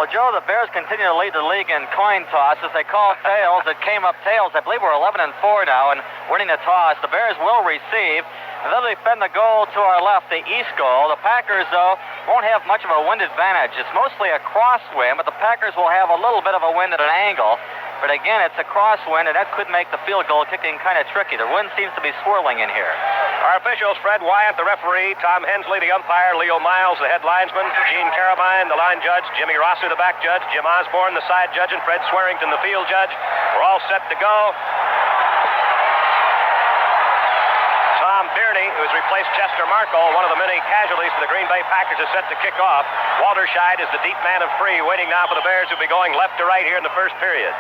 Well, Joe, the Bears continue to lead the league in coin tosses. They call tails. It came up tails. I believe we're 11-4 now, and winning the toss. The Bears will receive, and they'll defend the goal to our left, the east goal. The Packers, though, won't have much of a wind advantage. It's mostly a crosswind, but the Packers will have a little bit of a wind at an angle. But again, it's a crosswind, and that could make the field goal kicking kind of tricky. The wind seems to be swirling in here. Our officials, Fred Wyatt, the referee, Tom Hensley, the umpire, Leo Miles, the head linesman, Gene Carabine, the line judge, Jimmy Rosser, the back judge, Jim Osborne, the side judge, and Fred Swearington, the field judge. We're all set to go. Tom Birney, who has replaced Chester Markle, one of the many casualties for the Green Bay Packers, is set to kick off. Walter Scheid is the deep man of free, waiting now for the Bears, who'll be going left to right here in the first period.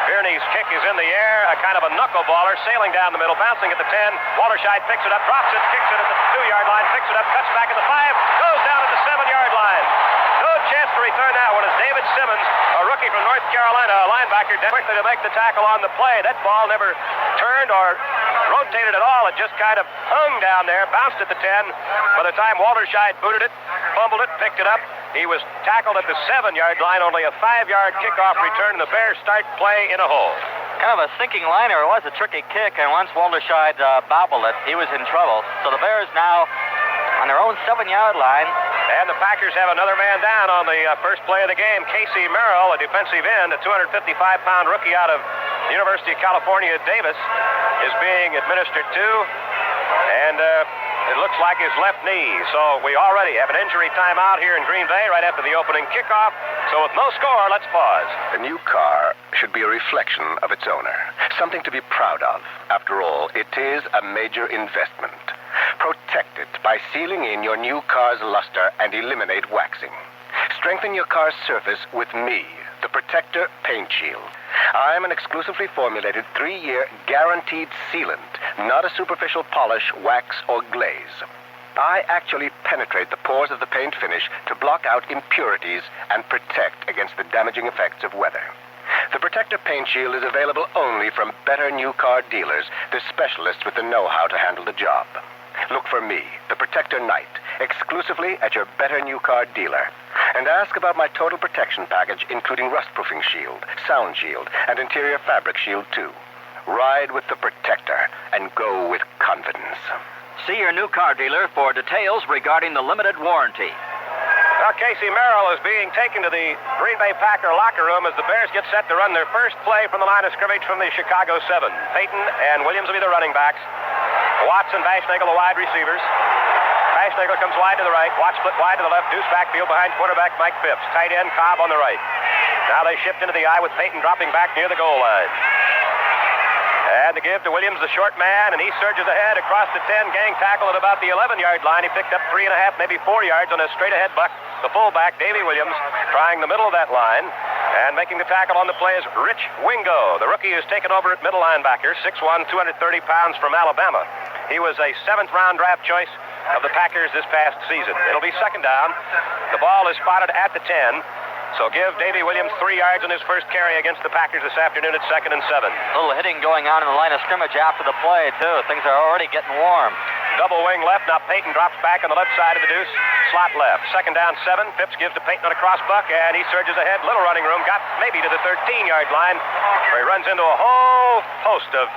Birney's kick is in the air, a kind of a knuckleballer, sailing down the middle, bouncing at the 10. Walter Scheid picks it up, drops it, kicks it at the 2-yard line, picks it up, cuts back at the 5, goes down at the 7-yard line. No chance to return that one as David Simmons, a rookie from North Carolina, a linebacker, quickly to make the tackle on the play. That ball never turned or rotated at all. It just kind of hung down there, bounced at the 10. By the time Walter Scheid booted it, fumbled it, picked it up, he was tackled at the 7-yard line, only a 5-yard kickoff return, and the Bears start play in a hole. Kind of a sinking liner. It was a tricky kick, and once Walter Scheid bobbled it, he was in trouble. So the Bears now on their own 7-yard line. And the Packers have another man down on the first play of the game. Casey Merrill, a defensive end, a 255-pound rookie out of the University of California at Davis, is being administered to. And it looks like his left knee. So we already have an injury timeout here in Green Bay right after the opening kickoff. So with no score, let's pause. A new car should be a reflection of its owner. Something to be proud of. After all, it is a major investment. Protect it by sealing in your new car's luster and eliminate waxing. Strengthen your car's surface with me, the Protector Paint Shield. I'm an exclusively formulated 3-year guaranteed sealant, not a superficial polish, wax, or glaze. I actually penetrate the pores of the paint finish to block out impurities and protect against the damaging effects of weather. The Protector Paint Shield is available only from Better New Car dealers, the specialists with the know-how to handle the job. Look for me, the Protector Knight, exclusively at your Better New Car dealer. And ask about my total protection package, including rust-proofing shield, sound shield, and interior fabric shield, too. Ride with the Protector and go with confidence. See your new car dealer for details regarding the limited warranty. Now, Casey Merrill is being taken to the Green Bay Packer locker room as the Bears get set to run their first play from the line of scrimmage from the Chicago 7. Payton and Williams will be the running backs. Watts and Baschnagel, the wide receivers. Baschnagel comes wide to the right. Watts split wide to the left. Deuce backfield behind quarterback Mike Phipps. Tight end Cobb on the right. Now they shift into the I with Payton dropping back near the goal line. And to give to Williams, the short man, and he surges ahead across the 10, gang tackle at about the 11-yard line. He picked up 3.5, maybe 4 yards on a straight-ahead buck. The fullback, Davy Williams, trying the middle of that line. And making the tackle on the play is Rich Wingo, the rookie who's taken over at middle linebacker, 6'1", 230 pounds from Alabama. He was a 7th-round draft choice of the Packers this past season. It'll be second down. The ball is spotted at the 10. So give Davy Williams 3 yards on his first carry against the Packers this afternoon at 2nd and 7. A little hitting going on in the line of scrimmage after the play, too. Things are already getting warm. Double wing left. Now Payton drops back on the left side of the deuce. Slot left. Second down 7. Phipps gives to Payton on a cross buck, and he surges ahead. Little running room. Got maybe to the 13-yard line, where he runs into a whole host of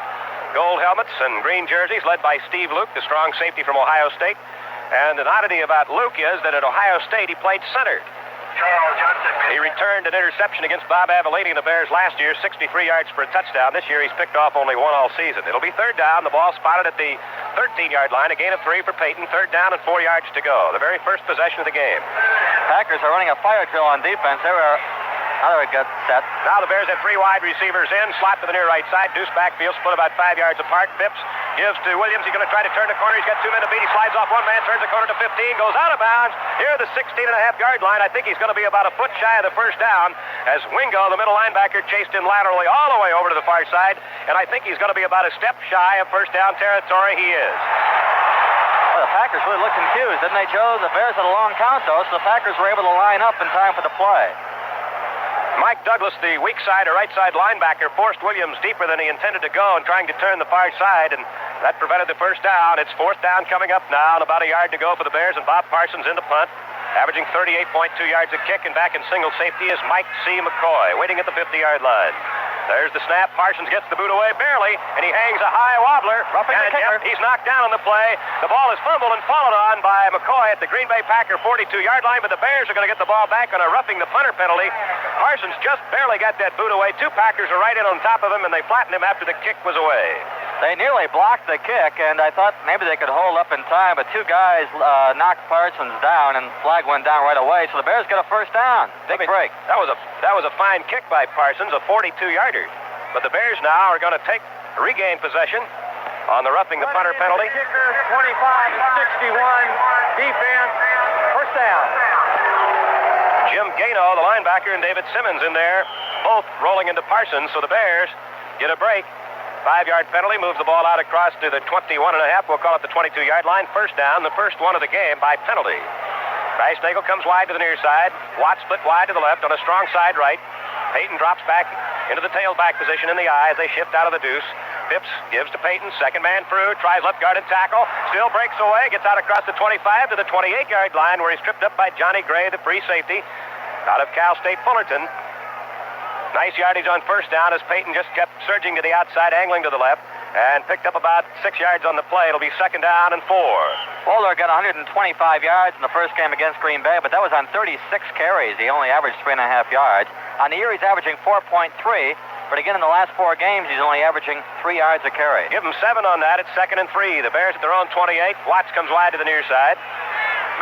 gold helmets and green jerseys, led by Steve Luke, the strong safety from Ohio State. And an oddity about Luke is that at Ohio State, he played center. He returned an interception against Bob Avellini and the Bears last year, 63 yards for a touchdown. This year, he's picked off only 1 all season. It'll be third down. The ball spotted at the 13-yard line. A gain of 3 for Payton. Third down and 4 yards to go. The very first possession of the game. Packers are running a fire drill on defense. They were another good set. Now the Bears have 3 wide receivers in. Slot to the near right side. Deuce backfield split about 5 yards apart. Phipps gives to Williams. He's going to try to turn the corner. He's got 2 men to beat. He slides off one man, turns the corner to 15, goes out of bounds near the 16.5-yard line. I think he's going to be about a foot shy of the first down as Wingo, the middle linebacker, chased him laterally all the way over to the far side. And I think he's going to be about a step shy of first down territory. He is. Well, the Packers really looked confused, didn't they, Joe? The Bears had a long count, though, so the Packers were able to line up in time for the play. Mike Douglas, the weak side or right side linebacker, forced Williams deeper than he intended to go and trying to turn the far side, and that prevented the first down. It's fourth down coming up now, and about a yard to go for the Bears, and Bob Parsons in to punt. Averaging 38.2 yards a kick, and back in single safety is Mike C. McCoy, waiting at the 50-yard line. There's the snap. Parsons gets the boot away barely, and he hangs a high wobbler. Roughing the kicker. He's knocked down on the play. The ball is fumbled and followed on by McCoy at the Green Bay Packer 42-yard line, but the Bears are going to get the ball back on a roughing the punter penalty. Parsons just barely got that boot away. Two Packers are right in on top of him, and they flattened him after the kick was away. They nearly blocked the kick, and I thought maybe they could hold up in time, but two guys knocked Parsons down, and flag went down right away, so the Bears get a first down. Big break. That was a fine kick by Parsons, a 42-yarder. But the Bears now are going to regain possession on the roughing the punter penalty. Kicker, 25 and 61, defense, first down. Jim Gano, the linebacker, and David Simmons in there, both rolling into Parsons, so the Bears get a break. 5-yard penalty, moves the ball out across to the 21.5. We'll call it the 22-yard line. First down, the first one of the game by penalty. Beisnagel comes wide to the near side. Watts split wide to the left on a strong side right. Payton drops back into the tailback position in the eye as they shift out of the deuce. Phipps gives to Payton. Second man through. Tries left guard and tackle. Still breaks away. Gets out across the 25 to the 28-yard line where he's tripped up by Johnny Gray, the free safety out of Cal State Fullerton. Nice yardage on first down as Payton just kept surging to the outside, angling to the left, and picked up about 6 yards on the play. It'll be second down and 4. Bowler got 125 yards in the first game against Green Bay, but that was on 36 carries. He only averaged 3.5 yards. On the year, he's averaging 4.3, but again, in the last 4 games, he's only averaging 3 yards a carry. Give him 7 on that. It's second and 3. The Bears at their own 28. Watts comes wide to the near side.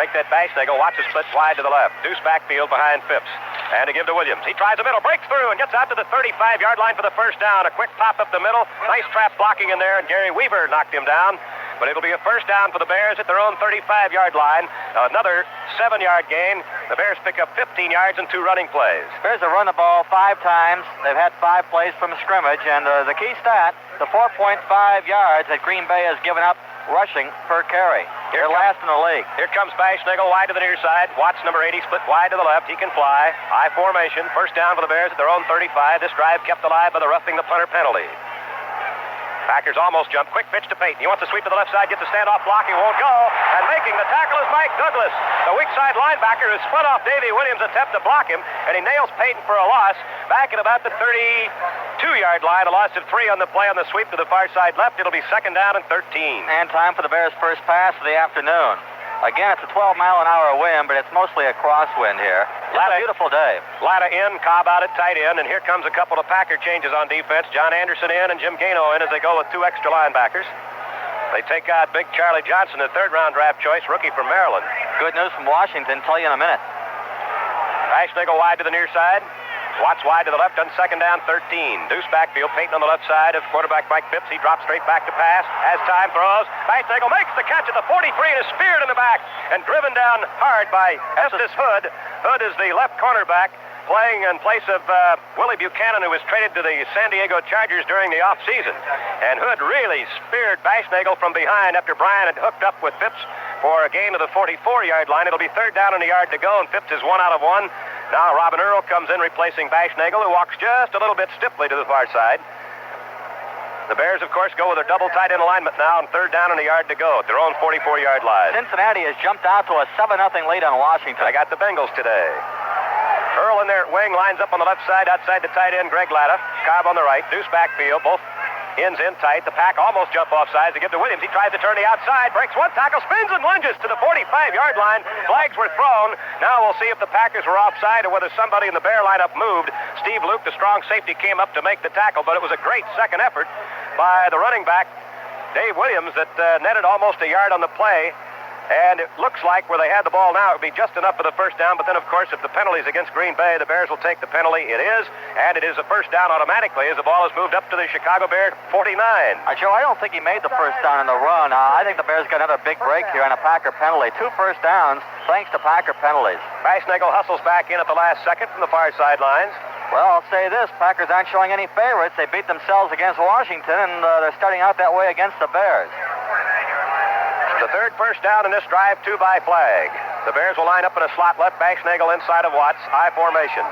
Make that Beisnagel. Watts is split wide to the left. Deuce backfield behind Phipps. And to give to Williams. He tries the middle, breaks through, and gets out to the 35-yard line for the first down. A quick pop up the middle. Nice trap blocking in there, and Gary Weaver knocked him down. But it'll be a first down for the Bears at their own 35-yard line. Another 7-yard gain. The Bears pick up 15 yards and 2 running plays. Bears have run the ball 5 times. They've had 5 plays from scrimmage, and the key stat, the 4.5 yards that Green Bay has given up rushing per carry. They're last in the league. Here comes Beisnagel wide to the near side. Watts, number 80, split wide to the left. He can fly. High formation. First down for the Bears at their own 35. This drive kept alive by the roughing the punter penalty. Packers almost jump. Quick pitch to Payton. He wants to sweep to the left side, get the standoff block. He won't go. And making the tackle is Mike Douglas. The weak side linebacker who split off Davey Williams' attempt to block him, and he nails Payton for a loss. Back at about the 32-yard line. A loss of 3 on the play on the sweep to the far side left. It'll be second down and 13. And time for the Bears' first pass of the afternoon. Again, it's a 12-mile-an-hour wind, but it's mostly a crosswind here. It's a beautiful day. Latta in, Cobb out at tight end, and here comes a couple of Packer changes on defense. John Anderson in and Jim Gano in as they go with 2 extra linebackers. They take out Big Charlie Johnson, the third-round draft choice, rookie from Maryland. Good news from Washington. Tell you in a minute. Beisnagel wide to the near side. Watts wide to the left on second down, 13. Deuce backfield. Payton on the left side of quarterback Mike Phipps. He drops straight back to pass. As time throws, Beisnagel makes the catch at the 43 and is speared in the back and driven down hard by Estes Hood. Hood is the left cornerback playing in place of Willie Buchanan, who was traded to the San Diego Chargers during the offseason. And Hood really speared Beisnagel from behind after Bryan had hooked up with Phipps for a gain of the 44-yard line. It'll be third down and a yard to go, and Phipps is 1 out of 1. Now Robin Earl comes in replacing Beisnagel, who walks just a little bit stiffly to the far side. The Bears, of course, go with their double tight end alignment now, and third down and a yard to go at their own 44-yard line. Cincinnati has jumped out to a 7-0 lead on Washington. I got the Bengals today. Earl in there at wing, lines up on the left side, outside the tight end, Greg Latta. Cobb on the right, Deuce backfield, both ends in tight. The Pack almost jump off sides to give to Williams. He tries to turn the outside, breaks 1 tackle, spins and lunges to the 45-yard line. Flags were thrown. Now we'll see if the Packers were offside or whether somebody in the Bear lineup moved. Steve Luke, the strong safety, came up to make the tackle, but it was a great second effort by the running back, Dave Williams, that netted almost a yard on the play. And it looks like where they had the ball now, it would be just enough for the first down. But then, of course, if the penalty is against Green Bay, the Bears will take the penalty. It is, and it is a first down automatically as the ball is moved up to the Chicago Bears 49. Joe, I don't think he made the first down in the run. I think the Bears got another big break here on a Packer penalty. 2 first downs thanks to Packer penalties. Beisnagel hustles back in at the last second from the far sidelines. Well, I'll say this. Packers aren't showing any favorites. They beat themselves against Washington, and they're starting out that way against the Bears. The third first down in this drive, 2 by flag. The Bears will line up in a slot left, Beisnagel inside of Watts, I formation.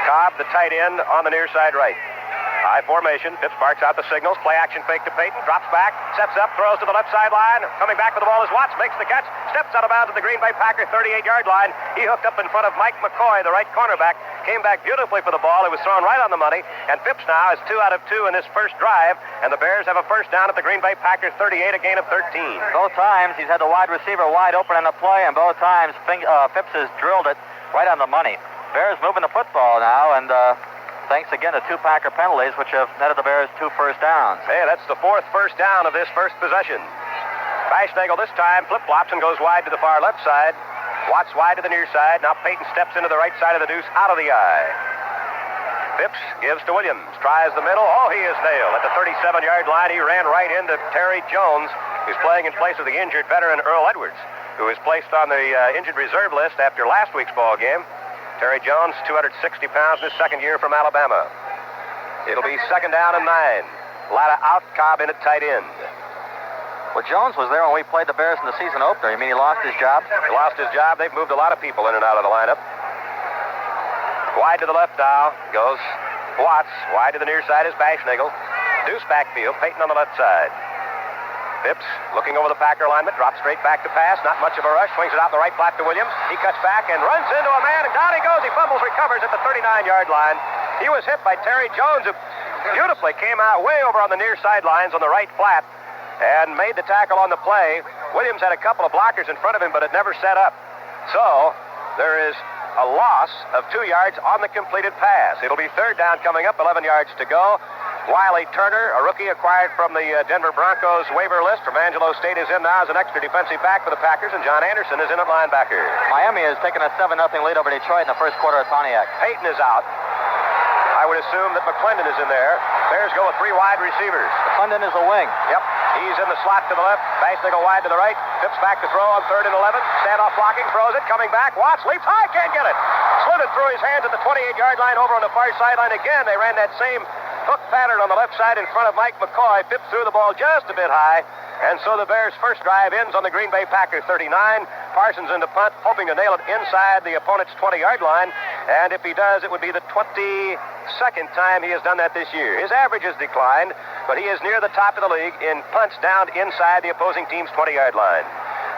Cobb, the tight end, on the near side right. I I formation. Phipps barks out the signals. Play action fake to Payton. Drops back. Steps up. Throws to the left sideline. Coming back with the ball is Watts. Makes the catch. Steps out of bounds at the Green Bay Packer 38-yard line. He hooked up in front of Mike McCoy, the right cornerback. Came back beautifully for the ball. It was thrown right on the money. And Phipps now is 2 out of 2 in this first drive. And the Bears have a first down at the Green Bay Packers 38, a gain of 13. Both times he's had the wide receiver wide open on the play, and both times Phipps has drilled it right on the money. Bears moving the football now, and thanks again to 2 Packer penalties, which have netted the Bears 2 first downs. Hey, that's the 4th first down of this first possession. Bashnagel this time flip-flops and goes wide to the far left side. Watts wide to the near side. Now Payton steps into the right side of the deuce, out of the eye. Phipps gives to Williams. Tries the middle. Oh, he is nailed. At the 37-yard line, he ran right into Terry Jones, who's playing in place of the injured veteran Earl Edwards, who was placed on the injured reserve list after last week's ball game. Terry Jones, 260 pounds in his second year from Alabama. It'll be second down and 9. Latta out, Cobb in at tight end. Well, Jones was there when we played the Bears in the season opener. You mean he lost his job? He lost his job. They've moved a lot of people in and out of the lineup. Wide to the left now goes Watts. Wide to the near side is Bashnagel. Deuce backfield, Payton on the left side. Phipps looking over the Packer alignment, drops straight back to pass. Not much of a rush. Swings it out the right flat to Williams. He cuts back and runs into a man, and down he goes. He fumbles, recovers at the 39-yard line. He was hit by Terry Jones, who beautifully came out way over on the near sidelines on the right flat and made the tackle on the play. Williams had a couple of blockers in front of him, but it never set up. So there is a loss of 2 yards on the completed pass. It'll be third down coming up, 11 yards to go. Wiley Turner, a rookie acquired from the Denver Broncos waiver list from Angelo State, is in now as an extra defensive back for the Packers, and John Anderson is in at linebacker. Miami has taken a 7-0 lead over Detroit in the first quarter at Pontiac. Payton is out. I would assume that McClendon is in there. Bears go with 3 wide receivers. McClendon is a wing. Yep. He's in the slot to the left. Bashnagel wide to the right. Phipps back to throw on 3rd and 11. Standoff blocking, throws it, coming back. Watts leaps high, can't get it. Slid it through his hands at the 28-yard line over on the far sideline. Again, they ran that same hook pattern on the left side in front of Mike McCoy. Phipps threw the ball just a bit high. And so the Bears' first drive ends on the Green Bay Packers 39. Parsons into punt, hoping to nail it inside the opponent's 20-yard line. And if he does, it would be the 22nd time he has done that this year. His average has declined, but he is near the top of the league in punts down inside the opposing team's 20-yard line.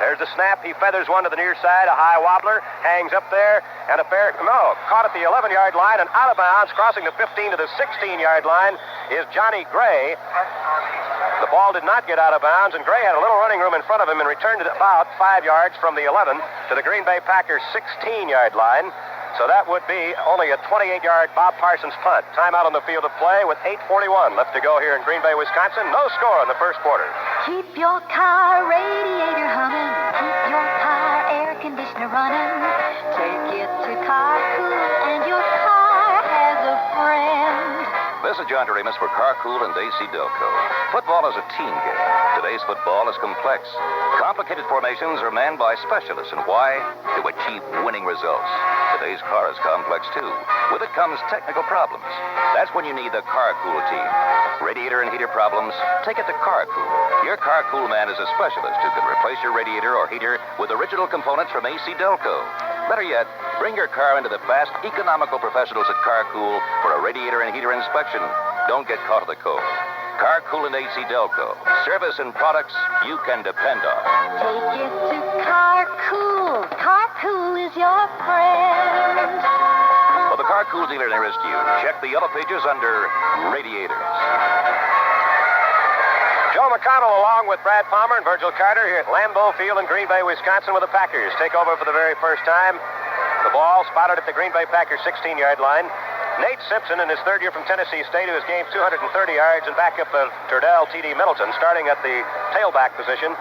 There's the snap. He feathers one to the near side. A high wobbler. Hangs up there. And caught at the 11-yard line and out of bounds. Crossing the 15 to the 16-yard line is Johnny Gray. The ball did not get out of bounds, and Gray had a little running room in front of him and returned it about 5 yards from the 11 to the Green Bay Packers' 16-yard line. So that would be only a 28-yard Bob Parsons punt. Timeout on the field of play with 8:41 left to go here in Green Bay, Wisconsin. No score in the first quarter. Keep your car radiator humming. Keep your car air conditioner running. Take it to Carcool and your car has a friend. This is John Doremus for Carcool and AC Delco. Football is a team game. Today's football is complex. Complicated formations are manned by specialists, and why? To achieve winning results. Today's car is complex, too. With it comes technical problems. That's when you need the Carcool team. Radiator and heater problems? Take it to Carcool. Your Carcool man is a specialist who can replace your radiator or heater with original components from AC Delco. Better yet, bring your car into the fast, economical professionals at Carcool for a radiator and heater inspection. Don't get caught in the cold. Carcool and AC Delco. Service and products you can depend on. Take it to Carcool. Carcool is your friend. For the Carcool dealer nearest you, check the yellow pages under Radiators. Joe McConnell along with Brad Palmer and Virgil Carter here at Lambeau Field in Green Bay, Wisconsin, with the Packers take over for the very first time. The ball spotted at the Green Bay Packers 16-yard line. Nate Simpson in his third year from Tennessee State, who has gained 230 yards, and backup of Turdell T.D. Middleton starting at the tailback position.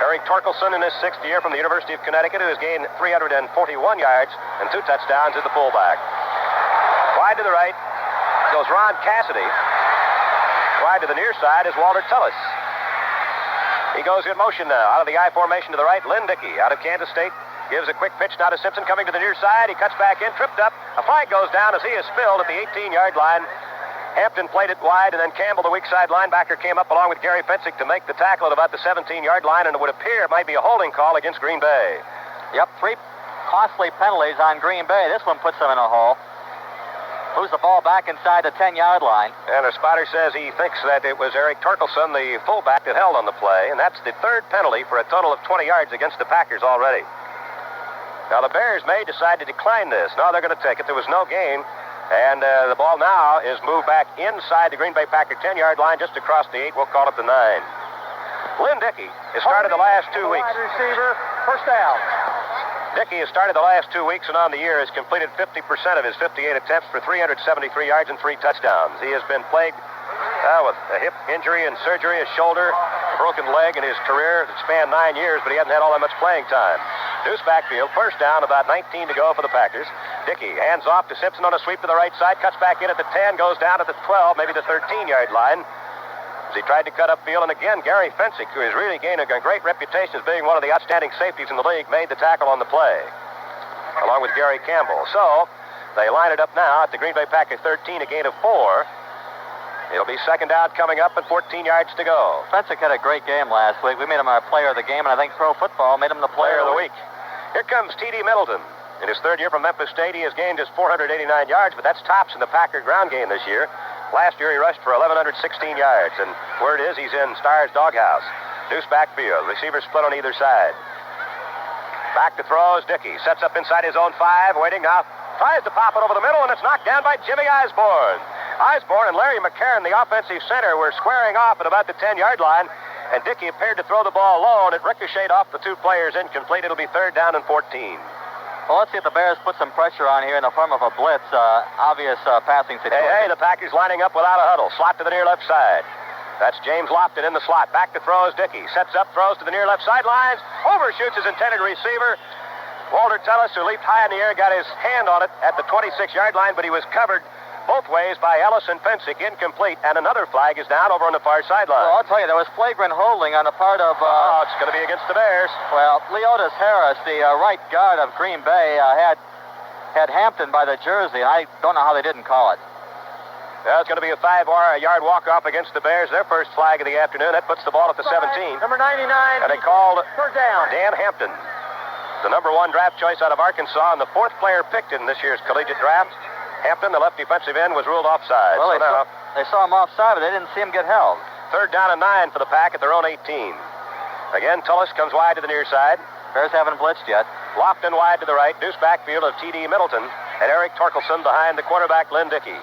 Eric Torkelson in his sixth year from the University of Connecticut, who has gained 341 yards and 2 touchdowns as the fullback. Wide to the right goes Ron Cassidy. Wide to the near side is Walter Tullis. He goes in motion now. Out of the I formation to the right, Lynn Dickey out of Kansas State. Gives a quick pitch now to Simpson coming to the near side. He cuts back in, tripped up. A flag goes down as he is spilled at the 18-yard line. Hampton played it wide, and then Campbell, the weak side linebacker, came up along with Gary Fensick to make the tackle at about the 17-yard line, and it would appear it might be a holding call against Green Bay. Yep, 3 costly penalties on Green Bay. This one puts them in a hole. Moves the ball back inside the 10-yard line. And a spotter says he thinks that it was Eric Torkelson, the fullback, that held on the play, and that's the third penalty for a total of 20 yards against the Packers already. Now, the Bears may decide to decline this. No, they're going to take it. There was no gain, and the ball now is moved back inside the Green Bay Packer 10-yard line, just across the 8. We'll call it the 9. Lynn Dickey has started the last 2 weeks. Wide receiver, first down. Dickey has started the last 2 weeks and on the year has completed 50% of his 58 attempts for 373 yards and 3 touchdowns. He has been plagued with a hip injury and surgery, a shoulder, a broken leg in his career that spanned 9 years, but he hasn't had all that much playing time. Deuce backfield, first down, about 19 to go for the Packers. Dickey hands off to Simpson on a sweep to the right side, cuts back in at the 10, goes down at the 12, maybe the 13-yard line. As he tried to cut upfield, and again, Gary Fensick, who has really gained a great reputation as being one of the outstanding safeties in the league, made the tackle on the play, along with Gary Campbell. So, they line it up now at the Green Bay Packer 13, a gain of 4. It'll be second down coming up and 14 yards to go. Fensick had a great game last week. We made him our player of the game, and I think Pro Football made him the player of the week. Here comes T.D. Middleton. In his third year from Memphis State, he has gained just 489 yards, but that's tops in the Packer ground game this year. Last year, he rushed for 1,116 yards, and word is he's in Starr's doghouse. Deuce backfield. Receivers split on either side. Back to throws. Dickey sets up inside his own 5, waiting now. Tries to pop it over the middle, and it's knocked down by Jimmy Osborne. Osborne and Larry McCarron, the offensive center, were squaring off at about the 10-yard line, and Dickey appeared to throw the ball low, and it ricocheted off the 2 players incomplete. It'll be third down and 14. Well, let's see if the Bears put some pressure on here in the form of a blitz. Obvious passing situation. Hey, the Packers lining up without a huddle. Slot to the near left side. That's James Lofton in the slot. Back to throws. Dickey sets up, throws to the near left sidelines. Overshoots his intended receiver. Walter Tellis, who leaped high in the air, got his hand on it at the 26-yard line, but he was covered both ways by Ellison Fensick, incomplete, and another flag is down over on the far sideline. Well, I'll tell you, there was flagrant holding on the part of... it's going to be against the Bears. Well, Leotis Harris, the right guard of Green Bay, had Hampton by the jersey. I don't know how they didn't call it. Well, it's going to be a 5-yard walk-off against the Bears. Their first flag of the afternoon. That puts the ball at the 17. Number 99. And they called third down. Dan Hampton, the number 1 draft choice out of Arkansas, and the 4th player picked in this year's collegiate draft. Hampton, the left defensive end, was ruled offside. Well, they saw him offside, but they didn't see him get held. Third down and 9 for the Pack at their own 18. Again, Tullis comes wide to the near side. Bears haven't blitzed yet. Lofton wide to the right. Deuce backfield of T.D. Middleton. And Eric Torkelson behind the quarterback, Lynn Dickey.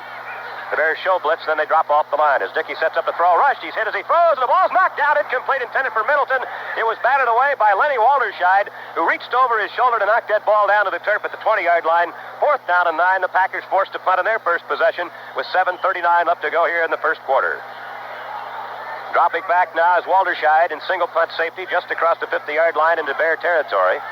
The Bears show blitz, then they drop off the line as Dickey sets up a throw. Rushed, he's hit as he throws, and the ball's knocked down. Incomplete, intended for Middleton. It was batted away by Lenny Walterscheid, who reached over his shoulder to knock that ball down to the turf at the 20-yard line. Fourth down and 9. The Packers forced to punt in their first possession with 7:39 left to go here in the first quarter. Dropping back now is Walterscheid in single punt safety just across the 50-yard line into Bear territory.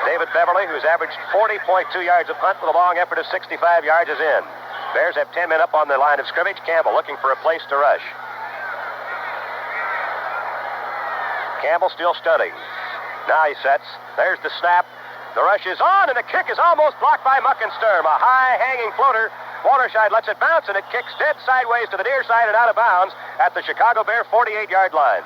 David Beverly, who's averaged 40.2 yards a punt with a long effort of 65 yards, is in. Bears have 10 men up on the line of scrimmage. Campbell looking for a place to rush. Campbell still studying. Now he sets. There's the snap. The rush is on, and the kick is almost blocked by Muckensturm. A high hanging floater. Walterscheid lets it bounce, and it kicks dead sideways to the near side and out of bounds at the Chicago Bear 48-yard line.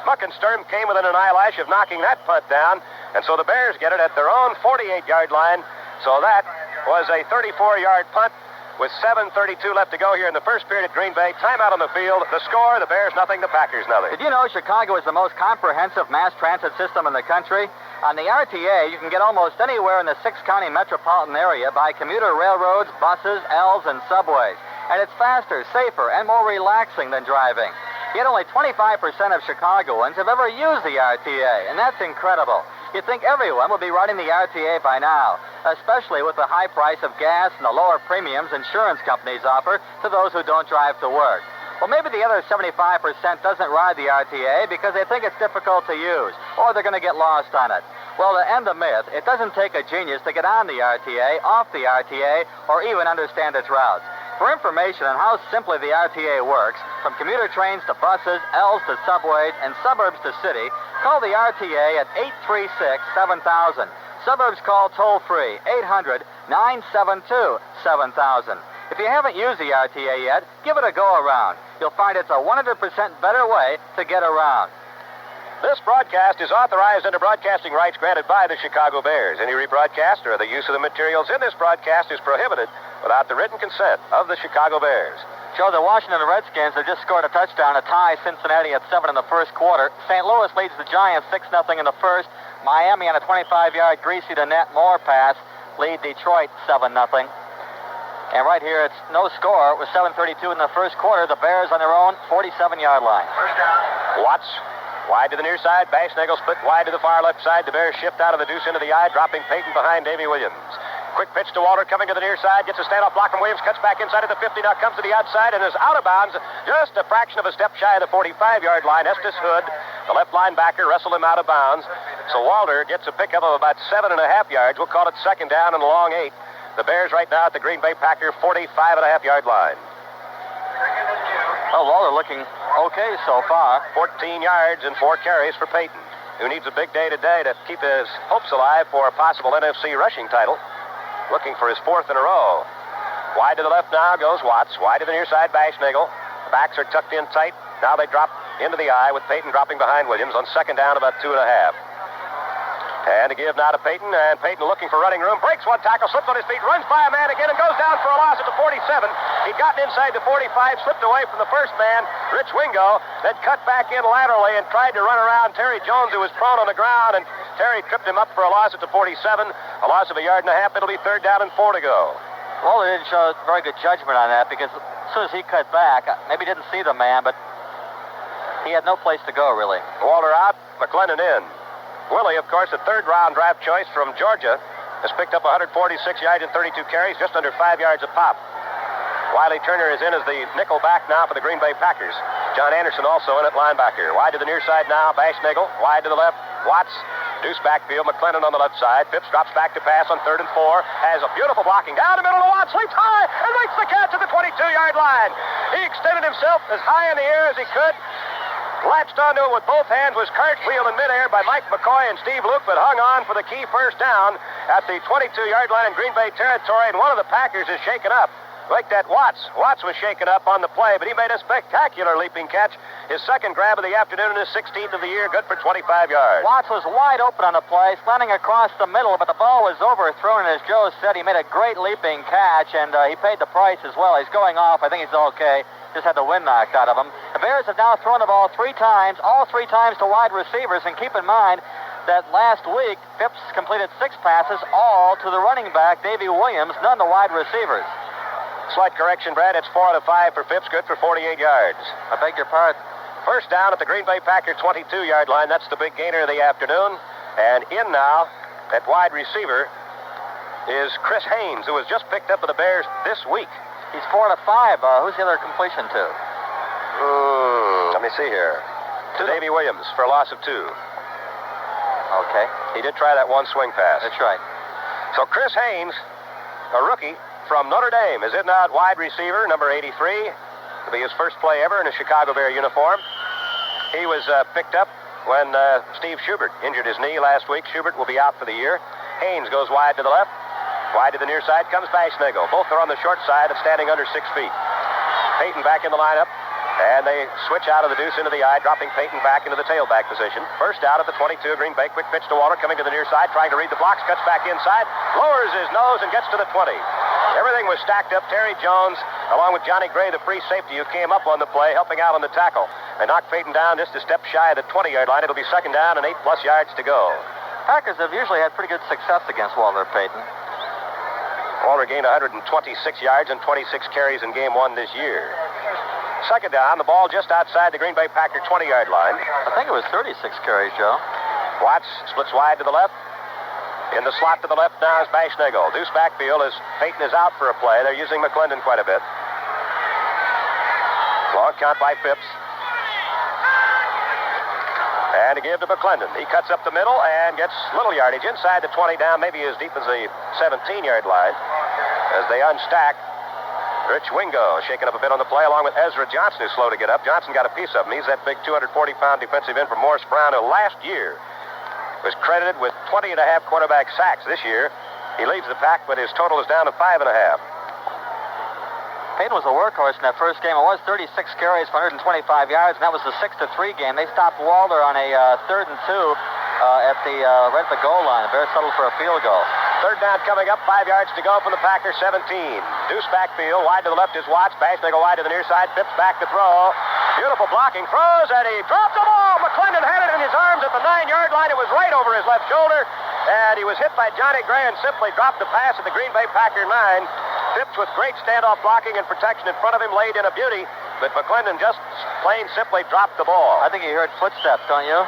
Muckensturm came within an eyelash of knocking that punt down, and so the Bears get it at their own 48-yard line. So that was a 34-yard punt with 7:32 left to go here in the first period at Green Bay. Timeout on the field. The score, the Bears nothing, the Packers nothing. Did you know Chicago is the most comprehensive mass transit system in the country? On the RTA, you can get almost anywhere in the 6-county metropolitan area by commuter railroads, buses, Ls, and subways. And it's faster, safer, and more relaxing than driving. Yet only 25% of Chicagoans have ever used the RTA, and that's incredible. You'd think everyone would be riding the RTA by now, especially with the high price of gas and the lower premiums insurance companies offer to those who don't drive to work. Well, maybe the other 75% doesn't ride the RTA because they think it's difficult to use, or they're going to get lost on it. Well, to end the myth, it doesn't take a genius to get on the RTA, off the RTA, or even understand its routes. For information on how simply the RTA works, from commuter trains to buses, Ls to subways, and suburbs to city, call the RTA at 836-7000. Suburbs call toll-free, 800-972-7000. If you haven't used the RTA yet, give it a go-around. You'll find it's a 100% better way to get around. This broadcast is authorized under broadcasting rights granted by the Chicago Bears. Any rebroadcast or the use of the materials in this broadcast is prohibited without the written consent of the Chicago Bears. Joe, the Washington Redskins have just scored a touchdown to tie Cincinnati at 7 in the first quarter. St. Louis leads the Giants 6-0 in the first. Miami on a 25-yard greasy to net Moore pass lead Detroit 7-0. And right here, it's no score. It was 7:32 in the first quarter. The Bears on their own 47-yard line. First down. Watts wide to the near side. Bashnagel split wide to the far left side. The Bears shift out of the deuce into the eye, dropping Payton behind Davy Williams. Quick pitch to Walter coming to the near side. Gets a standoff block from Williams. Cuts back inside at the 50. Now comes to the outside and is out of bounds. Just a fraction of a step shy of the 45-yard line. Estes Hood, the left linebacker, wrestled him out of bounds. So Walter gets a pickup of about 7.5 yards. We'll call it second down and a long 8. The Bears right now at the Green Bay Packer 45.5-yard line. Oh, Walter looking okay so far. 14 yards and 4 carries for Payton, who needs a big day today to keep his hopes alive for a possible NFC rushing title. Looking for his 4th in a row. Wide to the left now goes Watts. Wide to the near side, Bashnagel. The backs are tucked in tight. Now they drop into the eye with Payton dropping behind Williams on second down about 2.5. And to give now to Payton, and Payton looking for running room. Breaks one tackle, slips on his feet, runs by a man again, and goes down for a loss at the 47. He'd gotten inside the 45, slipped away from the first man, Rich Wingo, then cut back in laterally and tried to run around Terry Jones, who was prone on the ground, and Terry tripped him up for a loss at the 47, a loss of 1.5 yards. It'll be third down and 4 to go. Walter didn't show very good judgment on that because as soon as he cut back, maybe didn't see the man, but he had no place to go, really. Walter out, McClendon in. Willie, of course, a third-round draft choice from Georgia, has picked up 146 yards and 32 carries, just under 5 yards a pop. Wiley Turner is in as the nickel back now for the Green Bay Packers. John Anderson also in at linebacker. Wide to the near side now, Bashnagel. Wide to the left, Watts. Deuce backfield, McClendon on the left side. Phipps drops back to pass on 3rd and 4. Has a beautiful blocking down the middle of Watts. Leaps high and makes the catch at the 22-yard line. He extended himself as high in the air as he could. Latched onto it with both hands, was cartwheeled in midair by Mike McCoy and Steve Luke, but hung on for the key first down at the 22-yard line in Green Bay territory, and one of the Packers is shaken up. Like that Watts. Watts was shaken up on the play, but he made a spectacular leaping catch. His second grab of the afternoon and his 16th of the year, good for 25 yards. Watts was wide open on the play, slanting across the middle, but the ball was overthrown, and as Joe said, he made a great leaping catch, and he paid the price as well. He's going off. I think he's okay. Just had the wind knocked out of him. The Bears have now thrown the ball 3 times, all 3 times to wide receivers, and keep in mind that last week, Phipps completed 6 passes, all to the running back, Davy Williams, none to wide receivers. Slight correction, Brad. It's 4 out of 5 for Phipps, good for 48 yards. I beg your pardon. First down at the Green Bay Packer 22-yard line. That's the big gainer of the afternoon. And in now, at wide receiver, is Chris Haynes, who was just picked up by the Bears this week. He's 4 out of 5. Who's the other completion to? Let me see here. To Davy Williams for a loss of 2. Okay. He did try that one swing pass. That's right. So Chris Haynes, a rookie from Notre Dame, is in now at wide receiver, number 83. It'll be his first play ever in a Chicago Bear uniform. He was picked up when Steve Schubert injured his knee last week. Schubert will be out for the year. Haynes goes wide to the left. Wide to the near side comes Bashnagel. Both are on the short side of standing under 6 feet. Payton back in the lineup. And they switch out of the deuce into the eye, dropping Payton back into the tailback position. First out at the 22, Green Bay. Quick pitch to Walter, coming to the near side, trying to read the blocks, cuts back inside, lowers his nose and gets to the 20. Everything was stacked up. Terry Jones, along with Johnny Gray, the free safety who came up on the play, helping out on the tackle. They knocked Payton down just a step shy of the 20-yard line. It'll be second down and 8+ yards to go. Packers have usually had pretty good success against Walter Payton. Walter gained 126 yards and 26 carries in game 1 this year. Second down, the ball just outside the Green Bay Packer 20-yard line. I think it was 36 carries, Joe. Watts splits wide to the left. In the slot to the left now is Bashnagel. Deuce backfield as Payton is out for a play. They're using McClendon quite a bit. Long count by Phipps. And to give to McClendon. He cuts up the middle and gets little yardage inside the 20 down, maybe as deep as the 17-yard line. As they unstack, Rich Wingo shaking up a bit on the play, along with Ezra Johnson, who's slow to get up. Johnson got a piece of him. He's that big 240-pound defensive end from Morris Brown, who last year was credited with 20.5 quarterback sacks. This year, he leads the pack, but his total is down to 5.5. Payton was a workhorse in that first game. It was 36 carries for 125 yards, and that was the 6-3 game. They stopped Walter on a 3rd and 2 at the right at the goal line. The Bears settled for a field goal. Third down coming up, 5 yards to go from the Packer 17. Deuce backfield, wide to the left is Watts. Bash, they go wide to the near side. Phipps back to throw. Beautiful blocking, throws, and he dropped the ball. McClendon had it in his arms at the 9-yard line. It was right over his left shoulder, and he was hit by Johnny Gray and simply dropped the pass at the Green Bay Packer 9. Phipps with great standoff blocking and protection in front of him laid in a beauty, but McClendon just plain simply dropped the ball. I think he heard footsteps, don't you?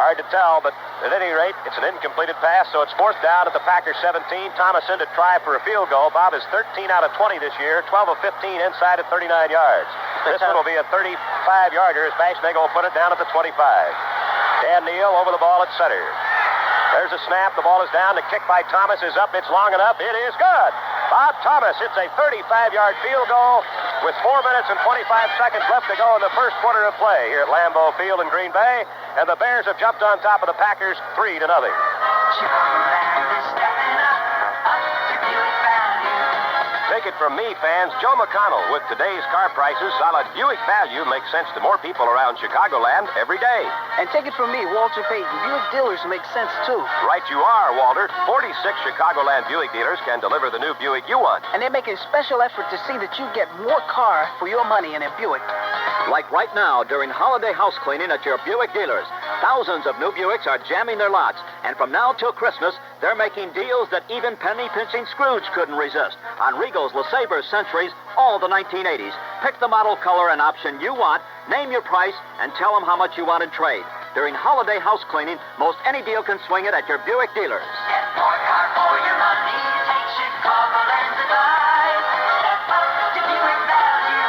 Hard to tell, but at any rate, it's an incompleted pass, so it's fourth down at the Packers 17. Thomas in to try for a field goal. Bob is 13 out of 20 this year, 12 of 15 inside at 39 yards. This one will be a 35-yarder as Bashnagel will put it down at the 25. Dan Neal over the ball at center. There's a snap. The ball is down. The kick by Thomas is up. It's long enough. It is good. Bob Thomas hits a 35-yard field goal with 4 minutes and 25 seconds left to go in the first quarter of play here at Lambeau Field in Green Bay. And the Bears have jumped on top of the Packers 3-0. Take it from me, fans. Joe McConnell. With today's car prices, solid Buick value makes sense to more people around Chicagoland every day. And take it from me, Walter Payton. Buick dealers make sense, too. Right you are, Walter. 46 Chicagoland Buick dealers can deliver the new Buick you want. And they make a special effort to see that you get more car for your money in a Buick. Like right now, during holiday house cleaning at your Buick dealers, thousands of new Buicks are jamming their lots. And from now till Christmas, they're making deals that even penny-pinching Scrooge couldn't resist. On Regals, LeSabres, Centuries, all the 1980s. Pick the model, color, and option you want, name your price, and tell them how much you want in trade. During holiday house cleaning, most any deal can swing it at your Buick dealers. Get more car for your money. Take Chicagoland to drive. Step up to Buick value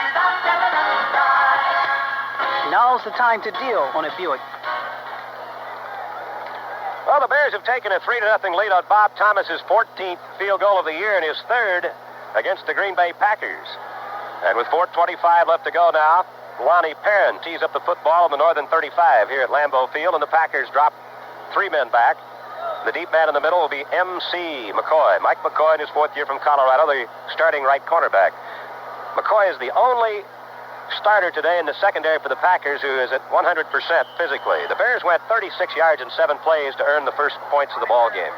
without stepping up in price. Now's the time to deal on a Buick. Well, the Bears have taken a 3-0 lead on Bob Thomas's 14th field goal of the year and his third against the Green Bay Packers. And with 4:25 left to go now, Lonnie Perrin tees up the football in the northern 35 here at Lambeau Field, and the Packers drop 3 men back. The deep man in the middle will be M.C. McCoy. Mike McCoy in his 4th year from Colorado, the starting right cornerback. McCoy is the only starter today in the secondary for the Packers who is at 100% physically. The Bears went 36 yards in 7 plays to earn the first points of the ball game.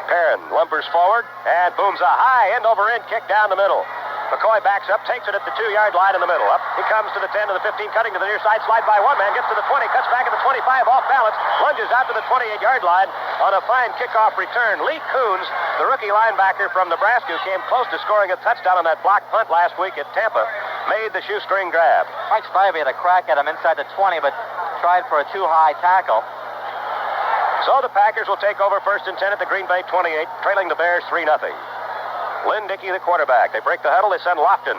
Perrin lumbers forward and booms a high end-over-end kick down the middle. McCoy backs up, takes it at the 2-yard line in the middle. Up he comes to the 10 to the 15, cutting to the near side, slide by one man, gets to the 20, cuts back at the 25, off balance, lunges out to the 28-yard line on a fine kickoff return. Lee Coons, the rookie linebacker from Nebraska, who came close to scoring a touchdown on that blocked punt last week at Tampa, made the shoestring grab. Mike Spivey had a crack at him inside the 20, but tried for a too-high tackle. So the Packers will take over 1st and 10 at the Green Bay 28, trailing the Bears 3-0. Lynn Dickey, the quarterback. They break the huddle. They send Lofton,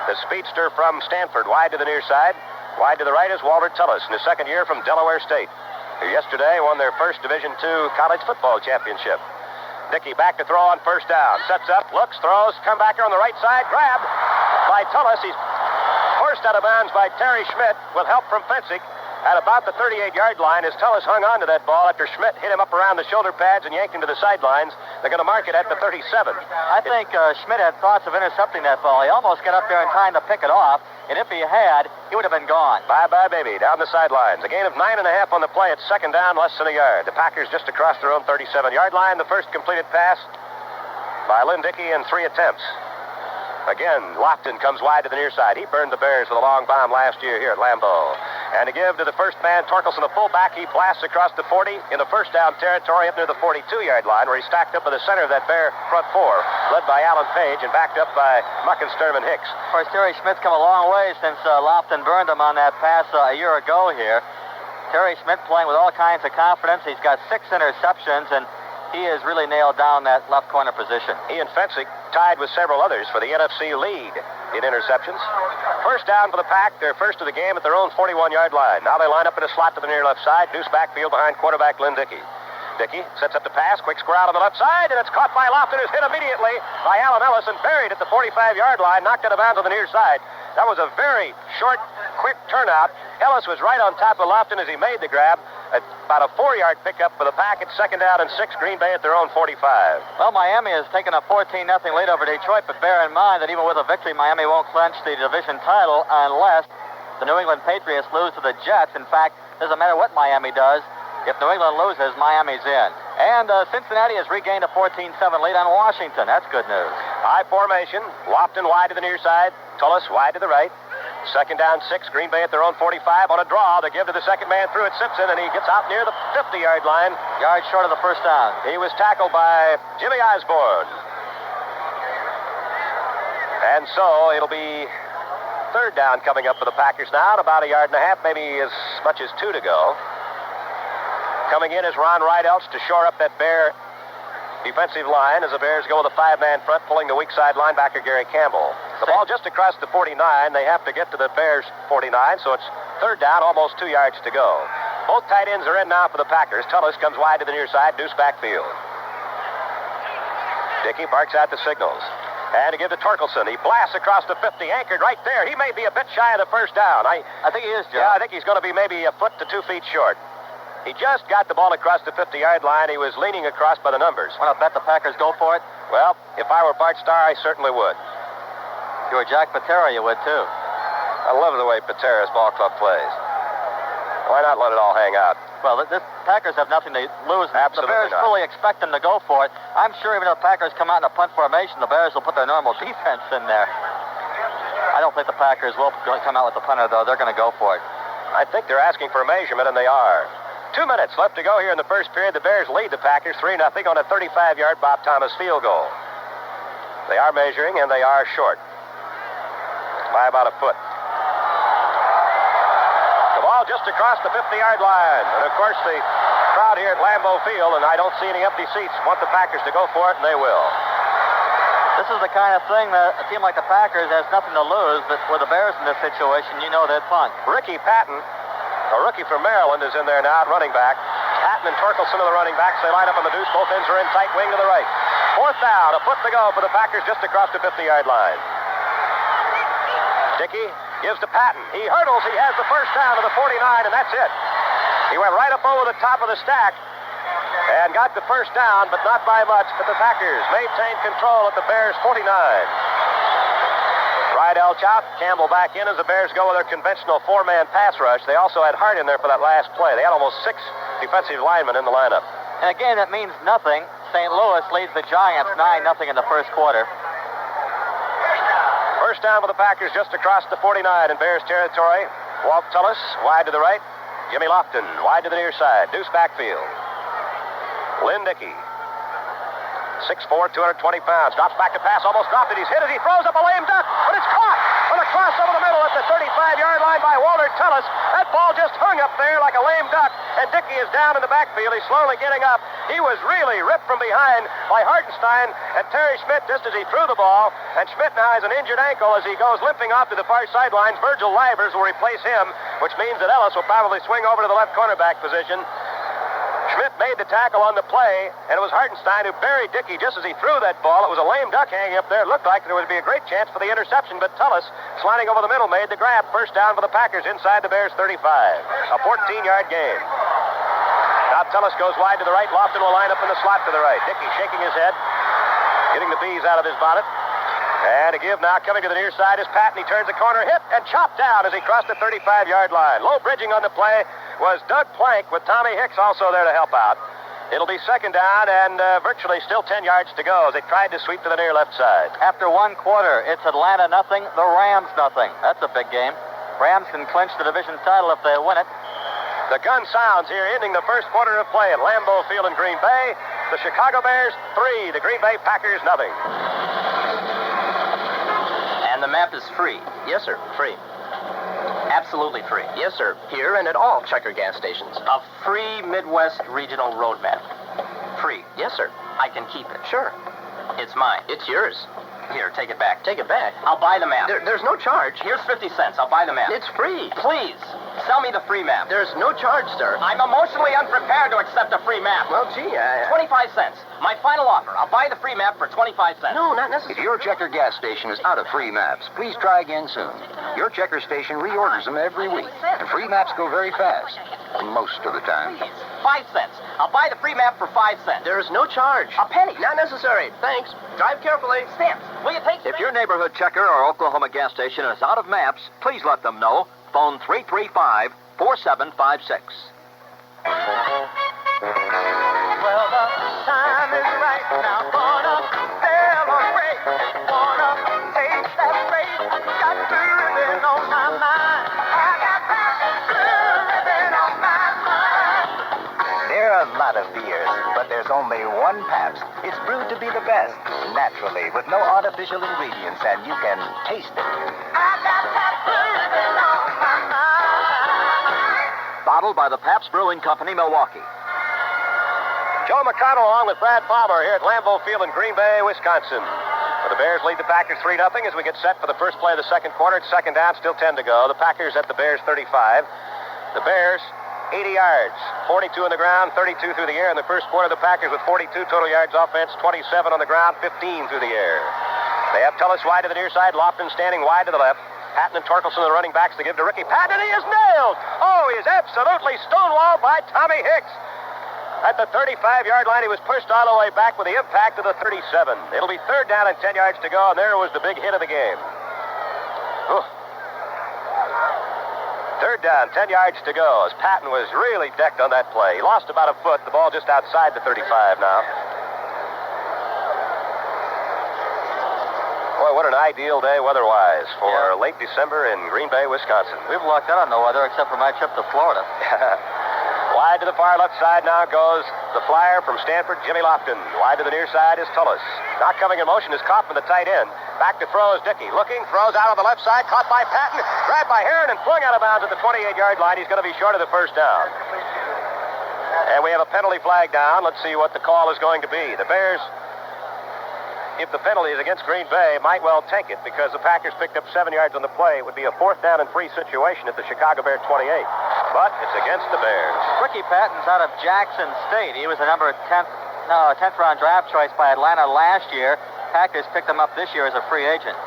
the speedster from Stanford, wide to the near side. Wide to the right is Walter Tullis in his 2nd year from Delaware State, who yesterday won their first Division II college football championship. Dickey back to throw on 1st down. Sets up, looks, throws, come back here on the right side. Grabbed by Tullis. He's forced out of bounds by Terry Schmidt with help from Fensick at about the 38-yard line as Tullis hung on to that ball after Schmidt hit him up around the shoulder pads and yanked him to the sidelines. They're going to mark it at the 37. I think Schmidt had thoughts of intercepting that ball. He almost got up there in time to pick it off, and if he had, he would have been gone. Bye-bye, baby, down the sidelines. A gain of 9.5 on the play. It's 2nd down, less than a yard. The Packers just across their own 37-yard line. The first completed pass by Lynn Dickey in 3 attempts. Again, Lofton comes wide to the near side. He burned the Bears with a long bomb last year here at Lambeau. And to give to the first man, Torkelson, the fullback, he blasts across the 40 in the first down territory up near the 42-yard line, where he stacked up in the center of that Bear front 4, led by Alan Page and backed up by Muckensturm and Hicks. Of course, Terry Schmidt's come a long way since Lofton burned him on that pass a year ago here. Terry Schmidt playing with all kinds of confidence. He's got 6 interceptions, and he has really nailed down that left corner position. He and Fensick tied with several others for the NFC lead in interceptions. First down for the Pack. They're first of the game at their own 41-yard line. Now they line up in a slot to the near left side. Deuce backfield behind quarterback Lynn Dickey. Dickey sets up the pass. Quick square out on the left side, and it's caught by Lofton, who's hit immediately by Allen Ellis and buried at the 45-yard line, knocked out of bounds on the near side. That was a very short, quick turnout. Ellis was right on top of Lofton as he made the grab. About a 4-yard pickup for the Pack. It's 2nd down and 6. Green Bay at their own 45. Well, Miami has taken a 14-0 lead over Detroit, but bear in mind that even with a victory, Miami won't clinch the division title unless the New England Patriots lose to the Jets. In fact, it doesn't matter what Miami does. If New England loses, Miami's in. And Cincinnati has regained a 14-7 lead on Washington. That's good news. High formation. Lofton wide to the near side. Tullis wide to the right. Second down, 6. Green Bay at their own 45 on a draw. They give to the second man through at Simpson, and he gets out near the 50-yard line. Yards short of the first down. He was tackled by Jimmy Osborne. And so it'll be third down coming up for the Packers now, at about a yard and a half, maybe as much as 2 to go. Coming in is Ron Rydell to shore up that Bear defensive line as the Bears go with a 5-man front, pulling the weak side linebacker Gary Campbell. The ball just across the 49. They have to get to the Bears' 49, so it's third down, almost 2 yards to go. Both tight ends are in now for the Packers. Tullis comes wide to the near side, deuce backfield. Dickey barks out the signals. And to give to Torkelson. He blasts across the 50, anchored right there. He may be a bit shy of the first down. I think he is, Joe. Yeah, I think he's going to be maybe a foot to 2 feet short. He just got the ball across the 50-yard line. He was leaning across by the numbers. Want to bet the Packers go for it? Well, if I were Bart Starr, I certainly would. If you were Jack Patera, you would, too. I love the way Patera's ball club plays. Why not let it all hang out? Well, the Packers have nothing to lose. Absolutely the Bears not. fully expect them to go for it. I'm sure even if the Packers come out in a punt formation, the Bears will put their normal defense in there. I don't think the Packers will come out with the punter, though. They're going to go for it. I think they're asking for a measurement, and they are. 2 minutes left to go here in the first period. The Bears lead the Packers 3-0 on a 35-yard Bob Thomas field goal. They are measuring, and they are short by about a foot. The ball just across the 50-yard line. And, of course, the crowd here at Lambeau Field, and I don't see any empty seats, want the Packers to go for it, and they will. This is the kind of thing that a team like the Packers has nothing to lose, but with the Bears in this situation, you know they'd punt. Ricky Patton, a rookie from Maryland, is in there now at running back. Patton and Torkelson are the running backs. They line up on the deuce. Both ends are in tight wing to the right. Fourth down, a foot to go for the Packers just across the 50-yard line. Dickey gives to Patton. He hurdles. He has the first down to the 49, and that's it. He went right up over the top of the stack and got the first down, but not by much. But the Packers maintain control at the Bears' 49. Rydell out, Campbell back in as the Bears go with their conventional 4-man pass rush. They also had Hart in there for that last play. They had almost 6 defensive linemen in the lineup. And again, it means nothing. St. Louis leads the Giants 9-0 in the first quarter. First down for the Packers just across the 49 in Bears territory. Walt Tullis wide to the right. Jimmy Lofton wide to the near side. Deuce backfield. Lynn Dickey. 6'4", 220 pounds. Drops back to pass, almost dropped it. He's hit as he throws up a lame duck, but it's caught on a cross over the middle at the 35-yard line by Walter Tullis. That ball just hung up there like a lame duck, and Dickey is down in the backfield. He's slowly getting up. He was really ripped from behind by Hartenstein and Terry Schmidt just as he threw the ball, and Schmidt now has an injured ankle as he goes limping off to the far sidelines. Virgil Livers will replace him, which means that Ellis will probably swing over to the left cornerback position. Schmidt made the tackle on the play, and it was Hartenstein who buried Dickey just as he threw that ball. It was a lame duck hanging up there. It looked like there would be a great chance for the interception, but Tullis, sliding over the middle, made the grab. First down for the Packers inside the Bears' 35. A 14-yard gain. Now Tullis goes wide to the right. Lofton will line up in the slot to the right. Dickey shaking his head, getting the bees out of his bonnet. And to give now, coming to the near side is Patton. He turns the corner, hit, and chopped down as he crossed the 35-yard line. Low bridging on the play was Doug Plank with Tommy Hicks also there to help out. It'll be second down and virtually still 10 yards to go as they tried to sweep to the near left side. After one quarter, it's Atlanta nothing, the Rams nothing. That's a big game. Rams can clinch the division title if they win it. The gun sounds here, ending the first quarter of play at Lambeau Field in Green Bay. The Chicago Bears 3, the Green Bay Packers nothing. And the map is free. Yes, sir. Free. Absolutely free. Yes, sir. Here and at all Checker gas stations. A free Midwest regional road map. Free. Yes, sir. I can keep it. Sure. It's mine. It's yours. Here, take it back. Take it back. I'll buy the map. There's no charge. Here's 50 cents. I'll buy the map. It's free. Please, sell me the free map. There's no charge, sir. I'm emotionally unprepared to accept a free map. Well, gee, 25 cents. My final offer. I'll buy the free map for 25 cents. No, not necessarily. If your Checker gas station is out of free maps, please try again soon. Your Checker station reorders them every week, and free maps go very fast, most of the time. 5 cents. I'll buy the free map for 5 cents. There's no charge. A penny. Not necessary. Thanks. Drive carefully. Stamps. Will you take If your neighborhood Checker or Oklahoma gas station is out of maps, please let them know. Phone 335-4756. Well, the time is right now. Gonna celebrate. Wanna take that race. Got blue ribbon on my mind. I got that blue ribbon on my mind. There are a lot of beers, but there's only one Pabst. It's brewed to be the best, naturally, with no artificial ingredients, and you can taste it. I got that blue ribbon on my mind. Bottled by the Pabst Brewing Company, Milwaukee. Joe McConnell along with Brad Palmer here at Lambeau Field in Green Bay, Wisconsin. The Bears lead the Packers 3-0 as we get set for the first play of the second quarter. It's second down, still 10 to go. The Packers at the Bears 35. The Bears 80 yards, 42 on the ground, 32 through the air. In the first quarter, the Packers with 42 total yards offense, 27 on the ground, 15 through the air. They have Tullis wide to the near side, Lofton standing wide to the left. Patton and Torkelson, the running backs, to give to Ricky Patton, and he is nailed. Oh, he is absolutely stonewalled by Tommy Hicks. At the 35-yard line, he was pushed all the way back with the impact of the 37. It'll be third down and 10 yards to go, and there was the big hit of the game. Ooh. Third down, 10 yards to go, as Patton was really decked on that play. He lost about a foot, the ball just outside the 35 now. Boy, what an ideal day weather-wise for late December in Green Bay, Wisconsin. We've lucked out on the weather except for my trip to Florida. Wide to the far left side now goes the flyer from Stanford, Jimmy Lofton. Wide to the near side is Tullis. Not coming in motion is Kaufman, the tight end. Back to throw is Dickey. Looking, throws out on the left side, caught by Patton, grabbed by Heron, and flung out of bounds at the 28-yard line. He's going to be short of the first down. And we have a penalty flag down. Let's see what the call is going to be. The Bears, if the penalty is against Green Bay, might well take it because the Packers picked up 7 yards on the play. It would be a 4th down and 3 situation at the Chicago Bear 28. But it's against the Bears. Ricky Patton's out of Jackson State. He was a 10th round draft choice by Atlanta last year. Packers picked him up this year as a free agent.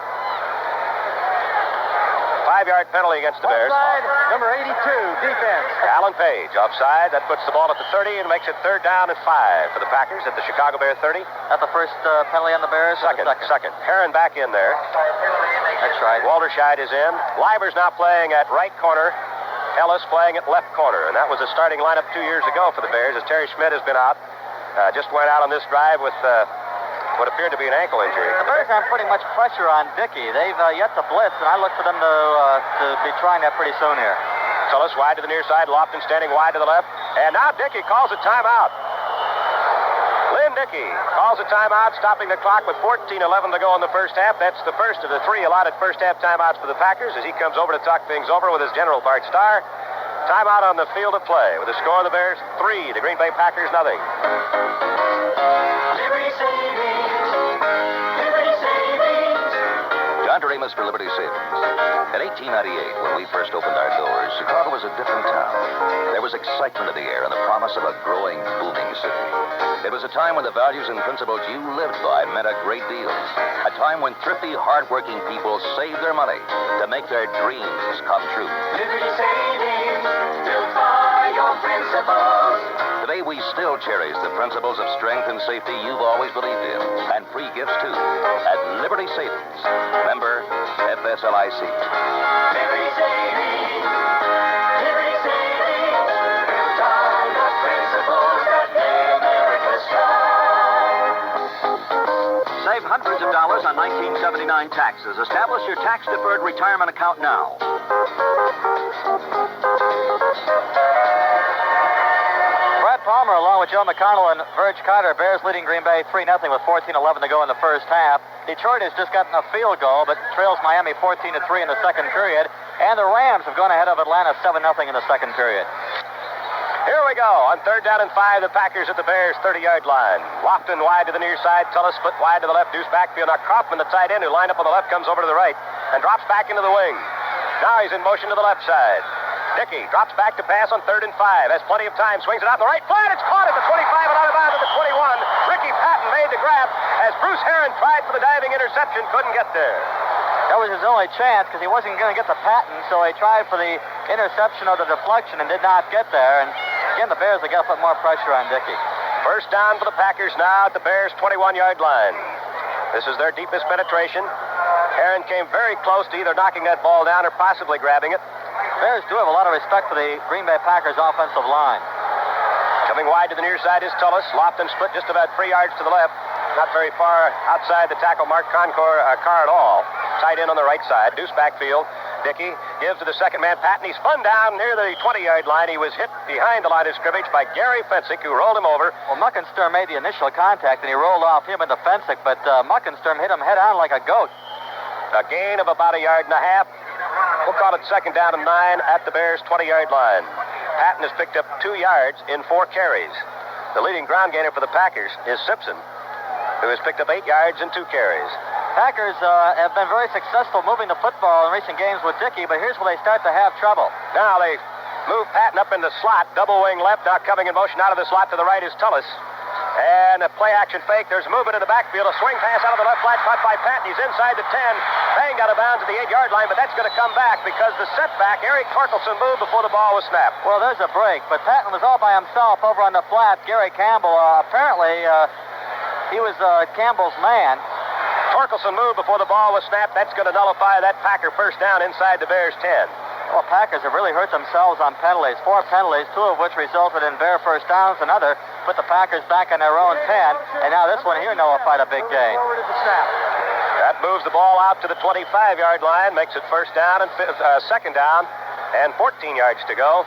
5-yard penalty against the Bears. Offside, number 82, defense. Alan Page offside. That puts the ball at the 30 and makes it third down and 5 for the Packers at the Chicago Bear 30. That's the first penalty on the Bears? Second. Heron back in there. That's right. Walterscheid is in. Leiber's now playing at right corner. Ellis playing at left corner. And that was the starting lineup 2 years ago for the Bears as Terry Schmidt has been out. Just went out on this drive with what appeared to be an ankle injury. The Bears aren't putting much pressure on Dickey. They've yet to blitz, and I look for them to be trying that pretty soon here. Tullis wide to the near side. Lofton standing wide to the left. And now Dickey calls a timeout. Lynn Dickey calls a timeout, stopping the clock with 14:11 to go in the first half. That's the first of the 3 allotted first half timeouts for the Packers as he comes over to talk things over with his general, Bart Starr. Timeout on the field of play with the score of the Bears 3, the Green Bay Packers 0. Liberty Savings. Liberty Savings. John Doremus for Liberty Savings. In 1898, when we first opened our doors, Chicago was a different town. There was excitement in the air and the promise of a growing, booming city. It was a time when the values and principles you lived by meant a great deal. A time when thrifty, hard-working people saved their money to make their dreams come true. Liberty Savings. Built by your principles. Today, we still cherish the principles of strength and safety you've always believed in, and free gifts, too, at Liberty Savings. Member FSLIC. Liberty Savings. Liberty Savings. Built on the principles that made America strong. Save hundreds of dollars on 1979 taxes. Establish your tax-deferred retirement account now. Brad Palmer, along with Joe McConnell and Verge Carter, Bears leading Green Bay 3-0 with 14:11 to go in the first half. Detroit has just gotten a field goal, but trails Miami 14-3 in the second period. And the Rams have gone ahead of Atlanta 7-0 in the second period. Here we go. On third down and 5, the Packers at the Bears' 30-yard line. Lofton wide to the near side. Tullis split wide to the left. Deuce backfield. Now Kaufman, the tight end, who lined up on the left, comes over to the right and drops back into the wing. Now he's in motion to the left side. Dickey drops back to pass on 3rd and 5. Has plenty of time. Swings it out in the right flat. It's caught at the 25 and out of bounds at the 21. Ricky Patton made the grab as Bruce Heron tried for the diving interception. Couldn't get there. That was his only chance because he wasn't going to get the Patton, so he tried for the interception or the deflection and did not get there. And again, the Bears have got to put more pressure on Dickey. First down for the Packers now at the Bears' 21-yard line. This is their deepest penetration. Heron came very close to either knocking that ball down or possibly grabbing it. Bears do have a lot of respect for the Green Bay Packers offensive line. Coming wide to the near side is Tullis. Lofton split just about 3 yards to the left. Not very far outside the tackle mark Carr at all. Tight end on the right side. Deuce backfield. Dickey gives to the second man, Patton. He's spun down near the 20-yard line. He was hit behind the line of scrimmage by Gary Fensick, who rolled him over. Well, Muckensturm made the initial contact, and he rolled off him into Fensick, but Muckensturm hit him head on like a goat. A gain of about 1.5 yards. We'll call it second down and 9 at the Bears' 20-yard line. Patton has picked up 2 yards in 4 carries. The leading ground gainer for the Packers is Simpson, who has picked up 8 yards in 2 carries. Packers have been very successful moving the football in recent games with Dickey, but here's where they start to have trouble. Now they move Patton up in the slot, double wing left. Now coming in motion out of the slot to the right is Tullis. And a play action fake. There's movement in the backfield. A swing pass out of the left flat caught by Patton. He's inside the 10. Banged out of bounds at the 8-yard line, but that's going to come back because the setback, Eric Torkelson moved before the ball was snapped. Well, there's a break, but Patton was all by himself over on the flat. Gary Campbell, apparently, he was Campbell's man. Torkelson moved before the ball was snapped. That's going to nullify that Packer first down inside the Bears' 10. Well, Packers have really hurt themselves on penalties. 4 penalties, 2 of which resulted in Bear first downs. Another put the Packers back in their own 10. And now this one here nullified a big gain. That moves the ball out to the 25-yard line, makes it first down and second down, and 14 yards to go.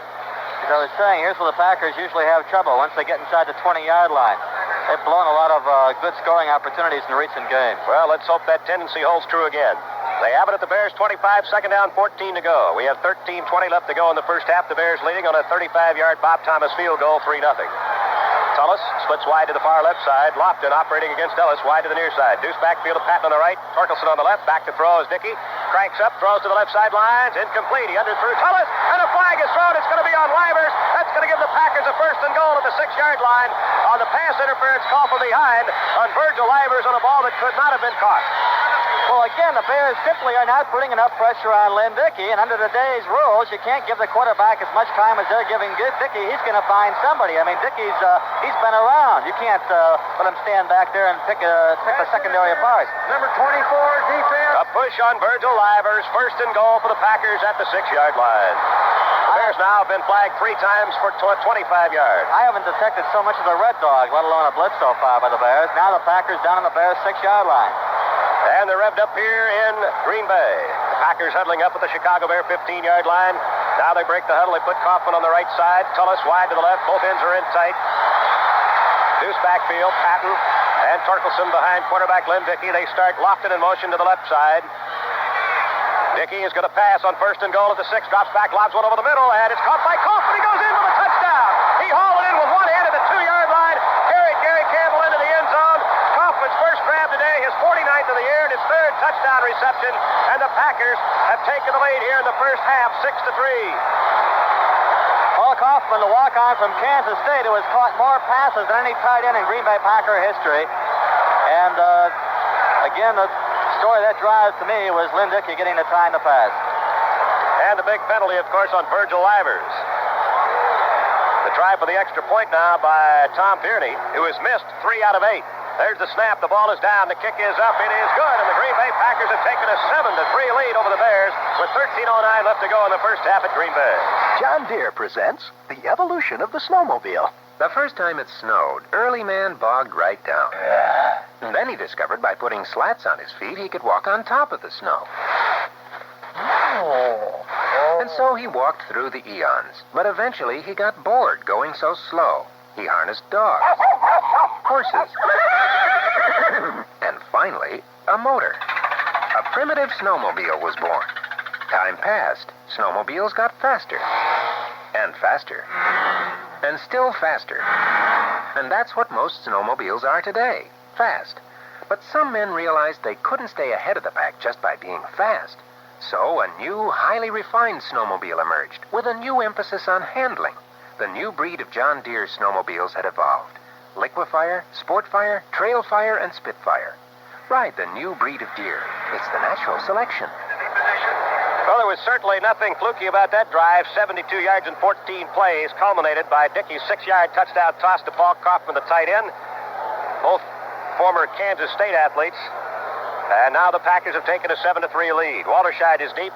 As I was saying, here's where the Packers usually have trouble once they get inside the 20-yard line. They've blown a lot of good scoring opportunities in recent games. Well, let's hope that tendency holds true again. They have it at the Bears' 25, second down, 14 to go. We have 13:20 left to go in the first half. The Bears leading on a 35-yard Bob Thomas field goal, 3-0. Tullis splits wide to the far left side. Lofton operating against Ellis, wide to the near side. Deuce backfield to Patton on the right. Torkelson on the left. Back to throw is Dickey. Cranks up, throws to the left sidelines. Incomplete. He underthrew Tullis, and a flag is thrown. It's going to be on Livers. That's going to give the Packers a first and goal at the 6-yard line on the pass interference call from behind on Virgil Livers on a ball that could not have been caught. Well, again, the Bears simply are not putting enough pressure on Lynn Dickey, and under today's rules, you can't give the quarterback as much time as they're giving Dickey. He's going to find somebody. I mean, Dickey's he's been around. You can't let him stand back there and pick a secondary apart. Number 24, defense. A push on Virgil Livers, first and goal for the Packers at the 6-yard line. The Bears now have been flagged 3 times for 25 yards. I haven't detected so much as a red dog, let alone a blitz so far by the Bears. Now the Packers down on the Bears' 6-yard line. And they're revved up here in Green Bay. The Packers huddling up at the Chicago Bear 15-yard line. Now they break the huddle. They put Kaufman on the right side. Tullis wide to the left. Both ends are in tight. Deuce backfield. Patton and Torkelson behind quarterback Lynn Dickey. They start Lofton in motion to the left side. Dickey is going to pass on first and goal at the 6. Drops back, lobs one over the middle, and it's caught by Kaufman. He goes in for the touchdown. He hauled it in with one hand at the 2-yard line. Carried Gary Campbell into the end zone. Kaufman's first grab today, his 49th of the year, and his 3rd touchdown reception. And the Packers have taken the lead here in the first half, 6-3. Paul Kaufman, the walk-on from Kansas State, who has caught more passes than any tight end in Green Bay Packer history. And again, the story that drives to me was Lynn Dickey getting the time to pass. And the big penalty, of course, on Virgil Livers. The try for the extra point now by Tom Tierney, who has missed 3 out of 8. There's the snap. The ball is down. The kick is up. It is good. And the Green Bay Packers have taken a 7-3 lead over the Bears with 13:09 left to go in the first half at Green Bay. John Deere presents the evolution of the snowmobile. The first time it snowed, early man bogged right down. And then he discovered by putting slats on his feet, he could walk on top of the snow. And so he walked through the eons. But eventually he got bored going so slow. He harnessed dogs, horses, and finally, a motor. A primitive snowmobile was born. Time passed. Snowmobiles got faster. And faster. And still faster. And that's what most snowmobiles are today. Fast. But some men realized they couldn't stay ahead of the pack just by being fast. So a new, highly refined snowmobile emerged with a new emphasis on handling. The new breed of John Deere snowmobiles had evolved. Liquifire, Sportfire, Trailfire, and Spitfire. Ride the new breed of Deere. It's the natural selection. Well, there was certainly nothing fluky about that drive. 72 yards and 14 plays, culminated by Dickey's 6-yard touchdown toss to Paul Kaufman, the tight end. Both former Kansas State athletes. And now the Packers have taken a 7-3 lead. Walterscheid is deep.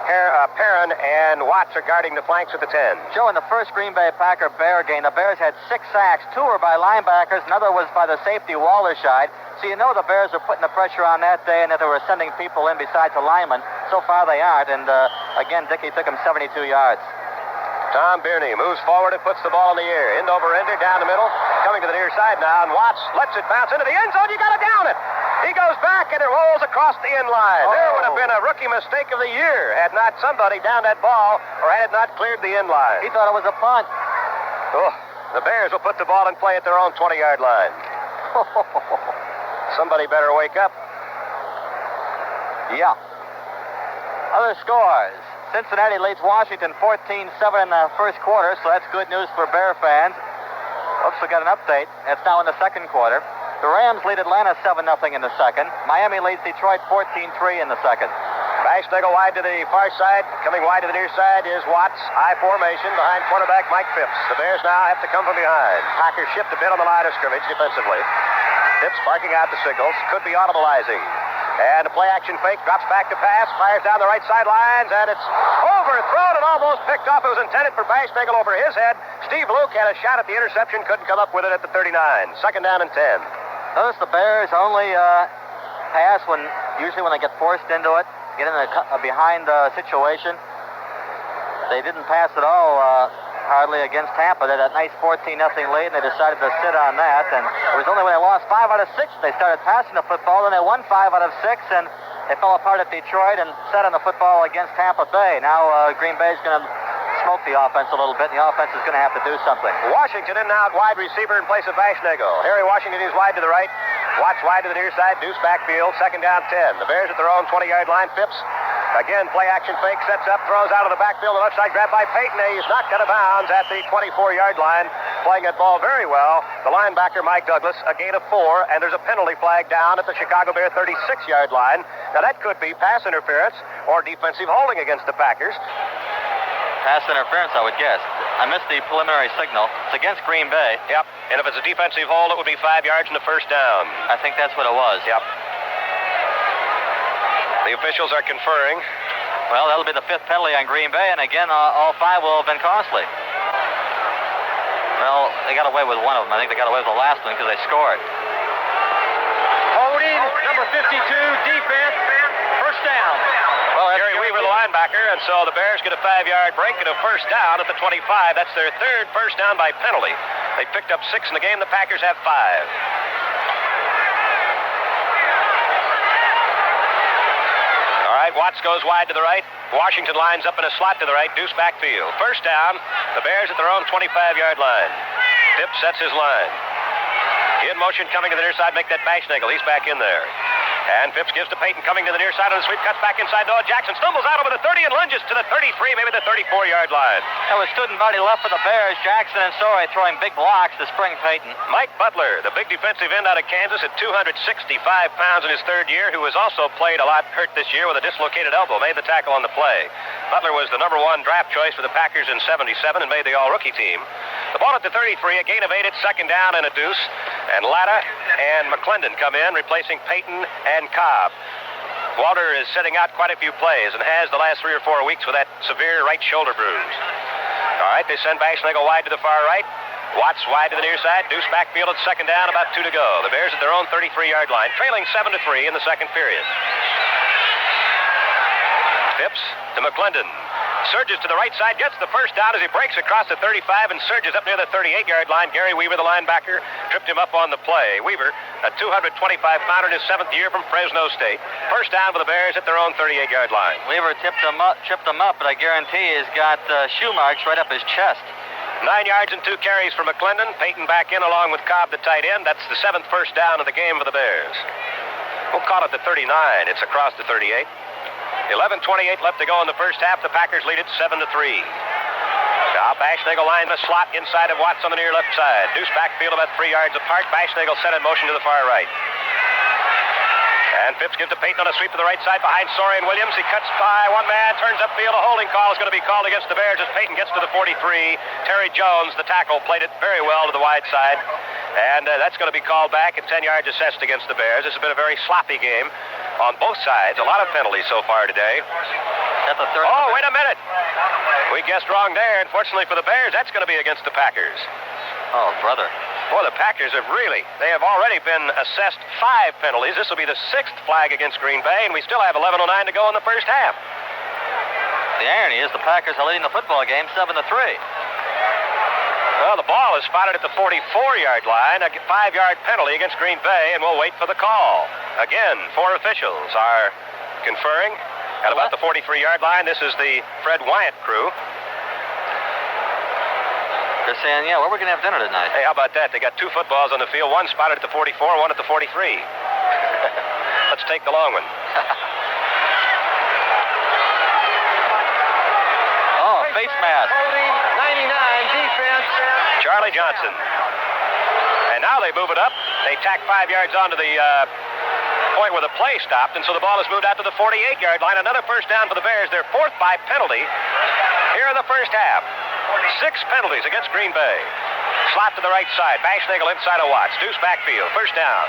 Perrin and Watts are guarding the flanks at the 10. Joe, in the first Green Bay Packer Bear game, the Bears had 6 sacks. 2 were by linebackers, another was by the safety Wallerscheid. So you know the Bears were putting the pressure on that day and that they were sending people in besides the linemen. So far they aren't, and again, Dickey took him 72 yards. Tom Birney moves forward and puts the ball in the air. End over ender, down the middle, coming to the near side now, and Watts lets it bounce into the end zone. You got to down it. He goes back and it rolls across the end line. There would have been a rookie mistake of the year had not somebody downed that ball or had it not cleared the end line. He thought it was a punt. Oh, the Bears will put the ball in play at their own 20-yard line. Somebody better wake up. Yeah. Other scores. Cincinnati leads Washington 14-7 in the first quarter, so that's good news for Bear fans. Oops, we got an update. It's now in the second quarter. The Rams lead Atlanta 7-0 in the second. Miami leads Detroit 14-3 in the second. Bashnagel wide to the far side. Coming wide to the near side is Watts. I formation behind quarterback Mike Phipps. The Bears now have to come from behind. Packers shift a bit on the line of scrimmage defensively. Phipps barking out the signals. Could be audibilizing. And a play-action fake, drops back to pass, fires down the right sidelines, and it's overthrown and almost picked off. It was intended for Bashnagel over his head. Steve Luke had a shot at the interception, couldn't come up with it at the 39. Second down and 10. Notice the Bears only pass usually when they get forced into it, get in a behind situation. They didn't pass at all hardly against Tampa. They had that nice 14-0 lead, and they decided to sit on that. And it was only when they lost 5 out of 6 they started passing the football, and they won 5 out of 6, and they fell apart at Detroit and sat on the football against Tampa Bay. Now Green Bay's going to smoke the offense a little bit, and the offense is going to have to do something. Washington in and out wide receiver in place of Bashnagel. Harry Washington is wide to the right. Watts wide to the near side. Deuce backfield. Second down 10. The Bears at their own 20-yard line. Phipps again, play action fake, sets up, throws out of the backfield. The left side grab by Payton. He's knocked out of bounds at the 24-yard line. Playing that ball very well. The linebacker, Mike Douglas, a gain of 4, and there's a penalty flag down at the Chicago Bear 36-yard line. Now, that could be pass interference or defensive holding against the Packers. Pass interference, I would guess. I missed the preliminary signal. It's against Green Bay. Yep. And if it's a defensive hold, it would be 5 yards and a first down. I think that's what it was. Yep. The officials are conferring. Well, that'll be the 5th penalty on Green Bay, and again, all 5 will have been costly. Well, they got away with one of them. I think they got away with the last one because they scored. Holding, number 52, defense, first down. Well, Gary Weaver, the linebacker, and so the Bears get a 5-yard break and a first down at the 25. That's their 3rd first down by penalty. They picked up 6 in the game. The Packers have 5. Watts goes wide to the right. Washington lines up in a slot to the right. Deuce backfield. First down. The Bears at their own 25-yard line. Phipps sets his line. In motion coming to the near side. Make that Bashnagel. He's back in there. And Phipps gives to Payton coming to the near side on the sweep. Cuts back inside. Noah Jackson stumbles out over the 30 and lunges to the 33, maybe the 34-yard line. That was student body left for the Bears. Jackson and Sorey throwing big blocks to spring Payton. Mike Butler, the big defensive end out of Kansas at 265 pounds in his 3rd year, who has also played a lot hurt this year with a dislocated elbow, made the tackle on the play. Butler was the number 1 draft choice for the Packers in '77 and made the all-rookie team. The ball at the 33, a gain of 8, it's second down and a deuce. And Latta and McClendon come in, replacing Payton and Cobb. Walter is setting out quite a few plays and has the last 3 or 4 weeks with that severe right shoulder bruise. All right, they send Bashnagel wide to the far right. Watts wide to the near side. Deuce backfield at second down, about 2 to go. The Bears at their own 33-yard line, trailing 7-3 in the second period. Phipps to McClendon. Surges to the right side, gets the first down as he breaks across the 35 and surges up near the 38-yard line. Gary Weaver, the linebacker, tripped him up on the play. Weaver, a 225-pounder in his 7th year from Fresno State. First down for the Bears at their own 38-yard line. Weaver tripped him up, but I guarantee he's got shoe marks right up his chest. 9 yards and 2 carries for McClendon. Payton back in along with Cobb, the tight end. That's the 7th first down of the game for the Bears. We'll call it the 39. It's across the 38. 11:28 left to go in the first half. The Packers lead it 7-3. Now Bashnagel line the slot inside of Watts on the near left side. Deuce backfield about 3 yards apart. Bashnagel set in motion to the far right. And Phipps gives to Payton on a sweep to the right side behind Sorey and Williams. He cuts by one man, turns upfield. A holding call is going to be called against the Bears as Payton gets to the 43. Terry Jones, the tackle, played it very well to the wide side. And that's going to be called back and 10 yards assessed against the Bears. This has been a very sloppy game on both sides. A lot of penalties so far today. At the 30. Oh, wait a minute. We guessed wrong there. Unfortunately for the Bears, that's going to be against the Packers. Oh, brother. Boy, the Packers they have already been assessed 5 penalties. This will be the 6th flag against Green Bay, and we still have 11:09 to go in the first half. The irony is the Packers are leading the football game 7-3. Well, the ball is spotted at the 44-yard line, a 5-yard penalty against Green Bay, and we'll wait for the call. Again, 4 officials are conferring at about the 43-yard line. This is the Fred Wyant crew. They're saying, yeah, where are we going to have dinner tonight? Hey, how about that? They got 2 footballs on the field, one spotted at the 44, one at the 43. Let's take the long one. Oh, face mask. Holding 99 defense. Charlie Johnson. And now they move it up. They tack 5 yards onto the point where the play stopped, and so the ball is moved out to the 48-yard line. Another first down for the Bears. Their 4th by penalty here in the first half. 6 penalties against Green Bay. Slot to the right side. Bashnagel inside of Watts. Deuce backfield. First down.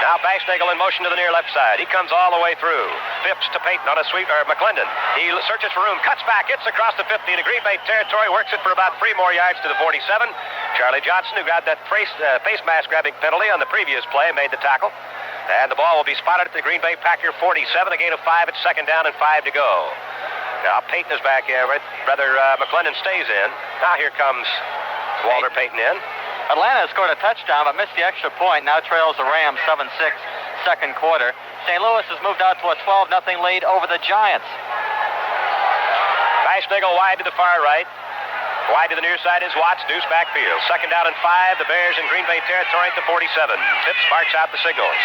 Now Bashnagel in motion to the near left side. He comes all the way through. Phipps to Payton on a sweep, or McClendon. He searches for room, cuts back, hits across the 50 to Green Bay territory, works it for about 3 more yards to the 47. Charlie Johnson, who got that face mask grabbing penalty on the previous play, made the tackle. And the ball will be spotted at the Green Bay Packer 47, a gain of 5 at 2nd down and 5 to go. Now Payton is back here. McClendon stays in. Now here comes Walter Payton in. Atlanta scored a touchdown but missed the extra point. Now trails the Rams 7-6, second quarter. St. Louis has moved out to a 12-0 lead over the Giants. Bashnagel wide to the far right. Wide to the near side is Watts. Deuce backfield. 2nd down and 5. The Bears in Green Bay territory at the 47. Phipps barks out the signals.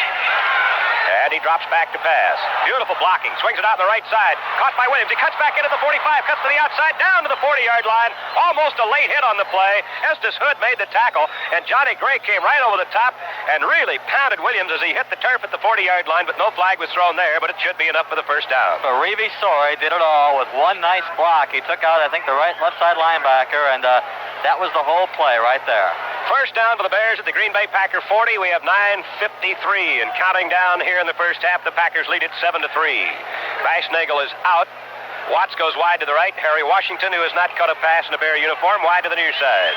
And he drops back to pass. Beautiful blocking. Swings it out on the right side. Caught by Williams. He cuts back into the 45. Cuts to the outside. Down to the 40-yard line. Almost a late hit on the play. Estes Hood made the tackle. And Johnny Gray came right over the top and really pounded Williams as he hit the turf at the 40-yard line. But no flag was thrown there. But it should be enough for the first down. But Reeve Sorey did it all with one nice block. He took out, I think, the left side linebacker. And that was the whole play right there. First down for the Bears at the Green Bay Packer 40. We have 9:53 and counting down here in the first half. The Packers lead it 7-3. Bashnagel is out. Watts goes wide to the right. Harry Washington, who has not caught a pass in a Bear uniform, wide to the near side.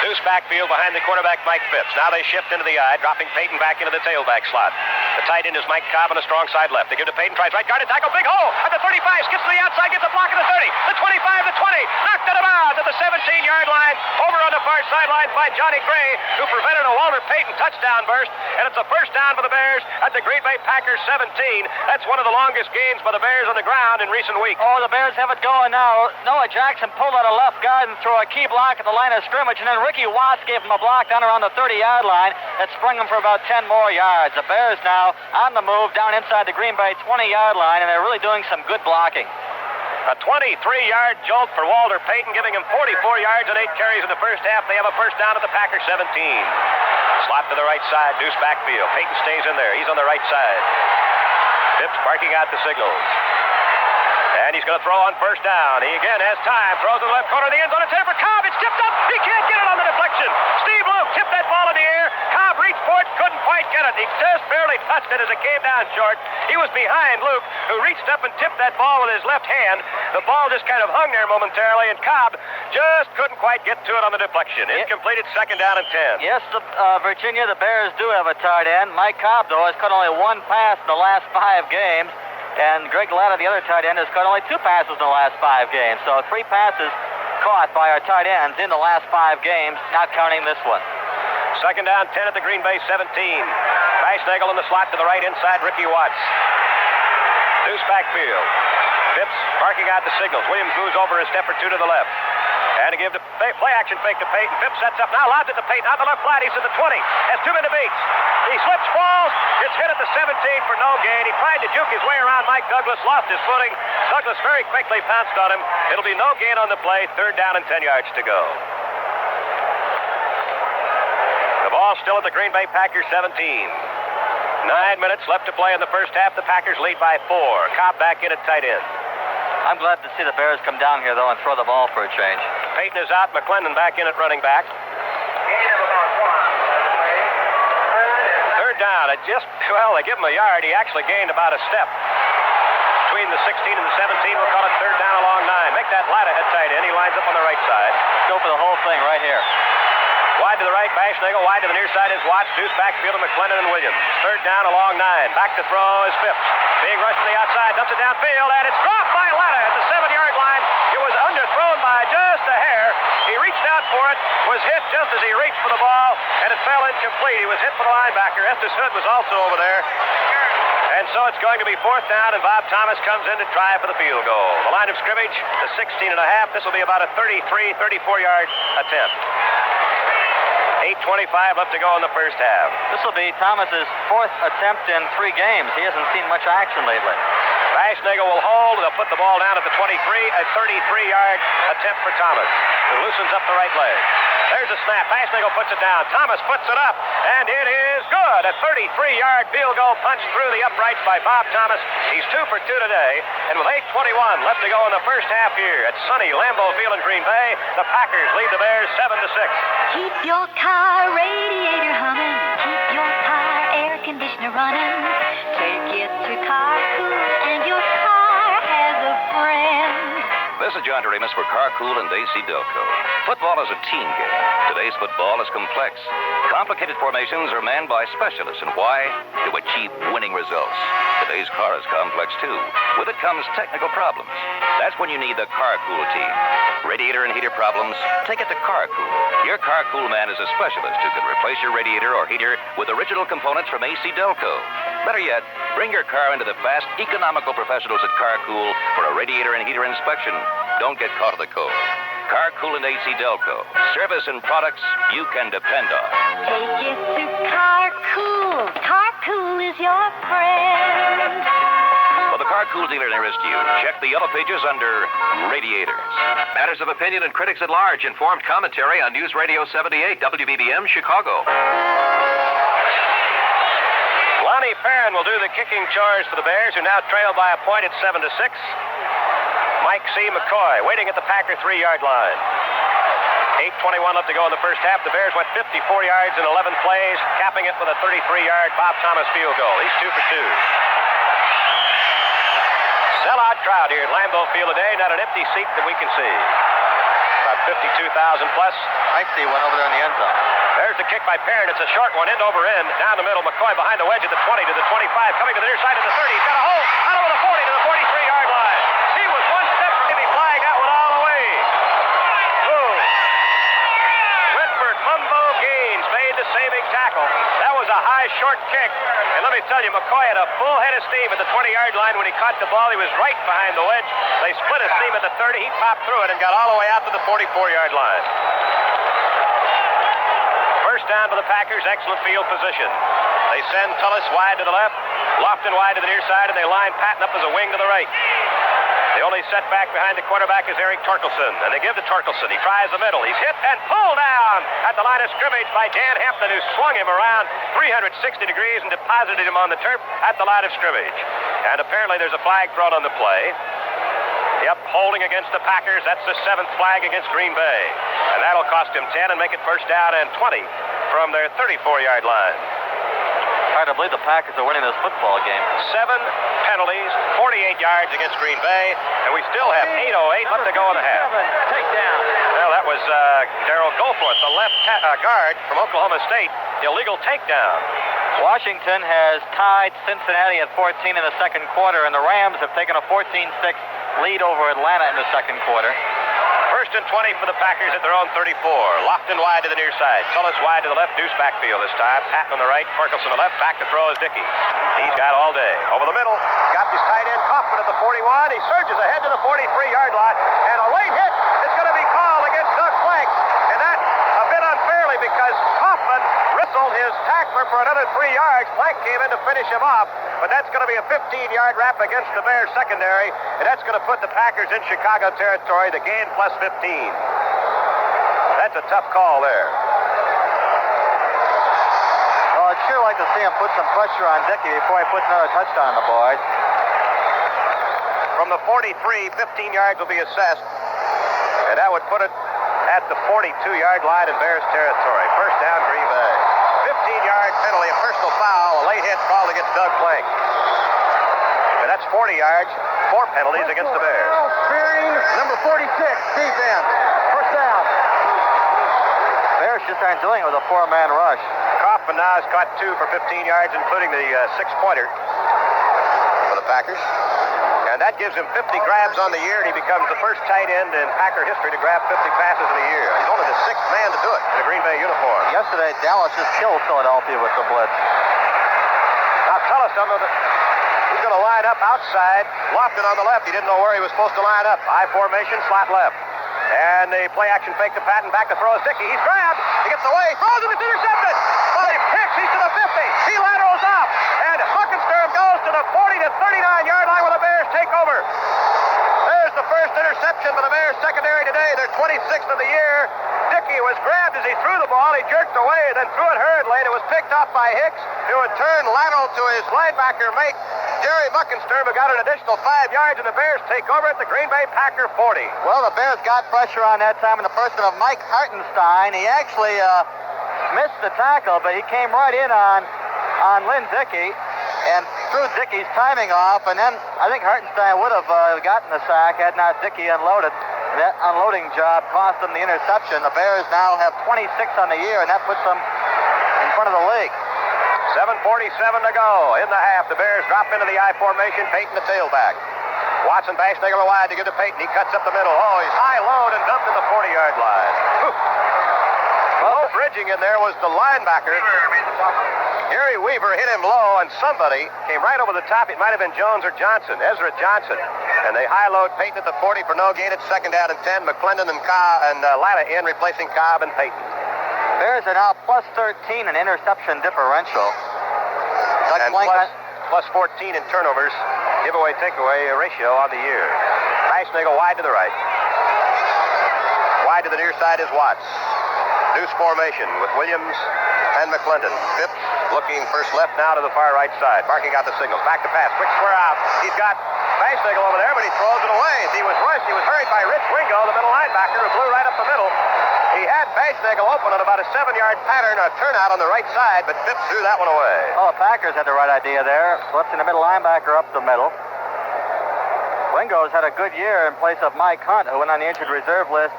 Deuce backfield behind the quarterback, Mike Phipps. Now they shift into the eye, dropping Payton back into the tailback slot. The tight end is Mike Cobb on a strong side left. They give to Payton, tries right guard and tackle, big hole at the 35, skips to the outside, gets a block at the 30, the 25, the 20, knocked out of bounds at the 17-yard line, over on the far sideline by Johnny Gray, who prevented a Walter Payton touchdown burst, and it's a first down for the Bears at the Green Bay Packers 17. That's one of the longest gains by the Bears on the ground in recent weeks. Oh, the Bears have it going now. Noah Jackson pulled out a left guard and threw a key block at the line of scrimmage, and then Ricky Watts gave him a block down around the 30-yard line that sprung him for about 10 more yards. The Bears now on the move down inside the Green Bay 20-yard line, and they're really doing some good blocking. A 23-yard jolt for Walter Payton, giving him 44 yards and 8 carries in the first half. They have a first down at the Packers 17. Slot to the right side, Deuce backfield. Payton stays in there. He's on the right side. Phipps barking out the signals. And he's going to throw on first down. He again has time. Throws to the left corner of the end zone. It's here for Cobb. It's tipped up. He can't get it on the deflection. Steve Luke tipped that ball in the air. Cobb reached for it. Couldn't quite get it. He just barely touched it as it came down short. He was behind Luke, who reached up and tipped that ball with his left hand. The ball just kind of hung there momentarily, and Cobb just couldn't quite get to it on the deflection. Incompleted, 2nd down and 10. Yes, Virginia, the Bears do have a tight end. Mike Cobb, though, has caught only 1 pass in the last 5 games. And Greg Latta, the other tight end, has caught only 2 passes in the last 5 games. So 3 passes caught by our tight ends in the last 5 games, not counting this one. 2nd down, 10 at the Green Bay 17. Bashnagel in the slot to the right inside Ricky Watts. Deuce backfield. Phipps barking out the signals. Williams moves over a step or 2 to the left. And to give the play action fake to Payton. Phipps sets up now, lobs it to Payton. Out the left flat, he's at the 20. Has 2 men to beat. He slips, falls, gets hit at the 17 for no gain. He tried to juke his way around Mike Douglas, lost his footing. Douglas very quickly pounced on him. It'll be no gain on the play. 3rd down and 10 yards to go. The ball still at the Green Bay Packers 17. 9 minutes left to play in the first half. The Packers lead by 4. Cobb back in at tight end. I'm glad to see the Bears come down here, though, and throw the ball for a change. Payton is out. McClendon back in at running back. 3rd down. They give him a yard. He actually gained about a step. between the 16 and the 17. We'll call it third down along 9. Make that Latta at tight end. He lines up on the right side. Go for the whole thing right here. Wide to the right, Baschnagel. Wide to the near side is Watts. Deuce backfield to McClendon and Williams. Third down along 9. Back to throw is Phipps. Being rushed to the outside, dumps it downfield, and it's dropped by Latta at the 7-yard line. It was underthrown by just a hair. He reached out for it, was hit just as he reached for the ball, and it fell incomplete. He was hit for the linebacker. Estes Hood was also over there. And so it's going to be fourth down, and Bob Thomas comes in to try for the field goal. The line of scrimmage, the 16 and a half. This will be about a 33, 34-yard attempt. 8:25 left to go in the first half. This will be Thomas's fourth attempt in 3 games. He hasn't seen much action lately. Baschnagel will hold. They'll put the ball down at the 23. A 33-yard attempt for Thomas. It loosens up the right leg. There's a snap. Baschnagel puts it down. Thomas puts it up, and it is good. A 33-yard field goal punched through the uprights by Bob Thomas. He's 2 for 2 today, and with 8:21 left to go in the first half here at sunny Lambeau Field in Green Bay, the Packers lead the Bears 7-6. Keep your car radiator humming. Keep your car air conditioner running. Take it to Carcool and your car has a friend. This is John Doremus for Carcool and AC Delco. Football is a team game. Today's football is complex. Complicated formations are manned by specialists, and why? To achieve winning results. Today's car is complex, too. With it comes technical problems. That's when you need the Carcool team. Radiator and heater problems? Take it to Carcool. Your Carcool man is a specialist who can replace your radiator or heater with original components from AC Delco. Better yet, bring your car into the fast, economical professionals at Carcool for a radiator and heater inspection. Don't get caught in the cold. Carcool and AC Delco. Service and products you can depend on. Take it to Carcool. Carcool is your friend. For the Carcool dealer nearest you, check the yellow pages under Radiators. Matters of opinion and critics at large. Informed commentary on News Radio 78, WBBM, Chicago. Lonnie Farron will do the kicking chores for the Bears, who now trail by a point at 7-6. Mike C. McCoy waiting at the Packer 3-yard line. 8:21 left to go in the first half. The Bears went 54 yards in 11 plays, capping it with a 33-yard Bob Thomas field goal. He's 2 for 2. Sellout crowd here at Lambeau Field today. Not an empty seat that we can see. About 52,000 plus. I see one over there in the end zone. There's the kick by Perrin. It's a short one, end over end. Down the middle, McCoy behind the wedge at the 20 to the 25. Coming to the near side of the 30. He's got a hole. Out over the 40 to the 43-yard line. He was one step from maybe flying that one all the way. Ooh. Whitford Mumbo Gaines made the saving tackle. That was a high, short kick. And let me tell you, McCoy had a full head of steam at the 20-yard line when he caught the ball. He was right behind the wedge. They split a seam at the 30. He popped through it and got all the way out to the 44-yard line. First down for the Packers, excellent field position. They send Tullis wide to the left, Lofton wide to the near side, and they line Patton up as a wing to the right. The only setback behind the quarterback is Eric Torkelson, and they give to Torkelson. He tries the middle. He's hit and pulled down at the line of scrimmage by Dan Hampton, who swung him around 360 degrees and deposited him on the turf at the line of scrimmage. And apparently there's a flag thrown on the play. Yep, holding against the Packers. That's the 7th flag against Green Bay. And that'll cost him 10 and make it first down and 20 from their 34-yard line. Hard to believe the Packers are winning this football game. 7 penalties, 48 yards against Green Bay, and we still have 8:08 left to go in the half. Takedown. Well, that was Darrell Goforth, the left guard from Oklahoma State. Illegal takedown. Washington has tied Cincinnati at 14 in the second quarter, and the Rams have taken a 14-6 lead over Atlanta in the second quarter. First and 20 for the Packers at their own 34. Lofton wide to the near side. Tullis wide to the left. Deuce backfield this time. Patton on the right. Torkelson on the left. Back to throw is Dickey. He's got all day. Over the middle. Got his tight end Kaufman at the 41. He surges ahead to the 43-yard line. And a late hit is going to be called against Doug Flank. And that a bit unfairly because Kaufman wrestled his tackler for another 3 yards. Flank came in to finish him off. But that's going to be a 15-yard wrap against the Bears secondary, and that's going to put the Packers in Chicago territory, the gain plus 15. That's a tough call there. Well, I'd sure like to see him put some pressure on Dickey before he puts another touchdown on the board. From the 43, 15 yards will be assessed, and that would put it at the 42-yard line in Bears territory. First down, Green Bay. 15-yard penalty, a personal foul, a late hit called against Doug Flank. And that's 40 yards, 4 penalties against the Bears. Spearing, number 46, defense. First down. Bears just aren't doing it with a 4-man rush. Kaufman now has caught 2 for 15 yards, including the 6-pointer for the Packers. And that gives him 50 grabs on the year, and he becomes the first tight end in Packer history to grab 50 passes in a year. He's only the 6th man to do it in a Green Bay uniform. Yesterday, Dallas just killed Philadelphia with the blitz. Now tell us something. He's going to line up outside. Lofton on the left. He didn't know where he was supposed to line up. I formation, slot left. And the play action fake to Patton. Back to throw is Dickey. He's grabbed. He gets away. Throws it. It's intercepted. By Hicks. He's to the 50. He laterals off. And Muckensturm goes to the 40 to 39-yard line where the Bears take over. There's the first interception for the Bears secondary today. Their 26th of the year. Dickey was grabbed as he threw the ball. He jerked away, then threw it hurriedly, and it was picked up by Hicks, who in turn lateral to his linebacker mate, Jerry Muckensturm, who got an additional 5 yards, and the Bears take over at the Green Bay Packer 40. Well, the Bears got pressure on that time in the person of Mike Hartenstein. He actually missed the tackle, but he came right in on Lynn Dickey and threw Dickey's timing off, and then I think Hartenstein would have gotten the sack had not Dickey unloaded. That unloading job cost them the interception. The Bears now have 26 on the year, and that puts them in front of the league. 7:47 to go in the half. The Bears drop into the I formation. Payton the tailback. Watson Bashnagler wide to give to Payton. He cuts up the middle. Oh, he's high load and dumped at the 40-yard line. Low bridging in there was the linebacker. Gary Weaver hit him low, and somebody came right over the top. It might have been Jones or Johnson, Ezra Johnson. And they high-load Payton at the 40 for no gain. It's second down and 10. McClendon and Latta in, replacing Cobb and Payton. Bears are now plus 13 in interception differential. And plus 14 in turnovers, giveaway, takeaway ratio on the year. Bashnagel wide to the right. Wide to the near side is Watts. Deuce formation with Williams and McClendon. Phipps looking first left now to the far right side. Barking out the signals. Back to pass. Quick square out. He's got Bashnagel over there, but he throws it away. As he was rushed, he was hurried by Rich Wingo, the middle linebacker, who blew right up the middle. He had Bashnagel open on about a 7-yard pattern, a turnout on the right side, but Phipps threw that one away. Oh, the Packers had the right idea there. Blitzing the middle linebacker up the middle. Wingo's had a good year in place of Mike Hunt, who went on the injured reserve list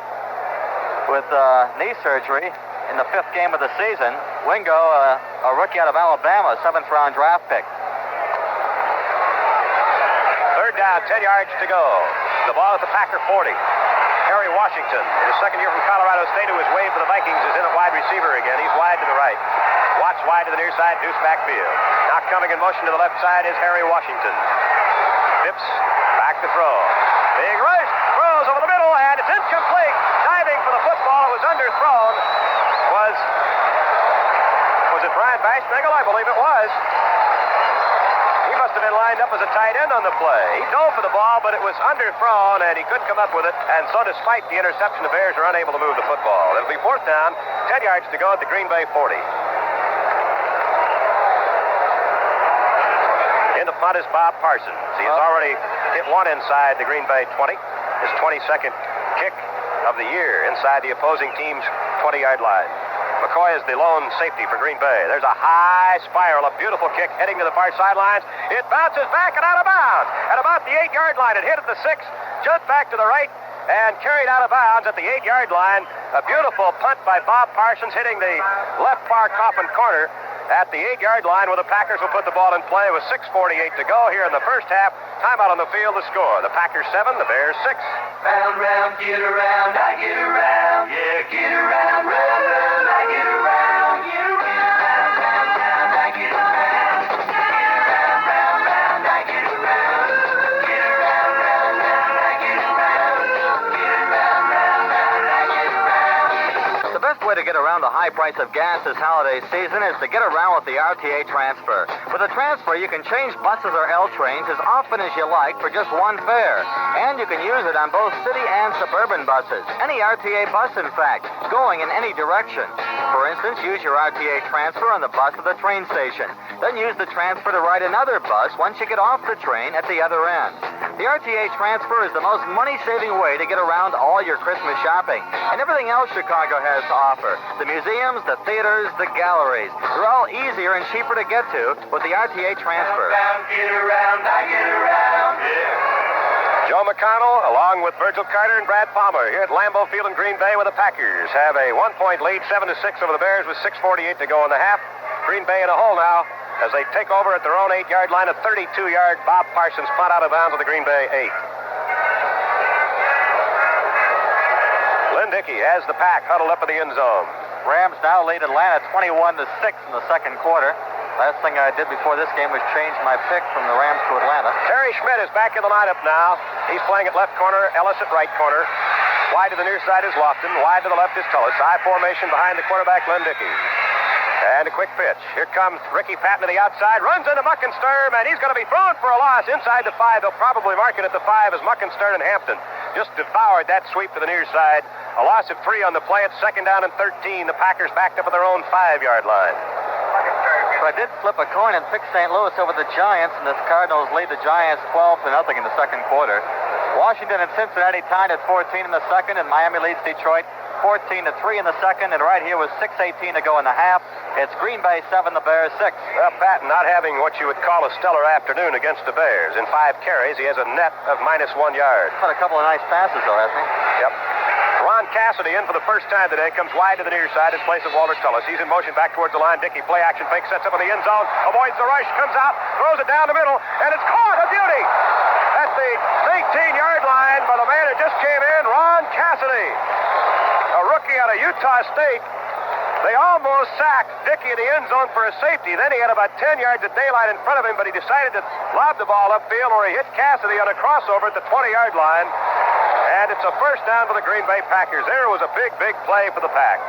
with knee surgery in the 5th game of the season. Wingo, a rookie out of Alabama, 7th-round draft pick. Third down, 10 yards to go. The ball at the Packer 40. Harry Washington, in his second year from Colorado State, who was waived for the Vikings, is in at wide receiver again. He's wide to the right. Watts wide to the near side, Deuce backfield. Now coming in motion to the left side is Harry Washington. Phipps back to throw. Big rush, throws over the middle, and it's incomplete. Diving for the football, it was underthrown. Was it Brian Bashnagel? I believe it was. He must have been lined up as a tight end on the play. He dove for the ball, but it was underthrown, and he couldn't come up with it. And so despite the interception, the Bears are unable to move the football. It'll be 4th down, 10 yards to go at the Green Bay 40. In the punt is Bob Parsons. He has already hit one inside the Green Bay 20. His 22nd kick of the year inside the opposing team's 20-yard line. McCoy is the lone safety for Green Bay. There's a high spiral, a beautiful kick heading to the far sidelines. It bounces back and out of bounds. At about the 8-yard line, it hit at the 6, jumped back to the right, and carried out of bounds at the 8-yard line. A beautiful punt by Bob Parsons hitting the left far coffin corner at the 8-yard line where the Packers will put the ball in play with 6:48 to go here in the first half. Timeout on the field to score. The Packers 7, the Bears 6. Round, round, get around, I get around. Yeah, get around, round, round, I get around. Get around, round, round, I get around. Get around, round, round, I get around. Get around, round, round, I get around. Get around, round, round, I get around. The best way to get around the high price of gas this holiday season is to get around with the RTA Transfer. With a transfer, you can change buses or L trains as often as you like for just one fare. And you can use it on both city and suburban buses. Any RTA bus, in fact, going in any direction. For instance, use your RTA Transfer on the bus at the train station. Then use the transfer to ride another bus once you get off the train at the other end. The RTA transfer is the most money-saving way to get around all your Christmas shopping and everything else Chicago has to offer. The museums, the theaters, the galleries. They're all easier and cheaper to get to with the RTA transfer. Get around, I get around, yeah. Joe McConnell, along with Virgil Carter and Brad Palmer, here at Lambeau Field in Green Bay, where the Packers have a 1-point lead, 7-6 over the Bears with 6:48 to go in the half. Green Bay in a hole now as they take over at their own 8-yard line. A 32-yard Bob Parsons punt out of bounds on the Green Bay 8. Lynn Dickey has the pack huddled up in the end zone. Rams now lead Atlanta 21-6 in the second quarter. Last thing I did before this game was change my pick from the Rams to Atlanta. Terry Schmidt is back in the lineup now. He's playing at left corner, Ellis at right corner. Wide to the near side is Lofton. Wide to the left is Tullis. I formation behind the quarterback, Lynn Dickey. And a quick pitch. Here comes Ricky Patton to the outside. Runs into Muckensturm, and he's going to be thrown for a loss inside the 5. They'll probably mark it at the 5 as Muckensturm and Hampton just devoured that sweep to the near side. A loss of 3 on the play. It's second down and 13. The Packers backed up at their own 5-yard line. So I did flip a coin and pick St. Louis over the Giants, and the Cardinals lead the Giants 12-0 in the second quarter. Washington and Cincinnati tied at 14 in the second, and Miami leads Detroit 14-3 in the second, and right here with 6:18 to go in the half, it's Green Bay 7, the Bears 6. Well, Patton not having what you would call a stellar afternoon against the Bears. In 5 carries, he has a net of -1 yard. Had a couple of nice passes, though, hasn't he? Yep. Ron Cassidy in for the first time today, comes wide to the near side in place of Walter Tullis. He's in motion back towards the line. Dickey, play action fake, sets up in the end zone, avoids the rush, comes out, throws it down the middle, and it's caught. A beauty! At the 18-yard line by the man who just came in, Ron Cassidy. A rookie out of Utah State. They almost sacked Dickey in the end zone for a safety. Then he had about 10 yards of daylight in front of him, but he decided to lob the ball upfield where he hit Cassidy on a crossover at the 20-yard line. And it's a first down for the Green Bay Packers. There was a big, big play for the Pack.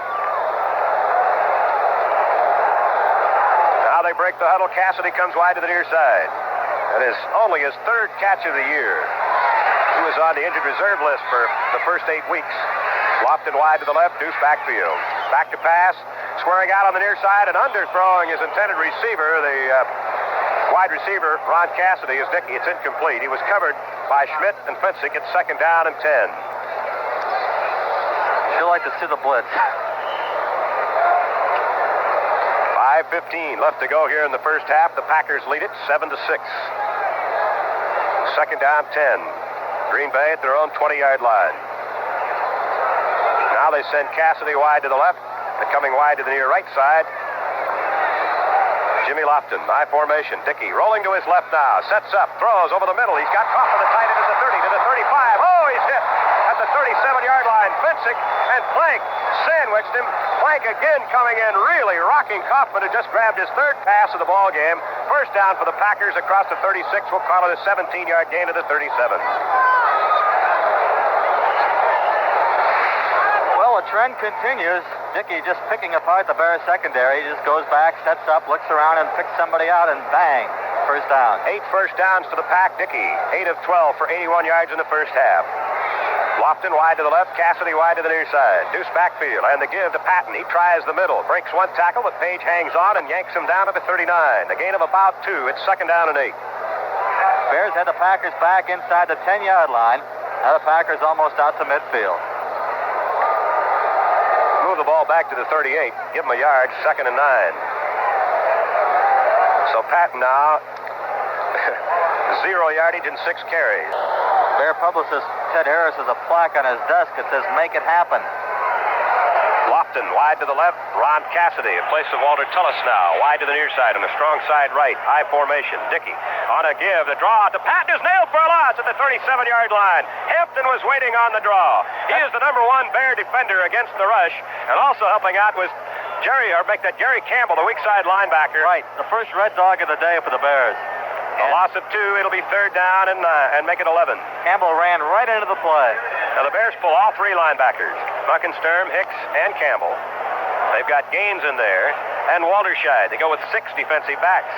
Now they break the huddle. Cassidy comes wide to the near side. That is only his 3rd catch of the year. He was on the injured reserve list for the first 8 weeks. Lofton wide to the left, Deuce backfield. Back to pass, squaring out on the near side and underthrowing his intended receiver, the wide receiver, Ron Cassidy, is Dickey. It's incomplete. He was covered by Schmidt and Fensick. It's second down and 10. Still like to see the blitz. 5:15 left to go here in the first half. The Packers lead it 7-6. Second down, 10. Green Bay at their own 20-yard line. Now they send Cassidy wide to the left. They're coming wide to the near right side. Jimmy Lofton, high formation. Dickey rolling to his left now. Sets up, throws over the middle. He's got Kaufman the tight end at the 30 to the 35. Oh, he's hit at the 37-yard line. Fensick and Plank sandwiched him. Plank again coming in, really rocking Kaufman, who just grabbed his 3rd pass of the ball game. First down for the Packers across the 36. We'll call it a 17-yard gain to the 37. Well, the trend continues. Dickey just picking apart the Bears secondary. He just goes back, sets up, looks around, and picks somebody out, and bang, first down. 8 first downs to the Pack. Dickey, 8 of 12 for 81 yards in the first half. Lofton wide to the left, Cassidy wide to the near side. Deuce backfield, and the give to Patton. He tries the middle, breaks 1 tackle, but Page hangs on and yanks him down to the 39. A gain of about 2. It's second down and 8. Bears had the Packers back inside the 10-yard line. Now the Packers almost out to midfield. Move the ball back to the 38. Give him a yard, second and 9. So Patton now, 0 yardage and 6 carries. Bear publicist Ted Harris has a plaque on his desk that says, "Make it happen." Lofton wide to the left. Ron Cassidy in place of Walter Tullis now. Wide to the near side on the strong side right. High formation. Dickey on a give. The draw to Patton is nailed for a loss at the 37-yard line. Hampton was waiting on the draw. He is the number 1 Bear defender against the rush. And also helping out was Gary Campbell, the weak side linebacker. Right. The first red dog of the day for the Bears. A loss of 2. It'll be third down and make it 11. Campbell ran right into the play. Now the Bears pull all 3 linebackers. Buckensturm, Hicks, and Campbell. They've got Gaines in there and Walderscheid. They go with 6 defensive backs.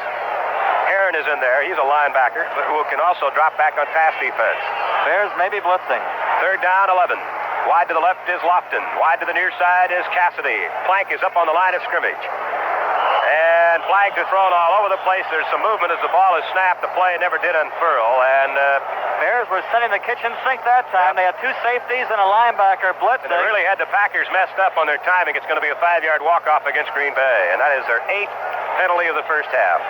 Heron is in there. He's a linebacker, but who can also drop back on pass defense. Bears may be blitzing. Third down, 11. Wide to the left is Lofton. Wide to the near side is Cassidy. Plank is up on the line of scrimmage. And flags are thrown all over the place. There's some movement as the ball is snapped. The play never did unfurl, and Bears were setting the kitchen sink that time. They had two safeties and a linebacker blitzing. they really had the Packers messed up on their timing. It's going to be a 5-yard walk-off against Green Bay, and that is their 8th penalty of the first half.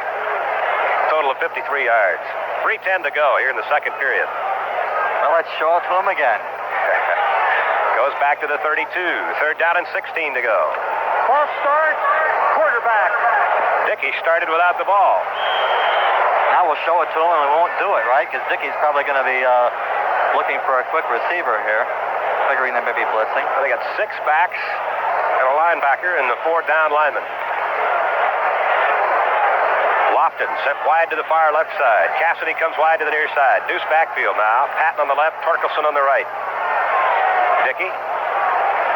Total of 53 yards. 3:10 to go here in the second period. Well, let's show it to him again. Goes back to the 32. 3rd down and 16 to go. False start, quarterback. Dickey started without the ball. Now we'll show it to him, and we won't do it, right? Because Dickey's probably going to be looking for a quick receiver here, figuring they may be blitzing. They got 6 backs and a linebacker and the 4 down linemen. Lofton sent wide to the far left side. Cassidy comes wide to the near side. Deuce backfield now. Patton on the left, Torkelson on the right. Dickey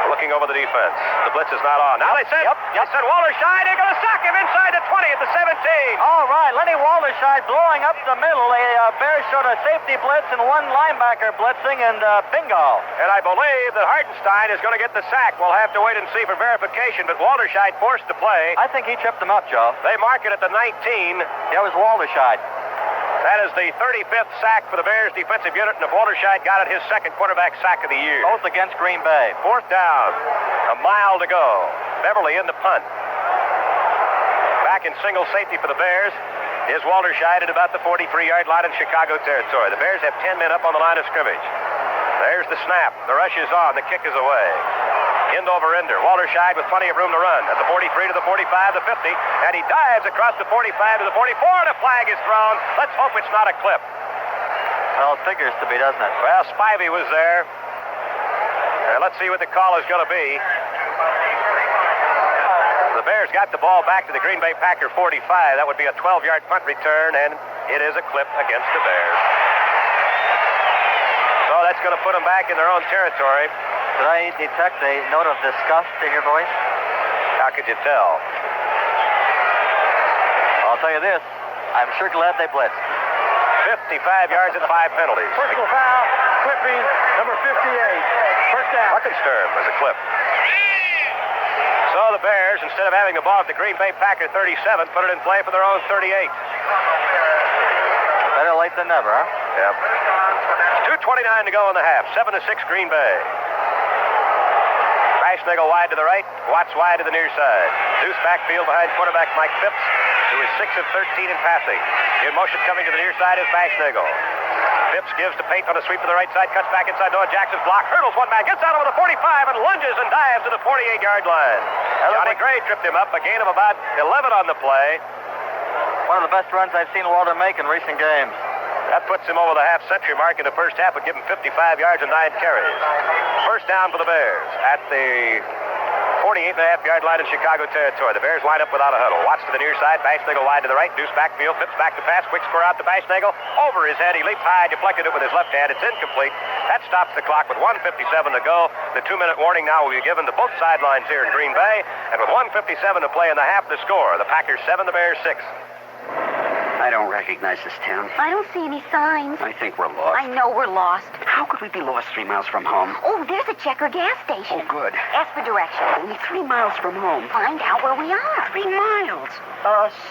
looking over the defense. The blitz is not on. Now they send Walderscheid. They're going to sack him inside the 20 at the 17. All right, Lenny Walderscheid blowing up the middle. The Bears showed a safety blitz and one linebacker blitzing, and bingo. And I believe that Hartenstein is going to get the sack. We'll have to wait and see for verification, but Walderscheid forced the play. I think he tripped him up, Joe. They mark it at the 19. It was Walderscheid. That is the 35th sack for the Bears defensive unit, and if Walderscheid got it, his second quarterback sack of the year. Both against Green Bay. 4th down. A mile to go. Beverly in the punt. Back in single safety for the Bears is Walderscheid at about the 43-yard line in Chicago territory. The Bears have 10 men up on the line of scrimmage. There's the snap. The rush is on. The kick is away. End over ender. Walderscheid with plenty of room to run. At the 43 to the 45, the 50. And he dives across the 45 to the 44, and a flag is thrown. Let's hope it's not a clip. Well, it figures to be, doesn't it? Well, Spivey was there. Let's see what the call is going to be. The Bears got the ball back to the Green Bay Packer 45. That would be a 12-yard punt return, and it is a clip against the Bears. So that's going to put them back in their own territory. Did I detect a note of disgust in your voice? How could you tell? I'll tell you this. I'm sure glad they blitzed. 55 yards and 5 penalties. Personal foul, clipping, number 58. First down. Buckensturm was a clip. So the Bears, instead of having the ball at the Green Bay Packer 37, put it in play for their own 38. Better late than never, huh? Yep. 2:29 to go in the half. 7-6 Green Bay. Bashnagel wide to the right, Watts wide to the near side. Deuce backfield behind quarterback Mike Phipps, who is 6 of 13 in passing. In motion coming to the near side is Bashnagel. Phipps gives to Pate on a sweep to the right side, cuts back inside Noah Jackson's block, hurdles one man, gets out over the 45 and lunges and dives to the 48-yard line. Johnny Gray tripped him up, a gain of about 11 on the play. One of the best runs I've seen Walter make in recent games. That puts him over the half-century mark in the first half, would give him 55 yards and 9 carries. First down for the Bears at the 48.5-yard line in Chicago territory. The Bears line up without a huddle. Watts to the near side, Bashnagel wide to the right, Deuce backfield, Phipps back to pass, quick square out to Bashnagel. Over his head, he leaped high, deflected it with his left hand. It's incomplete. That stops the clock with 1:57 to go. The 2-minute warning now will be given to both sidelines here in Green Bay. And with 1:57 to play in the half, the score, the Packers 7, the Bears 6. I don't recognize this town. I don't see any signs. I think we're lost. I know we're lost. How could we be lost 3 miles from home? Oh, there's a Checker gas station. Oh, good. Ask for directions. Only 3 miles from home. Find out where we are. 3 miles.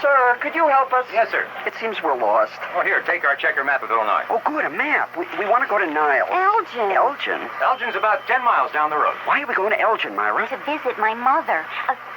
Sir, could you help us? Yes, sir. It seems we're lost. Oh, here, take our checker map of Illinois. Oh, good, a map. We want to go to Niles. Elgin. Elgin? Elgin's about 10 miles down the road. Why are we going to Elgin, Myra? To visit my mother.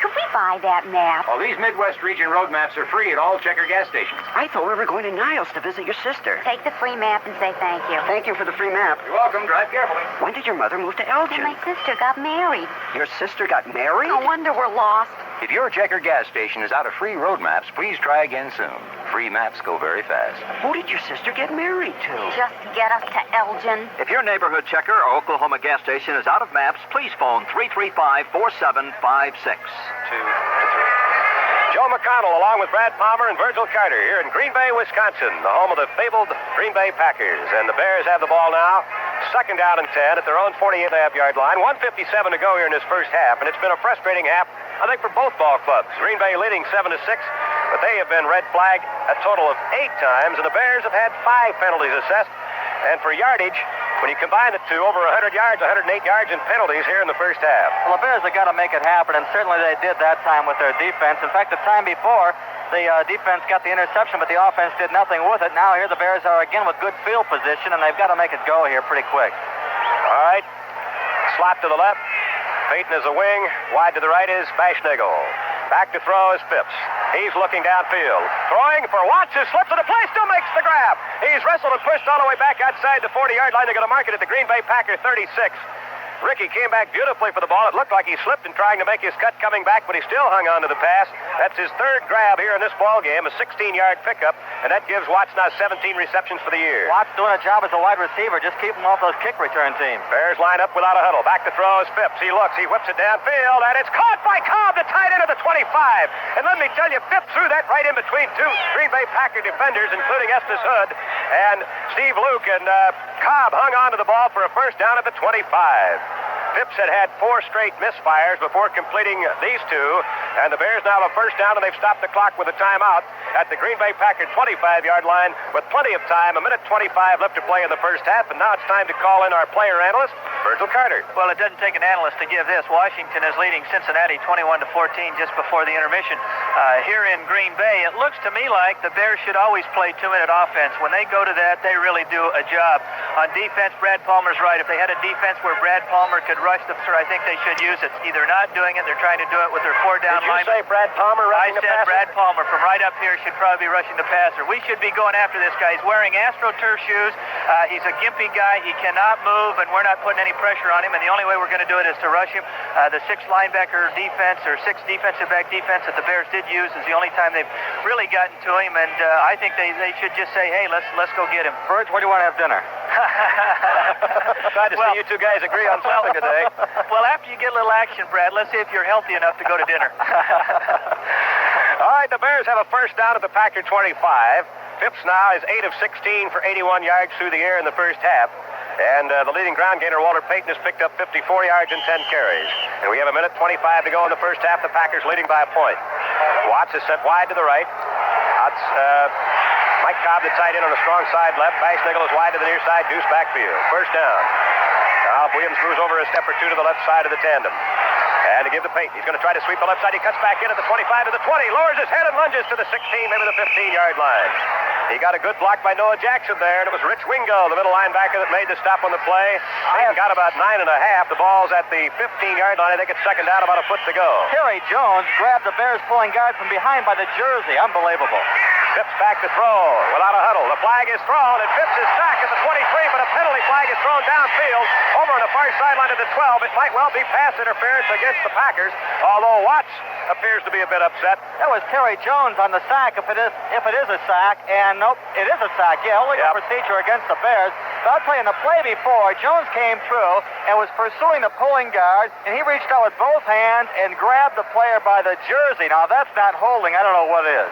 Could we buy that map? Well, these Midwest region road maps are free at all checker gas stations. I thought we were going to Niles to visit your sister. Take the free map and say thank you. Thank you for the free map. You're welcome. Drive carefully. When did your mother move to Elgin? And my sister got married. Your sister got married? No wonder we're lost. If your Checker gas station is out of free road maps, please try again soon. Free maps go very fast. Who did your sister get married to? Just get us to Elgin. If your neighborhood checker or Oklahoma gas station is out of maps, please phone 335-4756. Joe McConnell, along with Brad Palmer and Virgil Carter, here in Green Bay, Wisconsin, the home of the fabled Green Bay Packers. And the Bears have the ball now. Second down and 10 at their own 48.5-yard line. 1:57 to go here in this first half. And it's been a frustrating half, I think, for both ball clubs. Green Bay leading 7-6, but they have been red flagged a total of 8 times. And the Bears have had 5 penalties assessed. And for yardage, when you combine the two, over 100 yards, 108 yards in penalties here in the first half. Well, the Bears have got to make it happen, and certainly they did that time with their defense. In fact, the time before, The defense got the interception, but the offense did nothing with it. Now here the Bears are again with good field position, and they've got to make it go here pretty quick. All right. Slot to the left. Payton is a wing. Wide to the right is Bashnigal. Back to throw is Phipps. He's looking downfield. Throwing for Watts, who slips into play, still makes the grab. He's wrestled and pushed all the way back outside the 40-yard line. They're going to mark it at the Green Bay Packer 36. Ricky came back beautifully for the ball. It looked like he slipped in trying to make his cut coming back, but he still hung on to the pass. That's his third grab here in this ball game, a 16-yard pickup, and that gives Watts now 17 receptions for the year. Watts doing a job as a wide receiver. Just keep him off those kick return teams. Bears line up without a huddle. Back to throw is Phipps. He looks, he whips it downfield, and it's caught by Cobb, the tight end of the 25. And let me tell you, Phipps threw that right in between two Green Bay Packer defenders, including Estes Hood and Steve Luke, and Cobb hung on to the ball for a first down at the 25. Phipps had 4 straight misfires before completing these two, and the Bears now have a first down, and they've stopped the clock with a timeout at the Green Bay Packer 25-yard line with plenty of time, 1:25 left to play in the first half, and now it's time to call in our player analyst, Virgil Carter. Well, it doesn't take an analyst to give this. Washington is leading Cincinnati 21-14 just before the intermission. Here in Green Bay, it looks to me like the Bears should always play 2-minute offense. When they go to that, they really do a job. On defense, Brad Palmer's right. If they had a defense where Brad Palmer could rush the passer, I think they should use it. Either not doing it, they're trying to do it with their 4-down linemen. Did you say Brad Palmer rushing the passer? I said Brad Palmer from right up here should probably be rushing the passer. We should be going after this guy. He's wearing AstroTurf shoes. He's a gimpy guy. He cannot move, and we're not putting any pressure on him, and the only way we're going to do it is to rush him. The 6 linebacker defense, or 6 defensive back defense that the Bears did use is the only time they've really gotten to him, and I think they should just say, hey, let's go get him. Bert, where do you want to have dinner? Glad to see you two guys agree on something today. Well, after you get a little action, Brad, let's see if you're healthy enough to go to dinner. All right, the Bears have a first down at the Packer 25. Phipps now is 8 of 16 for 81 yards through the air in the first half. And the leading ground gainer, Walter Payton, has picked up 54 yards and 10 carries. And we have 1:25 to go in the first half. The Packers leading by a point. Watts is sent wide to the right. Mike Cobb, the tight end, on the strong side left. Bashnigal is wide to the near side. Deuce backfield. First down. Now Williams moves over a step or two to the left side of the tandem. And to give to Payton. He's going to try to sweep the left side. He cuts back in at the 25 to the 20. Lowers his head and lunges to the 16, maybe the 15-yard line. He got a good block by Noah Jackson there, and it was Rich Wingo, the middle linebacker, that made the stop on the play. Payton got about 9.5. The ball's at the 15-yard line. I think it's second down, about a foot to go. Terry Jones grabbed the Bears pulling guard from behind by the jersey. Unbelievable. Phipps back to throw without a huddle. The flag is thrown, and Phipps is sacked at the 23, but a penalty flag is thrown downfield over on the far sideline of the 12. It might well be pass interference against the Packers, although Watts appears to be a bit upset. That was Terry Jones on the sack, if it is a sack, and nope, it is a sack. Yeah, illegal procedure against the Bears. But I'll tell you, in the play before, Jones came through and was pursuing the pulling guard, and he reached out with both hands and grabbed the player by the jersey. Now, that's not holding. I don't know what is.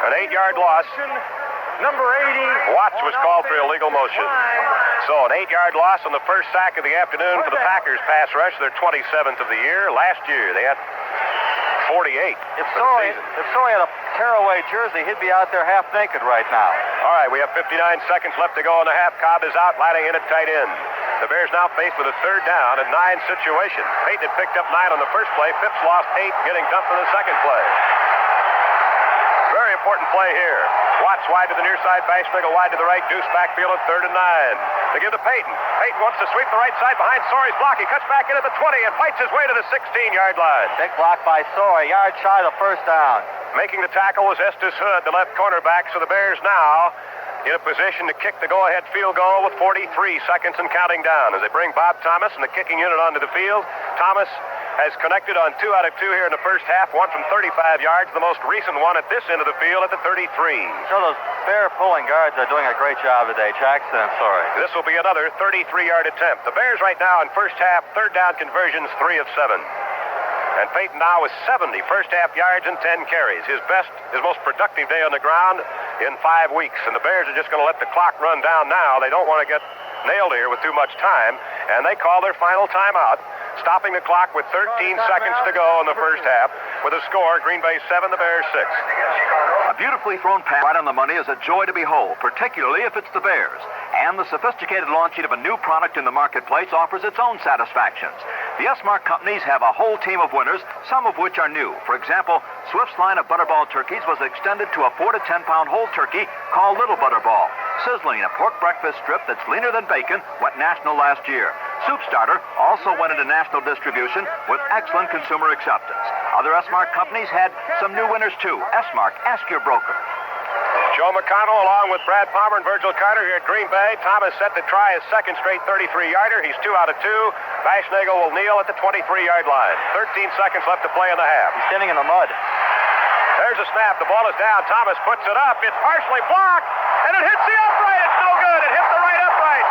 An 8-yard loss. Number 80. Watts was called for illegal motion. So an 8-yard loss on the first sack of the afternoon for the Packers pass rush. They're 27th of the year. Last year, they had 48. If Sorey had a tearaway jersey, he'd be out there half naked right now. All right, we have 59 seconds left to go in the half. Cobb is out, lining in at tight end. The Bears now faced with a third down and 9 situation. Payton had picked up 9 on the first play. Phipps lost 8, getting dumped on the second play. Very important play here. Watts wide to the near side, Bashnigal wide to the right, Deuce backfield on 3rd and 9. They give to Payton. Payton wants to sweep the right side behind Sorey's block. He cuts back in at the 20 and fights his way to the 16-yard line. Big block by Sorey, yard shy of the first down. Making the tackle was Estes Hood, the left cornerback, so the Bears now in a position to kick the go-ahead field goal with 43 seconds and counting down. As they bring Bob Thomas and the kicking unit onto the field, Thomas has connected on 2 out of 2 here in the first half, one from 35 yards, the most recent one at this end of the field at the 33. So those Bear pulling guards are doing a great job today, Jackson and Sorey. This will be another 33-yard attempt. The Bears right now in first half, third down conversions, 3 of 7. And Payton now with 70 first half yards and 10 carries. His most productive day on the ground in 5 weeks. And the Bears are just going to let the clock run down now. They don't want to get nailed here with too much time. And they call their final timeout, stopping the clock with 13 seconds to go in the first half. With a score, Green Bay 7, the Bears 6. A beautifully thrown pass right on the money is a joy to behold, particularly if it's the Bears. And the sophisticated launching of a new product in the marketplace offers its own satisfactions. The S-Mark companies have a whole team of winners, some of which are new. For example, Swift's line of Butterball turkeys was extended to a 4 to 10 pound whole turkey called Little Butterball. Sizzling, a pork breakfast strip that's leaner than bacon, went national last year. Soup Starter also went into national distribution with excellent consumer acceptance. Other S-Mark companies had some new winners too. S-Mark, ask your broker. Joe McConnell along with Brad Palmer and Virgil Carter here at Green Bay. Thomas set to try his second straight 33-yarder. He's 2 out of 2. Baschnagel will kneel at the 23-yard line. 13 seconds left to play in the half. He's standing in the mud. There's a snap. The ball is down. Thomas puts it up. It's partially blocked, and it hits the upright. It's no good. It hit the right upright.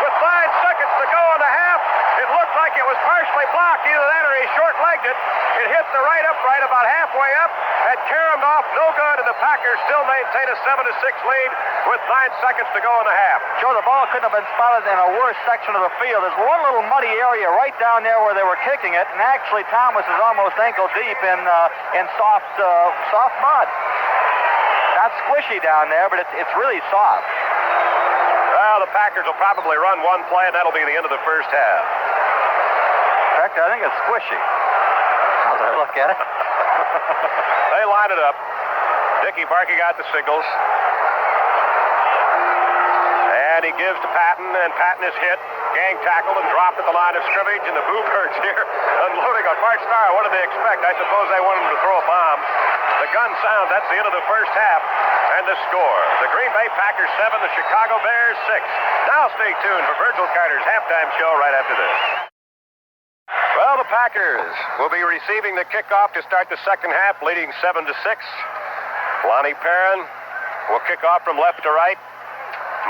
With 5 seconds to go in the half, it looked like it was partially blocked. Either that or he short-legged it. It hit the right upright about halfway up and caromed off no good, and the Packers still maintain a 7-6 lead with 9 seconds to go in the half. Joe, the ball couldn't have been spotted in a worse section of the field. There's one little muddy area right down there where they were kicking it, and actually Thomas is almost ankle deep in soft mud. Not squishy down there, but it's really soft. Well, the Packers will probably run one play, and that'll be the end of the first half. In fact, I think it's squishy. Now that I look at it. They line it up. Dickie Barkey got the signals. And he gives to Patton, and Patton is hit, gang tackled, and dropped at the line of scrimmage. And the Bluebirds here unloading on Bart Starr. What did they expect? I suppose they wanted him to throw a bomb. The gun sounds. That's the end of the first half. And the score. The Green Bay Packers 7, the Chicago Bears 6. Now stay tuned for Virgil Carter's halftime show right after this. Well, the Packers will be receiving the kickoff to start the second half, leading 7-6. Lonnie Perrin will kick off from left to right.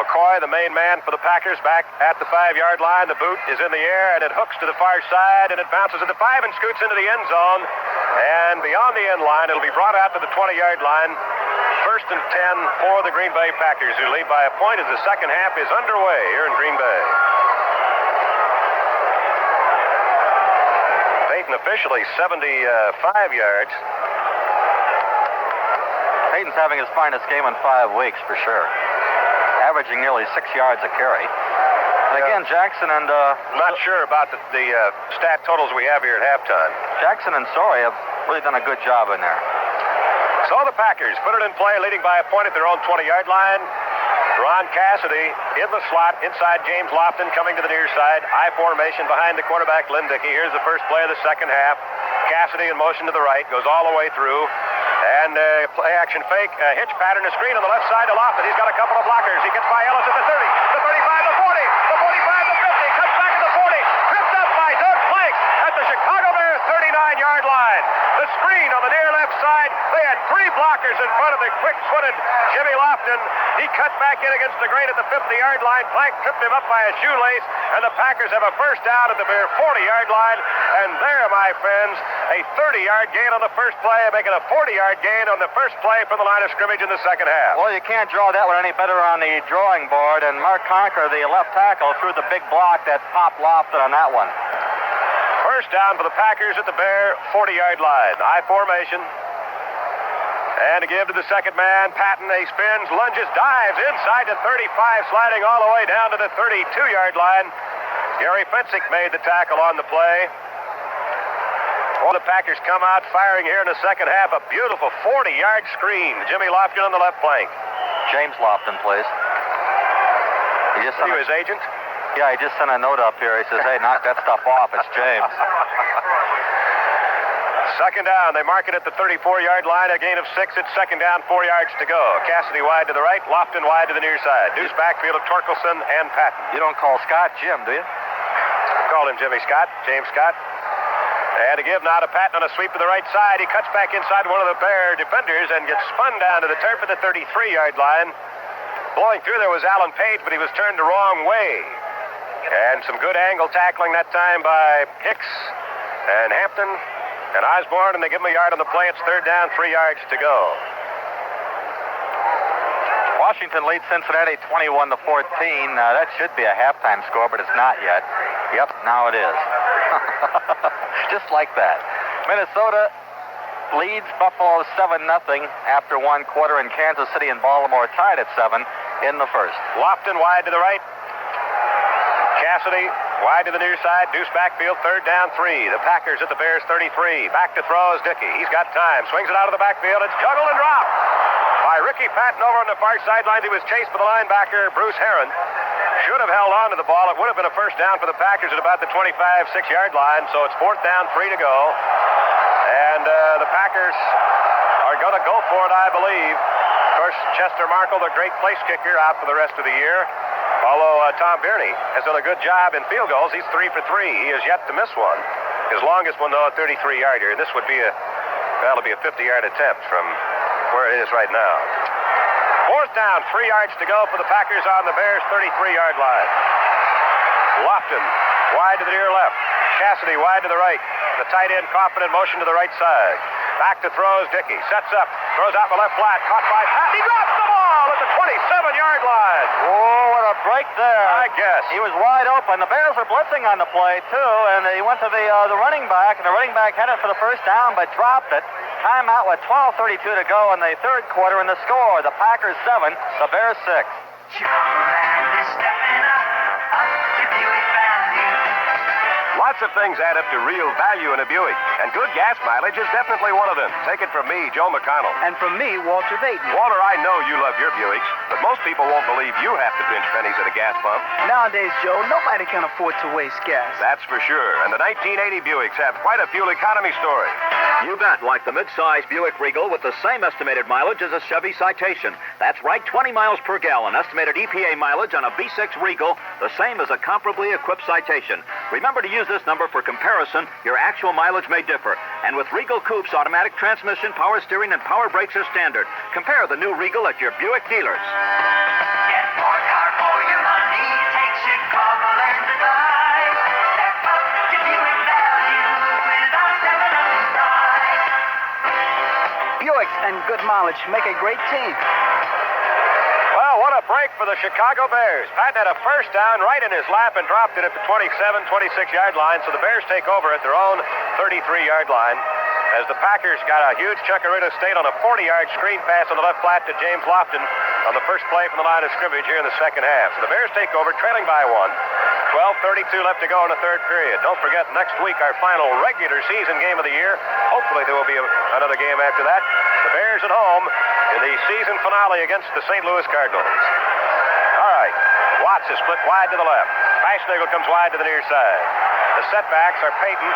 McCoy, the main man for the Packers, back at the 5-yard line. The boot is in the air, and it hooks to the far side, and it bounces at the 5 and scoots into the end zone. And beyond the end line, it'll be brought out to the 20-yard line. 1st and 10 for the Green Bay Packers, who lead by a point as the second half is underway here in Green Bay. Peyton officially 75 yards. Peyton's having his finest game in 5 weeks, for sure. Averaging nearly 6 yards a carry. And again, Jackson and... not sure about the stat totals we have here at halftime. Jackson and Sorey have really done a good job in there. So the Packers put it in play, leading by a point at their own 20-yard line. Ron Cassidy in the slot inside James Lofton coming to the near side. I formation behind the quarterback, Lynn Dickey. Here's the first play of the second half. Cassidy in motion to the right, goes all the way through. And play action fake, hitch pattern, a screen on the left side to Lofton. He's got a couple of blockers. He gets by Ellis at the 30, the 35, the 40, the 45, the 50, cuts back at the 40, tripped up by Doug Plank at the Chicago Bears 39-yard line. The screen on the near left side. They had 3 blockers in front of the quick-footed Jimmy Lofton. He cut back in against the grain at the 50-yard line. Plank tripped him up by a shoelace, and the Packers have a first down at the Bear 40-yard line. And there, my friends, a 30-yard gain on the first play, making a 40-yard gain on the first play from the line of scrimmage in the second half. Well, you can't draw that one any better on the drawing board, and Mark Conker, the left tackle, threw the big block that popped Lofton on that one. First down for the Packers at the Bear 40-yard line. I formation. And to give to the second man, Patton. He spins, lunges, dives inside the 35, sliding all the way down to the 32-yard line. Gary Fensick made the tackle on the play. Well, the Packers come out firing here in the second half. A beautiful 40-yard screen. Jimmy Lofton on the left flank. James Lofton, please. He just sent his agent? Yeah, he just sent a note up here. He says, hey, knock that stuff off. It's James. Second down. They mark it at the 34-yard line. A gain of 6. It's second down, 4 yards to go. Cassidy wide to the right. Lofton wide to the near side. Deuce backfield of Torkelson and Patton. You don't call Scott Jim, do you? I called him Jimmy Scott. James Scott. And to give now to Patton on a sweep to the right side. He cuts back inside one of the Bear defenders and gets spun down to the turf at the 33-yard line. Blowing through there was Alan Page, but he was turned the wrong way. And some good angle tackling that time by Hicks and Hampton and Osborne, and they give him a yard on the play. It's third down, 3 yards to go. Washington leads Cincinnati 21-14. That should be a halftime score, but it's not yet. Yep, now it is. Just like that. Minnesota leads Buffalo 7-0 after 1 quarter, and Kansas City and Baltimore tied at 7 in the first. Lofton wide to the right. Cassidy wide to the near side. Deuce backfield. Third down, 3. The Packers at the Bears' 33. Back to throw is Dickey. He's got time. Swings it out of the backfield. It's juggled and dropped by Ricky Patton over on the far sidelines. He was chased by the linebacker, Bruce Herron. Should have held on to the ball. It would have been a first down for the Packers at about the 25-6-yard line. So it's 4th down, 3 to go. And the Packers are going to go for it, I believe. Of course, Chester Markle, the great place kicker, out for the rest of the year. Although Tom Birney has done a good job in field goals. He's 3 for 3. He has yet to miss one. His longest one, though, a 33-yarder. And this would be that'll be a 50-yard attempt from where it is right now. 4th down, 3 yards to go for the Packers on the Bears' 33-yard line. Lofton wide to the near left. Cassidy wide to the right. The tight end Kaufman in motion to the right side. Back to throws Dickey. Sets up. Throws out the left flat. Caught by Patton. He drops the ball at the 27-yard line. Oh, what a break there. I guess. He was wide open. The Bears were blitzing on the play, too, and he went to the running back, and the running back had it for the first down, but dropped it. Timeout with 12:32 to go in the third quarter, and the score, the Packers 7, the Bears 6. Lots of things add up to real value in a Buick, and good gas mileage is definitely one of them. Take it from me, Joe McConnell. And from me, Walter Payton. Walter, I know you love your Buicks, but most people won't believe you have to pinch pennies at a gas pump. Nowadays, Joe, nobody can afford to waste gas. That's for sure, and the 1980 Buicks have quite a fuel economy story. You bet, like the mid-size Buick Regal with the same estimated mileage as a Chevy Citation. That's right, 20 miles per gallon. Estimated EPA mileage on a V6 Regal, the same as a comparably equipped Citation. Remember to use this number for comparison. Your actual mileage may differ. And with Regal Coupe's automatic transmission, power steering, and power brakes are standard. Compare the new Regal at your Buick dealers. Get more car for your money. Take Chicagoland to drive. Step up to Buick value with our 7-Up ride. Buicks and good mileage make a great team. Well, what a break for the Chicago Bears. Patton had a first down right in his lap and dropped it at the 26-yard line, so the Bears take over at their own 33-yard line as the Packers got a huge chunk of real estate on a 40-yard screen pass on the left flat to James Lofton on the first play from the line of scrimmage here in the second half. So the Bears take over, trailing by 1. 12:32 left to go in the third period. Don't forget, next week, our final regular season game of the year. Hopefully there will be another game after that. The Bears at home in the season finale against the St. Louis Cardinals. All right. Watts is split wide to the left. Fashionable comes wide to the near side. The setbacks are Payton.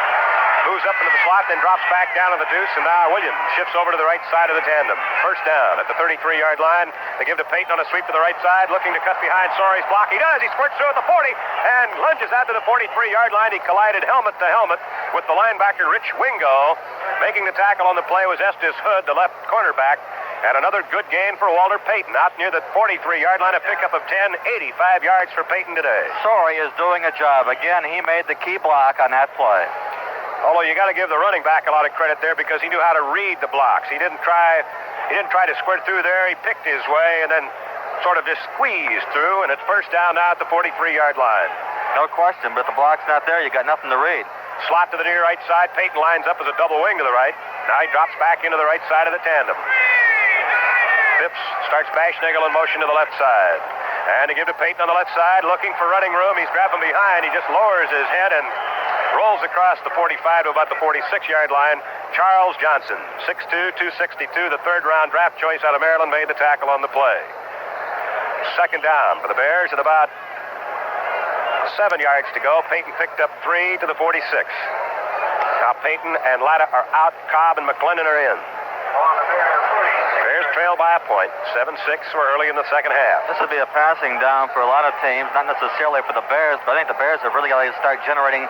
Moves up into the slot, then drops back down to the deuce, and now Williams shifts over to the right side of the tandem. First down at the 33-yard line. They give to Payton on a sweep to the right side, looking to cut behind Sorey's block. He does. He squirts through at the 40 and lunges out to the 43-yard line. He collided helmet to helmet with the linebacker Rich Wingo. Making the tackle on the play was Estes Hood, the left cornerback. And another good gain for Walter Payton out near the 43-yard line. A pickup of 10, 85 yards for Payton today. Sorey is doing a job. Again, he made the key block on that play. Although you got to give the running back a lot of credit there because he knew how to read the blocks. He didn't try to squirt through there. He picked his way and then sort of just squeezed through, and it's first down now at the 43-yard line. No question, but if the block's not there, you got nothing to read. Slot to the near right side. Payton lines up as a double wing to the right. Now he drops back into the right side of the tandem. Phipps starts Bashnagel in motion to the left side. And to give to Payton on the left side, looking for running room. He's grabbing behind. He just lowers his head and rolls across the 45 to about the 46-yard line. Charles Johnson, 6'2", 262, the third-round draft choice out of Maryland, made the tackle on the play. Second down for the Bears at about 7 yards to go. Payton picked up 3 to the 46. Now Payton and Latta are out. Cobb and McClendon are in. Bears trail by a point. 7-6 we're early in the second half. This would be a passing down for a lot of teams, not necessarily for the Bears, but I think the Bears have really got to start generating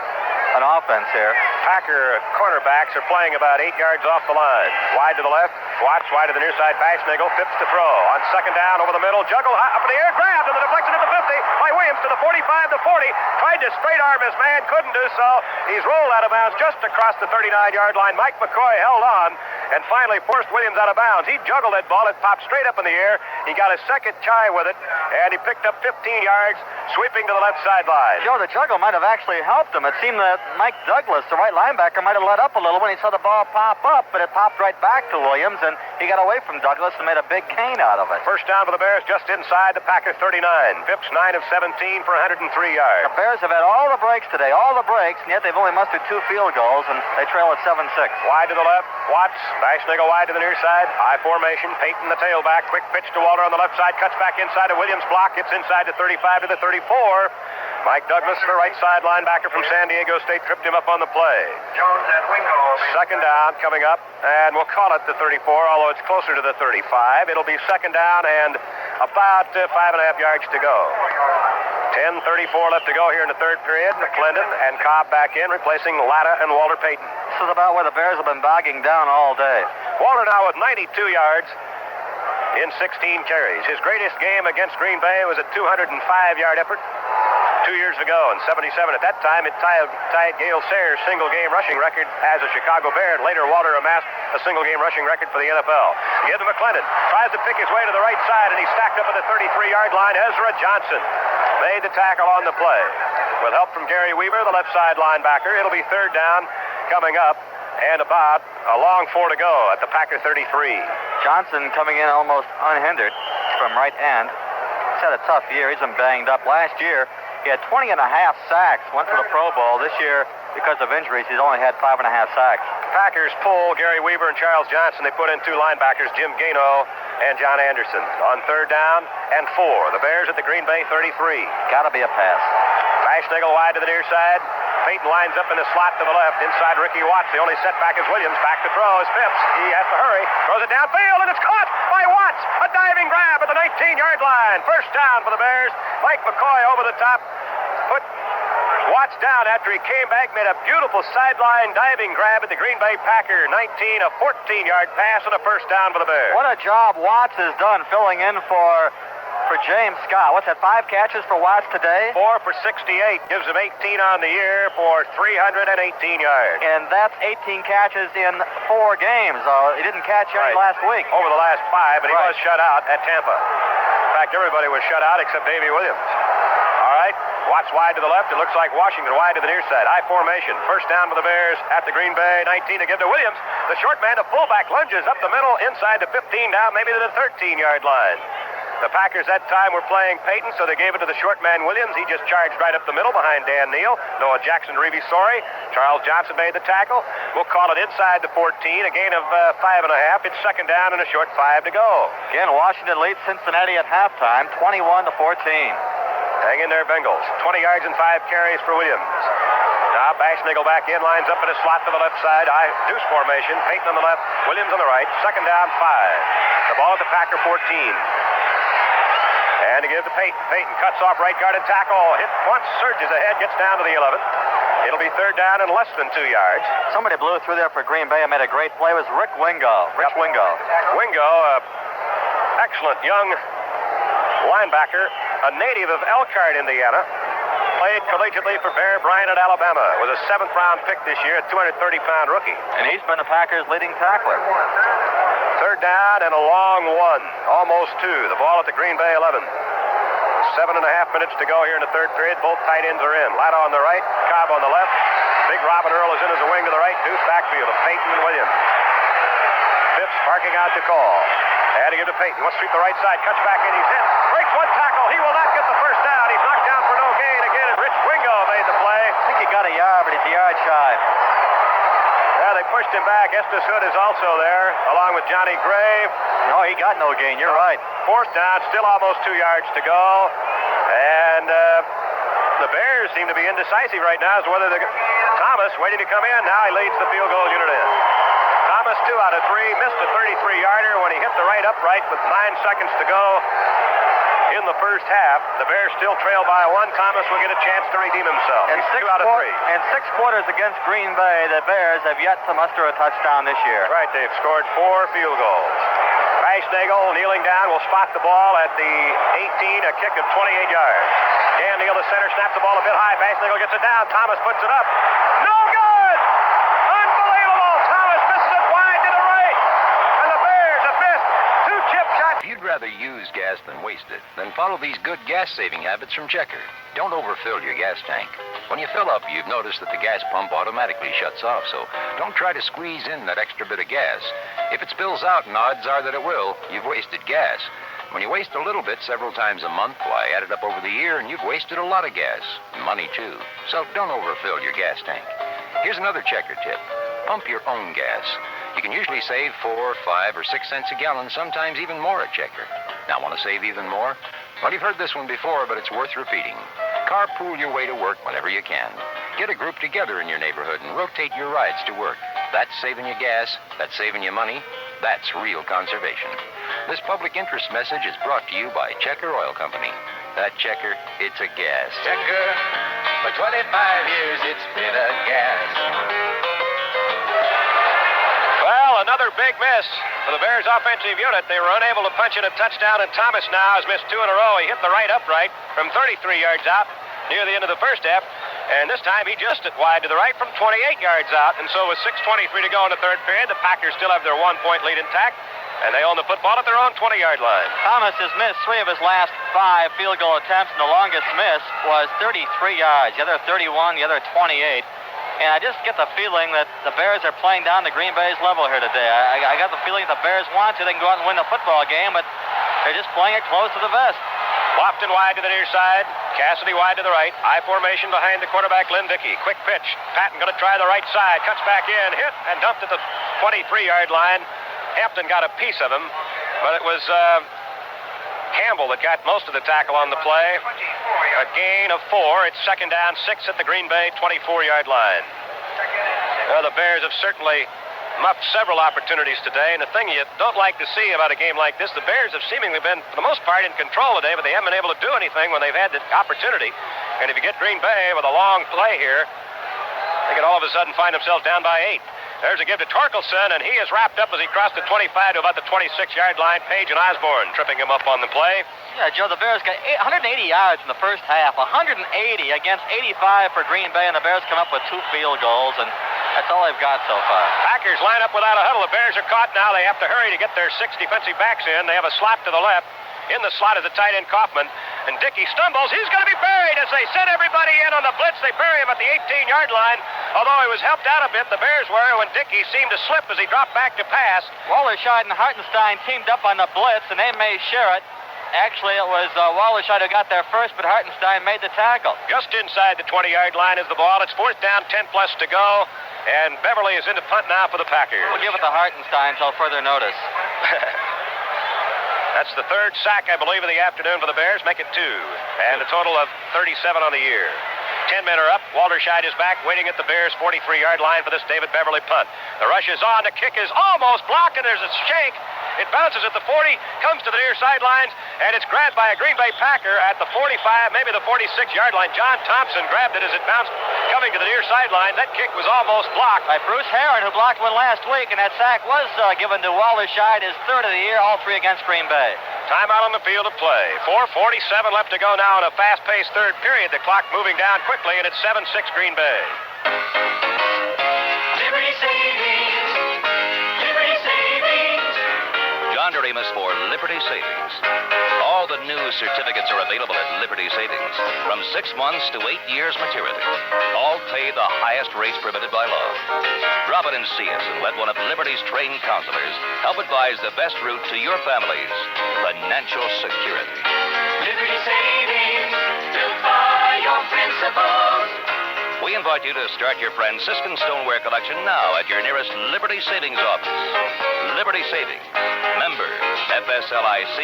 an offense here. Packer cornerbacks are playing about 8 yards off the line. Wide to the left. Watts wide to the near side. Bashnagel. Phipps to throw. On second down over the middle. Juggle up in the air. Grabbed and the deflection at the 50 by Williams to the 45, the 40. Tried to straight arm his man. Couldn't do so. He's rolled out of bounds just across the 39-yard line. Mike McCoy held on and finally forced Williams out of bounds. He juggled that ball. It popped straight up in the air. He got a second try with it, and he picked up 15 yards, sweeping to the left sideline. Joe, the juggle might have actually helped him. It seemed that Mike Douglas, the right linebacker, might have let up a little when he saw the ball pop up, but it popped right back to Williams, and he got away from Douglas and made a big gain out of it. First down for the Bears just inside the Packer 39. Phipps 9 of 17 for 103 yards. The Bears have had all the breaks today, and yet they've only mustered 2 field goals, and they trail at 7-6. Wide to the left, Watts. Baschnagel wide to the near side. High formation. Peyton the tailback. Quick pitch to Walter on the left side. Cuts back inside to Williams. Block. Gets inside to 35 to the 34. Mike Douglas, the right side linebacker from San Diego State, tripped him up on the play. Jones at Wingo. Second down coming up, and we'll call it the 34, although it's closer to the 35. It'll be second down and about 5.5 yards to go. 10:34 left to go here in the third period. McClendon and Cobb back in, replacing Latta and Walter Payton. This is about where the Bears have been bogging down all day. Walter now with 92 yards in 16 carries. His greatest game against Green Bay was a 205-yard effort 2 years ago in 77. At that time, it tied Gale Sayers' single-game rushing record as a Chicago Bear. Later, Walter amassed a single-game rushing record for the NFL. Give to McClendon. Tries to pick his way to the right side, and he's stacked up at the 33-yard line. Ezra Johnson made the tackle on the play. With help from Gary Weaver, the left side linebacker, it'll be third down coming up, and about a long 4 to go at the Packer 33. Johnson coming in almost unhindered from right end. He's had a tough year. He's been banged up. Last year, he had 20 and a half sacks, went for the Pro Bowl. This year, because of injuries, he's only had 5.5 sacks. Packers pull Gary Weaver and Charles Johnson. They put in 2 linebackers, Jim Gano and John Anderson. On third down and 4. The Bears at the Green Bay 33. Gotta be a pass. Baschnagel wide to the near side. Peyton lines up in the slot to the left. Inside Ricky Watts. The only setback is Williams. Back to throw is Phipps. He has to hurry. Throws it downfield, and it's caught by Watts. A diving grab at the 19-yard line. First down for the Bears. Mike McCoy over the top. Put Watts down after he came back, made a beautiful sideline diving grab at the Green Bay Packer 19, a 14-yard pass and a first down for the Bears. What a job Watts has done filling in for James Scott. What's that, 5 catches for Watts today? 4 for 68. Gives him 18 on the year for 318 yards. And that's 18 catches in 4 games. He didn't catch any last week. Over the last 5, but he was shut out at Tampa. In fact, everybody was shut out except Davey Williams. All right, Watts wide to the left. It looks like Washington wide to the near side. High formation. First down for the Bears at the Green Bay 19 to give to Williams. The short man, the fullback, lunges up the middle inside the 15 down, maybe to the 13-yard line. The Packers that time were playing Peyton, so they gave it to the short man Williams. He just charged right up the middle behind Dan Neal. Noah Jackson, Reeve Sorey. Charles Johnson made the tackle. We'll call it inside the 14, a gain of 5.5. It's second down and a short 5 to go. Again, Washington leads Cincinnati at halftime, 21-14. Hang in there, Bengals. 20 yards and 5 carries for Williams. Now Baschnagel back in, lines up in a slot to the left side. High deuce formation. Peyton on the left, Williams on the right. Second down, 5. The ball at the Packer 14. And to give to Peyton. Peyton cuts off right guard and tackle. Hit once, surges ahead, gets down to the 11. It'll be third down and less than 2 yards. Somebody blew through there for Green Bay and made a great play. It was Rick Wingo. Wingo. Wingo, excellent young linebacker, a native of Elkhart, Indiana. Played collegiately for Bear Bryant at Alabama. Was a 7th-round pick this year, a 230-pound rookie. And he's been the Packers' leading tackler. Third down and a long 1. Almost 2. The ball at the Green Bay 11. 7.5 minutes to go here in the third period. Both tight ends are in. Latta on the right, Cobb on the left. Big Robin Earl is in as a wing to the right. Deuce backfield of Peyton and Williams. Phipps parking out the call. Had to give to Peyton. Wants to sweep the right side. Cuts back in. He's hit. Breaks one tackle. He will not get the first down. He's knocked down for no gain again. And Rich Wingo made the play. I think he got a yard, but he's a yard shy. Yeah, they pushed him back. Estes Hood is also there, along with Johnny Grave. No, he got no gain. You're right. Fourth down. Still almost 2 yards to go. And the Bears seem to be indecisive right now as to whether Thomas waiting to come in. Now he leads the field goal unit in. Thomas 2 out of 3. Missed a 33-yarder when he hit the right upright with 9 seconds to go in the first half. The Bears still trail by 1. Thomas will get a chance to redeem himself. And 2 out of 3. In 6 quarters against Green Bay, the Bears have yet to muster a touchdown this year. Right, they've scored 4 field goals. Baschnagel kneeling down will spot the ball at the 18, a kick of 28 yards. Dan Neal, the center, snaps the ball a bit high. Baschnagel gets it down. Thomas puts it up. No good! Unbelievable! Thomas misses it wide to the right. And the Bears have missed 2 chip shots If you'd rather use gas than waste it, then follow these good gas-saving habits from Checker. Don't overfill your gas tank. When you fill up, you've noticed that the gas pump automatically shuts off, so don't try to squeeze in that extra bit of gas. If it spills out, and odds are that it will, you've wasted gas. When you waste a little bit several times a month, why, add it up over the year, and you've wasted a lot of gas. Money, too. So don't overfill your gas tank. Here's another Checker tip. Pump your own gas. You can usually save 4, 5, or 6 cents a gallon, sometimes even more at Checker. Now, want to save even more? Well, you've heard this one before, but it's worth repeating. Carpool your way to work whenever you can. Get a group together in your neighborhood and rotate your rides to work. That's saving you gas. That's saving you money. That's real conservation. This public interest message is brought to you by Checker Oil Company. That Checker, it's a gas. Checker, for 25 years it's been a gas. Well, another big miss for the Bears offensive unit. They were unable to punch in a touchdown, and Thomas now has missed 2 in a row. He hit the right upright from 33 yards out near the end of the first half, and this time he just wide to the right from 28 yards out. And so with 6:23 to go in the third period, the Packers still have their 1-point lead intact, and they own the football at their own 20-yard line. Thomas has missed 3 of his last 5 field goal attempts, and the longest miss was 33 yards. The other 31, the other 28. And I just get the feeling that the Bears are playing down to Green Bay's level here today. I got the feeling if the Bears want to, they can go out and win the football game, but they're just playing it close to the vest. Lofton wide to the near side. Cassidy wide to the right. I formation behind the quarterback, Lynn Dickey. Quick pitch. Patton going to try the right side. Cuts back in. Hit and dumped at the 23-yard line. Hampton got a piece of him, but it was Campbell that got most of the tackle on the play. A gain of 4. It's second down, 6 at the Green Bay 24-yard line. Well, the Bears have certainly muffed several opportunities today, and the thing you don't like to see about a game like this, the Bears have seemingly been, for the most part, in control today, but they haven't been able to do anything when they've had the opportunity. And if you get Green Bay with a long play here, they could all of a sudden find themselves down by 8. There's a give to Torkelson, and he is wrapped up as he crossed the 25 to about the 26-yard line. Page and Osborne tripping him up on the play. Yeah, Joe, the Bears got 180 yards in the first half, 180 against 85 for Green Bay, and the Bears come up with 2 field goals, and that's all they've got so far. Packers line up without a huddle. The Bears are caught now. They have to hurry to get their 6 defensive backs in. They have a slot to the left. In the slot is the tight end Kaufman, and Dickey stumbles. He's going to be buried as they send everybody in on the blitz. They bury him at the 18-yard line, although he was helped out a bit, the Bears were, when Dickey seemed to slip as he dropped back to pass. Wallerscheid and Hartenstein teamed up on the blitz, and they may share it. Actually, it was Wallerscheid who got there first, but Hartenstein made the tackle. Just inside the 20-yard line is the ball. It's 4th down, 10+ to go, and Beverly is into punt now for the Packers. We'll give it to Hartenstein until further notice. That's the 3rd sack, I believe, of the afternoon for the Bears. Make it 2. And a total of 37 on the year. 10 men are up. Wallerscheid is back, waiting at the Bears' 43-yard line for this David Beverly punt. The rush is on. The kick is almost blocked, and there's a shank. It bounces at the 40, comes to the near sidelines, and it's grabbed by a Green Bay Packer at the 45, maybe the 46-yard line. John Thompson grabbed it as it bounced, coming to the near sideline. That kick was almost blocked by Bruce Herron, who blocked one last week, and that sack was given to Wallerscheid, his 3rd of the year, all 3 against Green Bay. Timeout on the field of play. 4:47 left to go now in a fast-paced third period. The clock moving down quickly, and it's 7-6 Green Bay. Liberty Savings. Liberty Savings. John Doremus for Liberty Savings. All the new certificates are available at Liberty Savings. From 6 months to 8 years maturity. All pay the highest rates permitted by law. Drop in and see us and let one of Liberty's trained counselors help advise the best route to your family's financial security. Liberty Savings, built by your principles. We invite you to start your Franciscan stoneware collection now at your nearest Liberty Savings office. Liberty Savings. Member FSLIC.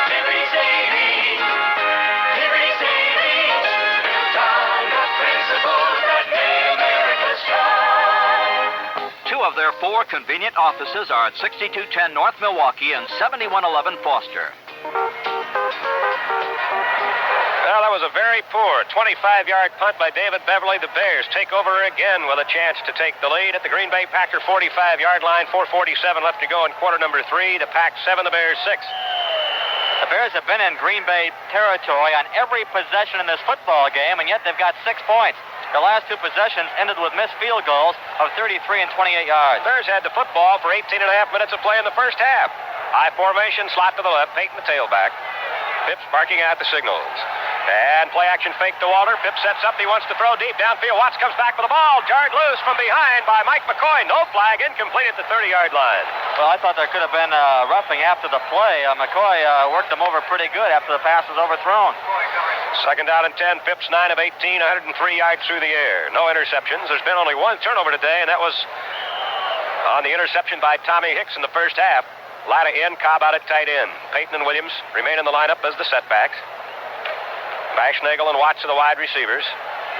Liberty Savings. Liberty Savings. Built on the principles that made America strong. 2 of their 4 convenient offices are at 6210 North Milwaukee and 7111 Foster. Well, that was a very poor 25-yard punt by David Beverly. The Bears take over again with a chance to take the lead at the Green Bay Packer 45-yard line. 4:47 left to go in quarter number 3. The Pack 7, the Bears 6. The Bears have been in Green Bay territory on every possession in this football game, and yet they've got 6 points. Their last 2 possessions ended with missed field goals of 33 and 28 yards. The Bears had the football for 18 and a half minutes of play in the first half. High formation, slot to the left. Peyton the tailback. Phipps barking out the signals. And play action fake to Walter. Phipps sets up. He wants to throw deep downfield. Watts comes back for the ball. Jarred loose from behind by Mike McCoy. No flag. Incomplete at the 30-yard line. Well, I thought there could have been roughing after the play. McCoy worked him over pretty good after the pass was overthrown. Second down and 10. Phipps 9 of 18, 103 yards through the air. No interceptions. There's been only one turnover today, and that was on the interception by Tommy Hicks in the first half. Latta in, Cobb out at tight end. Peyton and Williams remain in the lineup as the setbacks. Bashnagel and Watts are the wide receivers.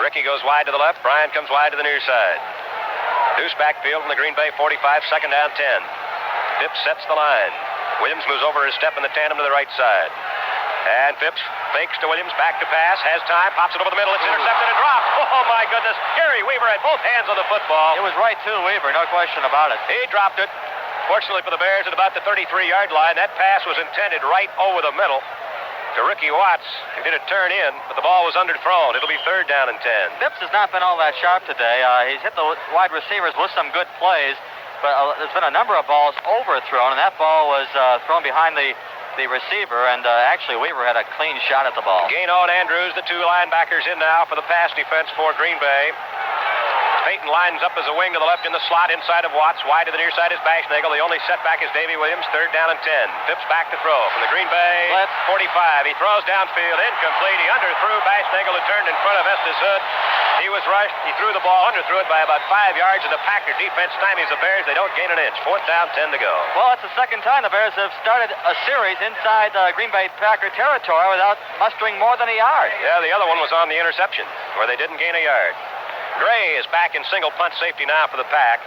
Ricky goes wide to the left. Bryan comes wide to the near side. Deuce backfield from the Green Bay 45, second down 10. Phipps sets the line. Williams moves over his step in the tandem to the right side. And Phipps fakes to Williams, back to pass, has time, pops it over the middle, it's intercepted and dropped. Oh, my goodness. Gary Weaver had both hands on the football. It was right to Weaver, no question about it. He dropped it. Fortunately for the Bears, at about the 33-yard line, that pass was intended right over the middle to Ricky Watts, who did a turn in, but the ball was underthrown. It'll be third down and 10. Phipps has not been all that sharp today. He's hit the wide receivers with some good plays, but there's been a number of balls overthrown, and that ball was thrown behind the receiver, and actually Weaver had a clean shot at the ball. Gaino and Andrews, the two linebackers in now for the pass defense for Green Bay. Peyton lines up as a wing to the left in the slot inside of Watts. Wide to the near side is Bashnagel. The only setback is Davy Williams. Third down and 10. Phipps back to throw from the Green Bay 45. He throws downfield. Incomplete. He underthrew Bashnagel, who turned in front of Estes Hood. He was rushed. He threw the ball, underthrew it by about 5 yards, and the Packer defense stymies the Bears. They don't gain an inch. Fourth down, 10 to go. Well, it's the second time the Bears have started a series inside Green Bay Packer territory without mustering more than a yard. Yeah, the other one was on the interception, where they didn't gain a yard. Gray is back in single punt safety now for the Pack.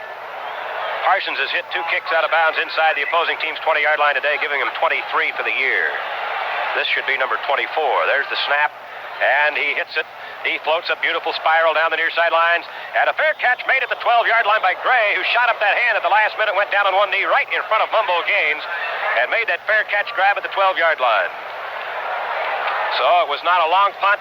Parsons has hit 2 kicks out of bounds inside the opposing team's 20-yard line today, giving him 23 for the year. This should be number 24. There's the snap, and he hits it. He floats a beautiful spiral down the near sidelines, and a fair catch made at the 12-yard line by Gray, who shot up that hand at the last minute, went down on one knee right in front of Mumbo Gaines, and made that fair catch grab at the 12-yard line. So it was not a long punt.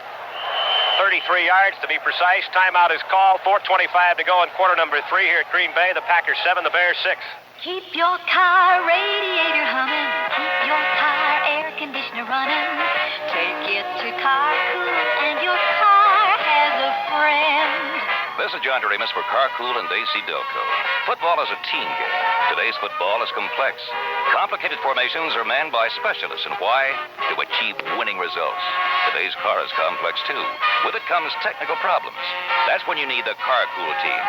33 yards to be precise. Timeout is called. 4:25 to go in quarter number 3 here at Green Bay. The Packers 7, the Bears 6. Keep your car radiator humming. Keep your car air conditioner running. Take it to Car Cool and your car has a friend. This is John Doremus for Car Cool and AC Delco. Football is a team game. Today's football is complex. Complicated formations are manned by specialists, and why? To achieve winning results. Today's car is complex, too. With it comes technical problems. That's when you need the Car Cool team.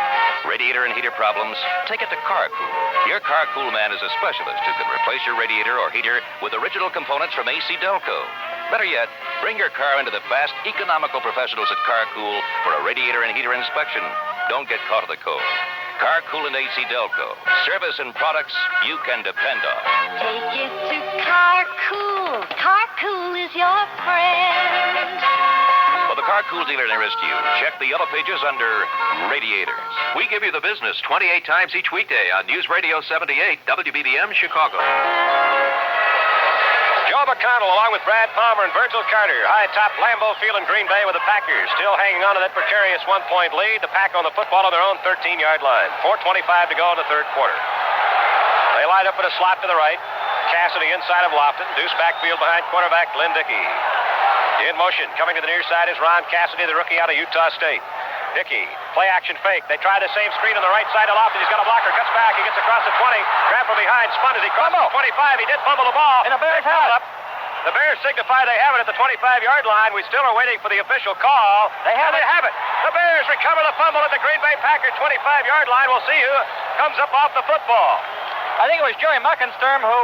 Radiator and heater problems? Take it to Car Cool. Your Car Cool man is a specialist who can replace your radiator or heater with original components from AC Delco. Better yet, bring your car into the fast, economical professionals at Car Cool for a radiator and heater inspection. Don't get caught in the cold. Car Cool and AC Delco. Service and products you can depend on. Take it to Car Cool. Car Cool is your friend. For the Car Cool dealer nearest you, check the yellow pages under Radiators. We give you the business 28 times each weekday on News Radio 78, WBBM Chicago. Joe McConnell along with Brad Palmer and Virgil Carter. High top Lambeau Field in Green Bay with the Packers still hanging on to that precarious 1-point lead. The Pack on the football on their own 13-yard line. 4:25 to go in the third quarter. They line up in a slot to the right. Cassidy inside of Lofton. Deuce backfield behind quarterback Lynn Dickey. In motion, coming to the near side is Ron Cassidy, the rookie out of Utah State. Dickey, play action fake. They try the same screen on the right side of Lofton. He's got a blocker, cuts back. He gets across the 20. Grab from behind, spun as he crosses the 25. He did fumble the ball. And the Bears have it. The Bears signify they have it at the 25-yard line. We still are waiting for the official call. They have it. The Bears recover the fumble at the Green Bay Packer 25-yard line. We'll see who comes up off the football. I think it was Jerry Muckensturm who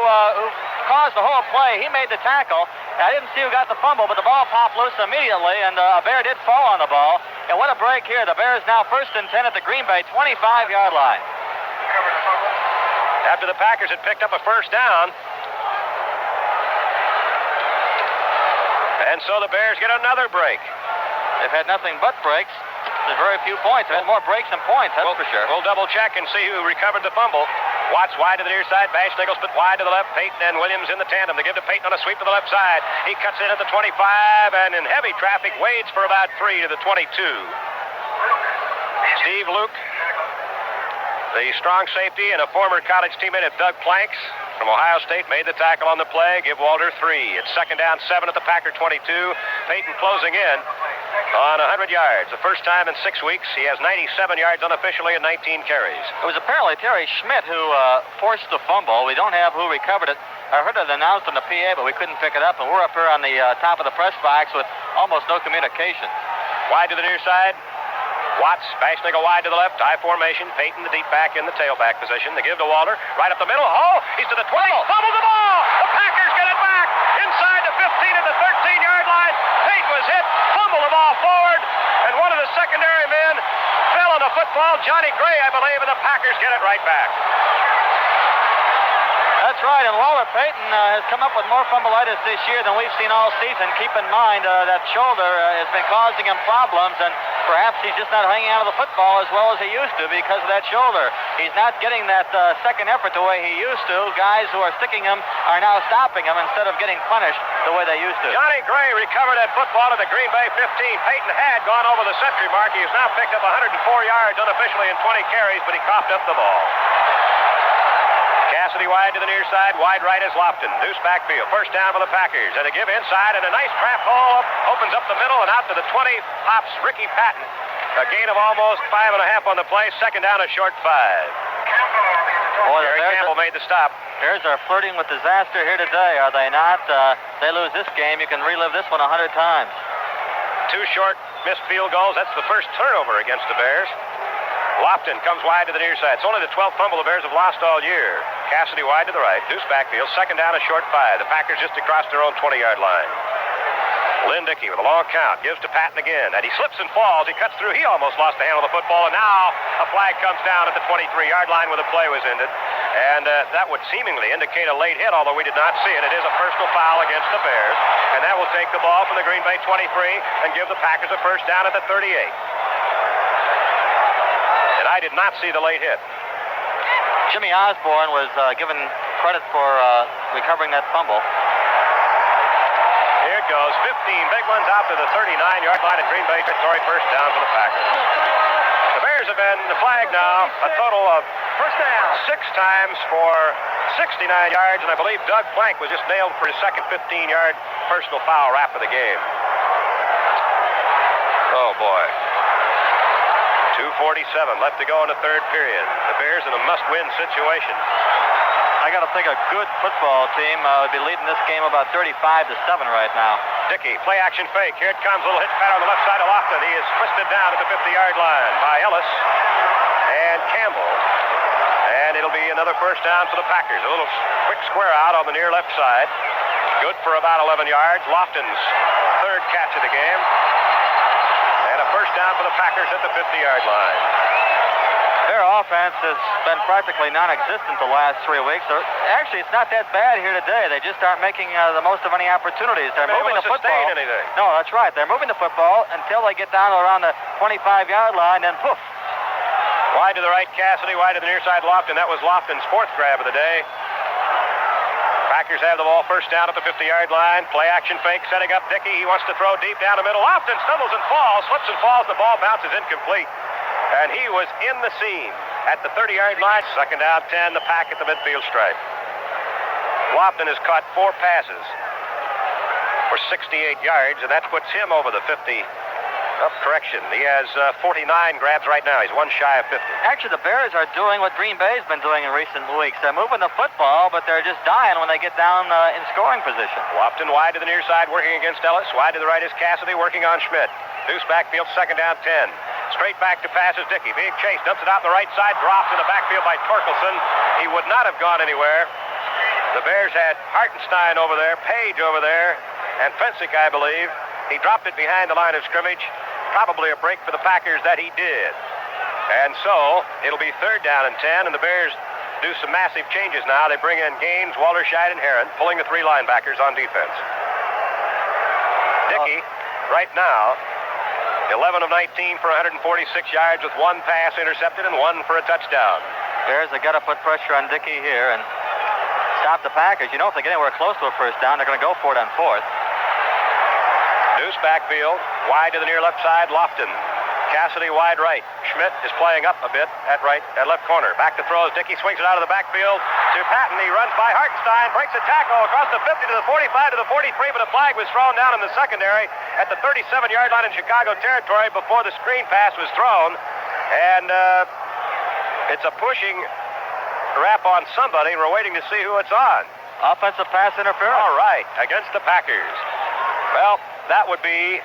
caused the whole play. He made the tackle. I didn't see who got the fumble, but the ball popped loose immediately, and a Bear did fall on the ball. And what a break here. The Bears now 1st and 10 at the Green Bay 25-yard line. After the Packers had picked up a first down. And so the Bears get another break. They've had nothing but breaks. There's very few points. They've had more breaks than points, that's for sure. We'll double check and see who recovered the fumble. Watts wide to the near side. Bashnagel split wide to the left. Peyton and Williams in the tandem. They give to Peyton on a sweep to the left side. He cuts in at the 25 and in heavy traffic wades for about 3 to the 22. Steve Luke, the strong safety and a former college teammate of Doug Planks, from Ohio State made the tackle on the play. Give Walter 3. It's second down 7 at the Packer 22. Peyton closing in on 100 yards. The first time in 6 weeks. He has 97 yards unofficially and 19 carries. It was apparently Terry Schmidt who forced the fumble. We don't have who recovered it. I heard it announced on the PA, but we couldn't pick it up, and we're up here on the top of the press box with almost no communication. Wide to the near side. Watts fashioning a wide to the left, I formation. Peyton, the deep back in the tailback position. They give to Walter, right up the middle. Oh, he's to the 20. Fumbles the ball. The Packers get it back inside the 15 at the 13-yard line. Peyton was hit, fumbled the ball forward, and one of the secondary men fell on the football. Johnny Gray, I believe, and the Packers get it right back. That's right, and Walter Payton has come up with more fumbleitis this year than we've seen all season. Keep in mind that shoulder has been causing him problems, and perhaps he's just not hanging out of the football as well as he used to because of that shoulder. He's not getting that second effort the way he used to. Guys who are sticking him are now stopping him instead of getting punished the way they used to. Johnny Gray recovered that football at the Green Bay 15. Peyton had gone over the century mark. He has now picked up 104 yards unofficially in 20 carries, but he coughed up the ball. Cassidy wide to the near side. Wide right is Lofton. Deuce backfield. First down for the Packers. And a give inside, and a nice trap hole opens up the middle, and out to the 20 hops Ricky Patton. A gain of almost 5.5 on the play. Second down, a short 5. Boy, Gary Campbell made the stop. Bears are flirting with disaster here today, are they not? They lose this game, you can relive this one 100 times. 2 short missed field goals. That's the first turnover against the Bears. Lofton comes wide to the near side. It's only the 12th fumble the Bears have lost all year. Cassidy wide to the right. Deuce backfield. Second down, a short 5. The Packers just across their own 20-yard line. Lynn Dickey with a long count. Gives to Patton again. And he slips and falls. He cuts through. He almost lost the handle of the football. And now a flag comes down at the 23-yard line where the play was ended. And that would seemingly indicate a late hit, although we did not see it. It is a personal foul against the Bears. And that will take the ball from the Green Bay 23 and give the Packers a first down at the 38. I did not see the late hit. Jimmy Osborne was given credit for recovering that fumble. Here it goes. 15 big ones out to the 39-yard line at Green Bay. Sorry, first down for the Packers. The Bears have been flagged now a total of first down 6 times for 69 yards, and I believe Doug Plank was just nailed for his second 15-yard personal foul wrap of the game. Oh, boy. 2:47 left to go in the third period. The Bears in a must-win situation. I got to think a good football team would be leading this game about 35-7 right now. Dickey, play action fake. Here it comes. A little hitch pattern on the left side of Lofton. He is twisted down at the 50-yard line by Ellis and Campbell. And it'll be another first down for the Packers. A little quick square out on the near left side. Good for about 11 yards. Lofton's third catch of the game. First down for the Packers at the 50-yard line. Their offense has been practically non-existent the last 3 weeks. Actually, it's not that bad here today. They just aren't making the most of any opportunities. They're moving the football. Anything. No, that's right. They're moving the football until they get down around the 25-yard line, and poof. Wide to the right, Cassidy. Wide to the near side, Lofton. That was Lofton's 4th grab of the day. Packers have the ball first down at the 50-yard line. Play action fake, setting up Dickey. He wants to throw deep down the middle. Lofton stumbles and falls, slips and falls. The ball bounces incomplete. And he was in the seam at the 30-yard line. Second down, 10, the Pack at the midfield stripe. Lofton has caught 4 passes for 68 yards, and that puts him over the 50. Correction. He has 49 grabs right now. He's 1 shy of 50. Actually, the Bears are doing what Green Bay's been doing in recent weeks. They're moving the football, but they're just dying when they get down in scoring position. Lofton wide to the near side, working against Ellis. Wide to the right is Cassidy, working on Schmidt. Deuce backfield, second down, 10. Straight back to passes Dickey. Being chased, dumps it out the right side, drops in the backfield by Torkelson. He would not have gone anywhere. The Bears had Hartenstein over there, Page over there, and Fensick, I believe. He dropped it behind the line of scrimmage. Probably a break for the Packers that he did. And so, it'll be third down and 10, and the Bears do some massive changes now. They bring in Gaines, Walterscheid, and Heron, pulling the 3 linebackers on defense. Dickey, right now, 11 of 19 for 146 yards with 1 pass intercepted and 1 for a touchdown. Bears have got to put pressure on Dickey here and stop the Packers. You know, if they get anywhere close to a first down, they're going to go for it on 4th. Deuce backfield, wide to the near left side, Lofton. Cassidy wide right. Schmidt is playing up a bit at left corner. Back to throw as Dickey swings it out of the backfield to Patton. He runs by Hartenstein, breaks a tackle across the 50 to the 45 to the 43, but a flag was thrown down in the secondary at the 37-yard line in Chicago territory before the screen pass was thrown. And it's a pushing wrap on somebody, and we're waiting to see who it's on. Offensive pass interference. All right, against the Packers. Well, that would be...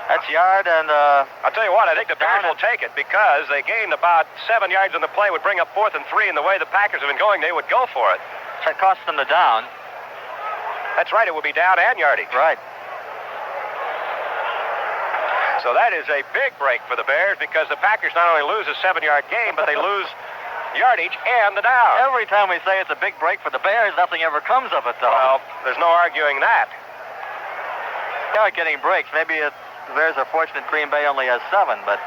That's yard, and... I'll tell you what, I think the Bears will take it because they gained about 7 yards on the play, would bring up 4th and 3, and the way the Packers have been going, they would go for it. That cost them the down. That's right, it would be down and yardage. Right. So that is a big break for the Bears because the Packers not only lose a 7-yard gain, but they lose yardage and the down. Every time we say it's a big break for the Bears, nothing ever comes of it, though. Well, there's no arguing that. They are getting breaks. Maybe the Bears are fortunate Green Bay only has 7, but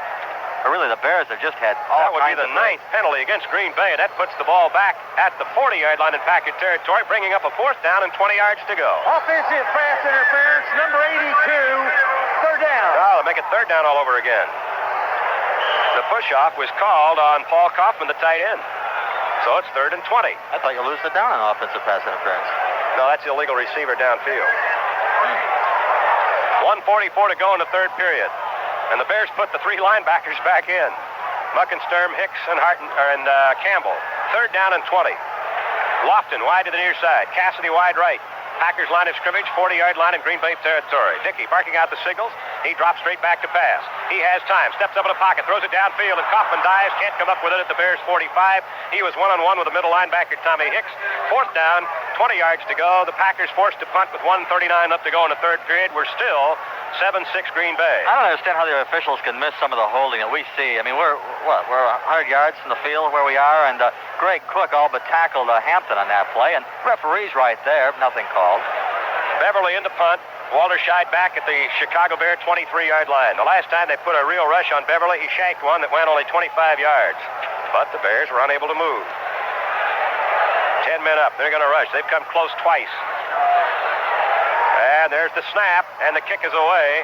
really the Bears have just had all kinds of... That would be the 9th penalty against Green Bay. That puts the ball back at the 40-yard line in Packer territory, bringing up a 4th down and 20 yards to go. Offensive pass interference, number 82, 3rd down. Oh, they make it 3rd down all over again. The push-off was called on Paul Kaufman, the tight end. So it's 3rd and 20. I thought you lose it down on offensive pass interference. No, that's illegal receiver downfield. 1:44 to go in the 3rd period. And the Bears put the 3 linebackers back in. Muckensturm, Hicks, and Campbell. 3rd down and 20. Lofton wide to the near side. Cassidy wide right. Packers line of scrimmage, 40-yard line in Green Bay territory. Dickey barking out the signals. He drops straight back to pass. He has time. Steps up in the pocket. Throws it downfield, and Kaufman dives. Can't come up with it at the Bears' 45. He was one-on-one with the middle linebacker, Tommy Hicks. 4th down, 20 yards to go. The Packers forced to punt with 1:39 left to go in the 3rd period. We're still 7-6 Green Bay. I don't understand how the officials can miss some of the holding that we see. I mean, we're 100 yards from the field where we are, and Greg Cook all but tackled Hampton on that play, and referee's right there, nothing called. Beverly in the punt. Walter Scheid back at the Chicago Bear 23-yard line. The last time they put a real rush on Beverly, he shanked one that went only 25 yards. But the Bears were unable to move. 10 men up. They're going to rush. They've come close twice. And there's the snap, and the kick is away.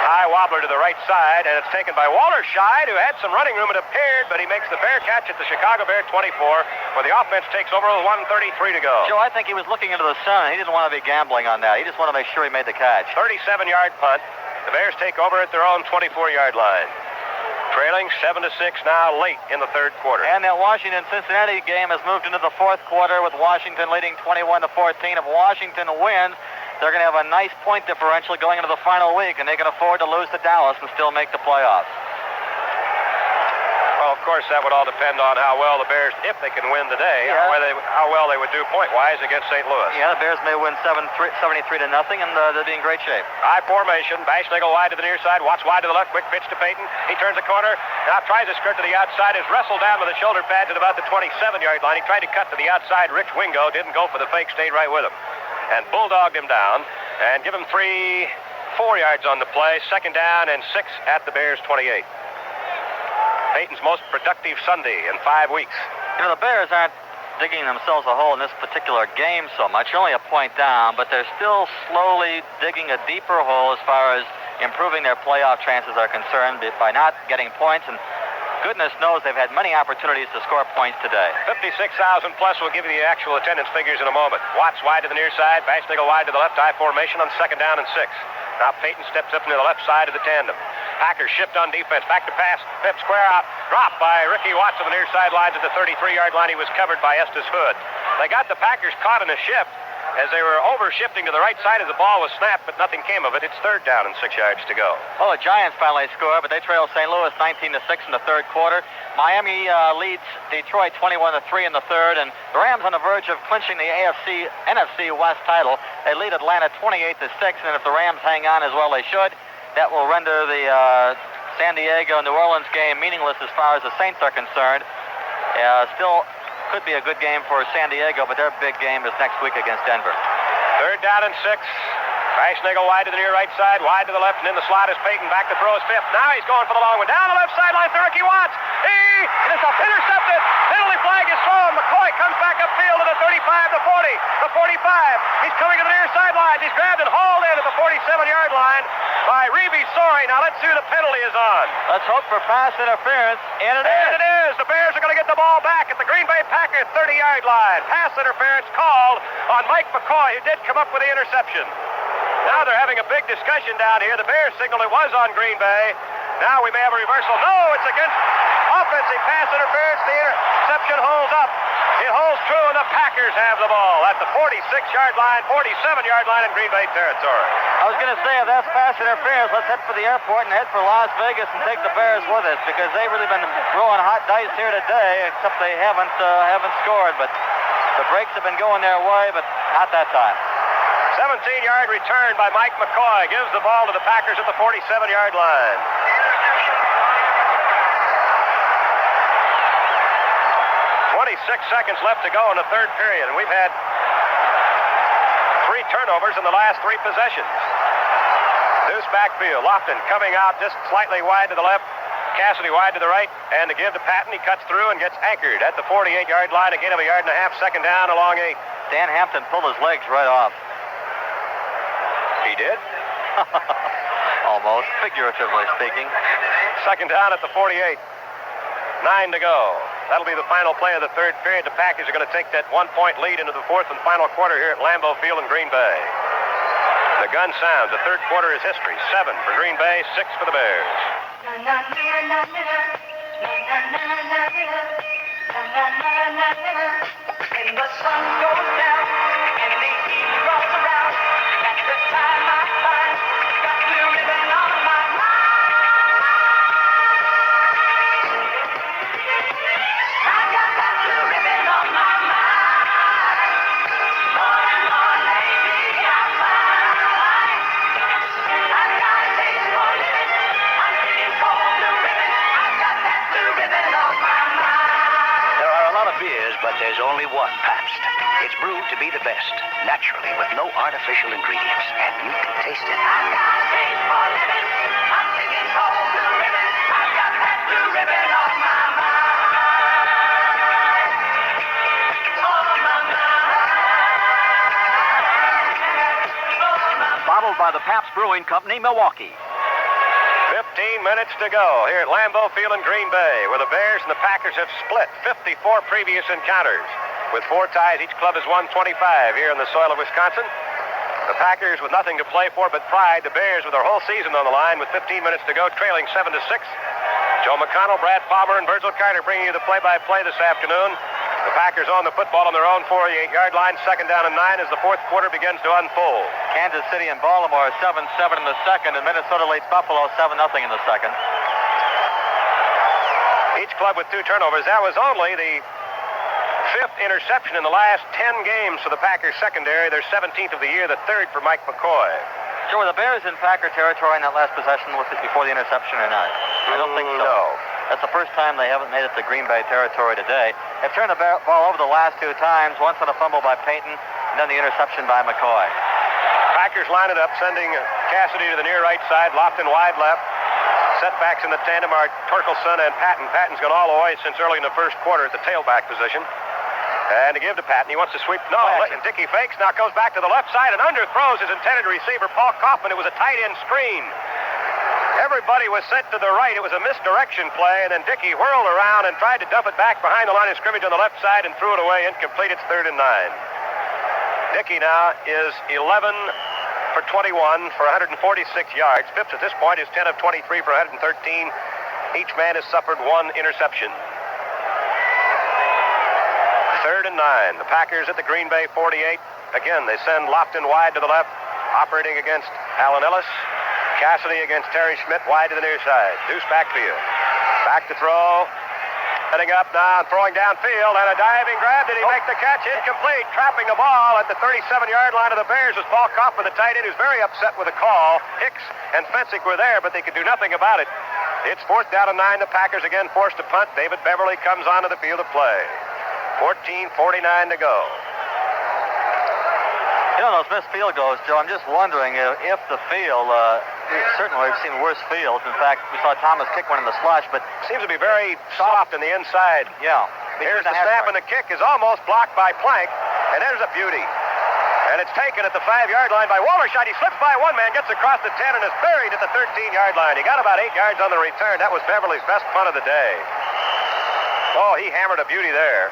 High wobbler to the right side, and it's taken by Walter Scheid, who had some running room, it appeared, but he makes the fair catch at the Chicago Bear 24, where the offense takes over with 1:33 to go. Joe, I think he was looking into the sun, and he didn't want to be gambling on that. He just wanted to make sure he made the catch. 37-yard punt. The Bears take over at their own 24-yard line. Trailing 7-6 now late in the 3rd quarter. And that Washington-Cincinnati game has moved into the 4th quarter with Washington leading 21-14. If Washington wins, they're going to have a nice point differential going into the final week, and they can afford to lose to Dallas and still make the playoffs. Well, of course, that would all depend on how well the Bears, if they can win today, how well they would do point-wise against St. Louis. Yeah, the Bears may win 73-0, and they'll be in great shape. High formation. Bashnagel wide to the near side. Watts wide to the left. Quick pitch to Payton. He turns the corner. Now tries to skirt to the outside. Is wrestled down with the shoulder pads at about the 27-yard line. He tried to cut to the outside. Rich Wingo didn't go for the fake. Stayed right with him. And bulldogged him down and give him 4 yards on the play. 2nd down and 6 at the Bears 28. Peyton's most productive Sunday in 5 weeks. You know, the Bears aren't digging themselves a hole in this particular game so much. They're only a point down, but they're still slowly digging a deeper hole as far as improving their playoff chances are concerned by not getting points. And goodness knows they've had many opportunities to score points today. 56,000 plus. We'll give you the actual attendance figures in a moment. Watts wide to the near side. Bashnagel wide to the left. High formation on 2nd down and 6. Now Payton steps up into the left side of the tandem. Packers shift on defense. Back to pass. Pip square out. Dropped by Ricky Watts on the near sidelines at the 33-yard line. He was covered by Estes Hood. They got the Packers caught in a shift as they were over-shifting to the right side as the ball was snapped, but nothing came of it. It's 3rd down and 6 yards to go. Well, the Giants finally score, but they trail St. Louis 19-6 in the 3rd quarter. Miami leads Detroit 21-3 in the 3rd, and the Rams on the verge of clinching the NFC West title. They lead Atlanta 28-6, and if the Rams hang on as well they should, that will render the San Diego-New Orleans game meaningless as far as the Saints are concerned. Still could be a good game for San Diego, but their big game is next week against Denver. 3rd down and 6. Bashnagel wide to the near right side, wide to the left, and in the slot is Payton. Back to throw his 5th. Now he's going for the long one. Down the left sideline to Ricky Watts. It is intercepted. Penalty flag is thrown. McCoy comes back upfield to the 35, the 40, the 45. He's coming to the near sideline. He's grabbed and hauled in at the 47-yard line. by Reeve Sorey. Now let's see who the penalty is on. Let's hope for pass interference, and it is. And it is. The Bears are going to get the ball back at the Green Bay Packers 30-yard line. Pass interference called on Mike McCoy, who did come up with the interception. Now they're having a big discussion down here. The Bears signal it was on Green Bay. Now we may have a reversal. No, it's against offensive pass interference. The interception holds up. It holds true, and the Packers have the ball at the 46-yard line, 47-yard line in Green Bay territory. I was going to say, if that's pass interference, let's head for the airport and head for Las Vegas and take the Bears with us, because they've really been throwing hot dice here today, except they haven't scored. But the breaks have been going their way, but not that time. 17-yard return by Mike McCoy gives the ball to the Packers at the 47-yard line. Six seconds left to go in the third period, and we've had 3 turnovers in the last 3 possessions. Deuce backfield. Lofton coming out just slightly wide to the left. Cassidy wide to the right, and to give to Patton. He cuts through and gets anchored at the 48-yard line. Again of a yard and a half. Second down along 8. Dan Hampton pulled his legs right off. He did? Almost, figuratively speaking. Second down at the 48. 9 to go. That'll be the final play of the third period. The Packers are going to take that 1-point lead into the fourth and final quarter here at Lambeau Field in Green Bay. The gun sounds. The third quarter is history. 7 for Green Bay, 6 for the Bears. When the sun goes down and the heat rolls around, that's the time I find got blue ribbon on my mind. But there's only one Pabst. It's brewed to be the best, naturally, with no artificial ingredients, and you can taste it. I've got a taste for living. I'm singing cold blue ribbon. I've got that blue ribbon on my mind. On my mind. Bottled by the Pabst Brewing Company, Milwaukee. 15 minutes to go here at Lambeau Field in Green Bay, where the Bears and the Packers have split 54 previous encounters. With 4 ties, each club has won 25 here in the soil of Wisconsin. The Packers with nothing to play for but pride. The Bears with their whole season on the line with 15 minutes to go, trailing 7-6. Joe McConnell, Brad Palmer, and Virgil Carter bringing you the play-by-play this afternoon. The Packers own the football on their own 48-yard line. Second down and 9 as the fourth quarter begins to unfold. Kansas City and Baltimore 7-7 in the second, and Minnesota leads Buffalo 7-0 in the second. Each club with 2 turnovers. That was only the 5th interception in the last 10 games for the Packers secondary. Their 17th of the year, the 3rd for Mike McCoy. Sure, were the Bears in Packer territory in that last possession before the interception or not? I don't think so. No. That's the first time they haven't made it to Green Bay territory today. They've turned the ball over the last 2 times, once on a fumble by Payton, and then the interception by McCoy. Packers line it up, sending Cassidy to the near right side, Lofton wide left. Setbacks in the tandem are Torkelson and Patton. Patton's gone all the way since early in the first quarter at the tailback position. And to give to Patton, he wants to sweep. No, Dickey fakes, now goes back to the left side and underthrows his intended receiver, Paul Kaufman. It was a tight end screen. Everybody was sent to the right. It was a misdirection play, and then Dickey whirled around and tried to dump it back behind the line of scrimmage on the left side and threw it away incomplete. It's 3rd and 9. Dickey now is 11 for 21 for 146 yards. Phipps at this point is 10 of 23 for 113. Each man has suffered 1 interception. 3rd and 9. The Packers at the Green Bay 48. Again, they send Lofton wide to the left, operating against Alan Ellis. Cassidy against Terry Schmidt, wide to the near side. Deuce backfield. Back to throw. Heading up now and throwing downfield, and a diving grab. Did he make the catch? Incomplete. Trapping the ball at the 37-yard line of the Bears was Paul Kaufman, the tight end, who's very upset with the call. Hicks and Fensick were there, but they could do nothing about it. It's 4th down and 9. The Packers again forced to punt. David Beverly comes onto the field of play. 14:49 to go. You know, those missed field goals, Joe, I'm just wondering if the field, certainly we've seen worse fields. In fact, we saw Thomas kick one in the slush, but seems to be very soft on the inside. Yeah. Here's the snap, and the kick is almost blocked by Plank, and there's a beauty. And it's taken at the 5-yard line by Wallershot. He slips by one man, gets across the 10, and is buried at the 13-yard line. He got about 8 yards on the return. That was Beverly's best punt of the day. Oh, he hammered a beauty there.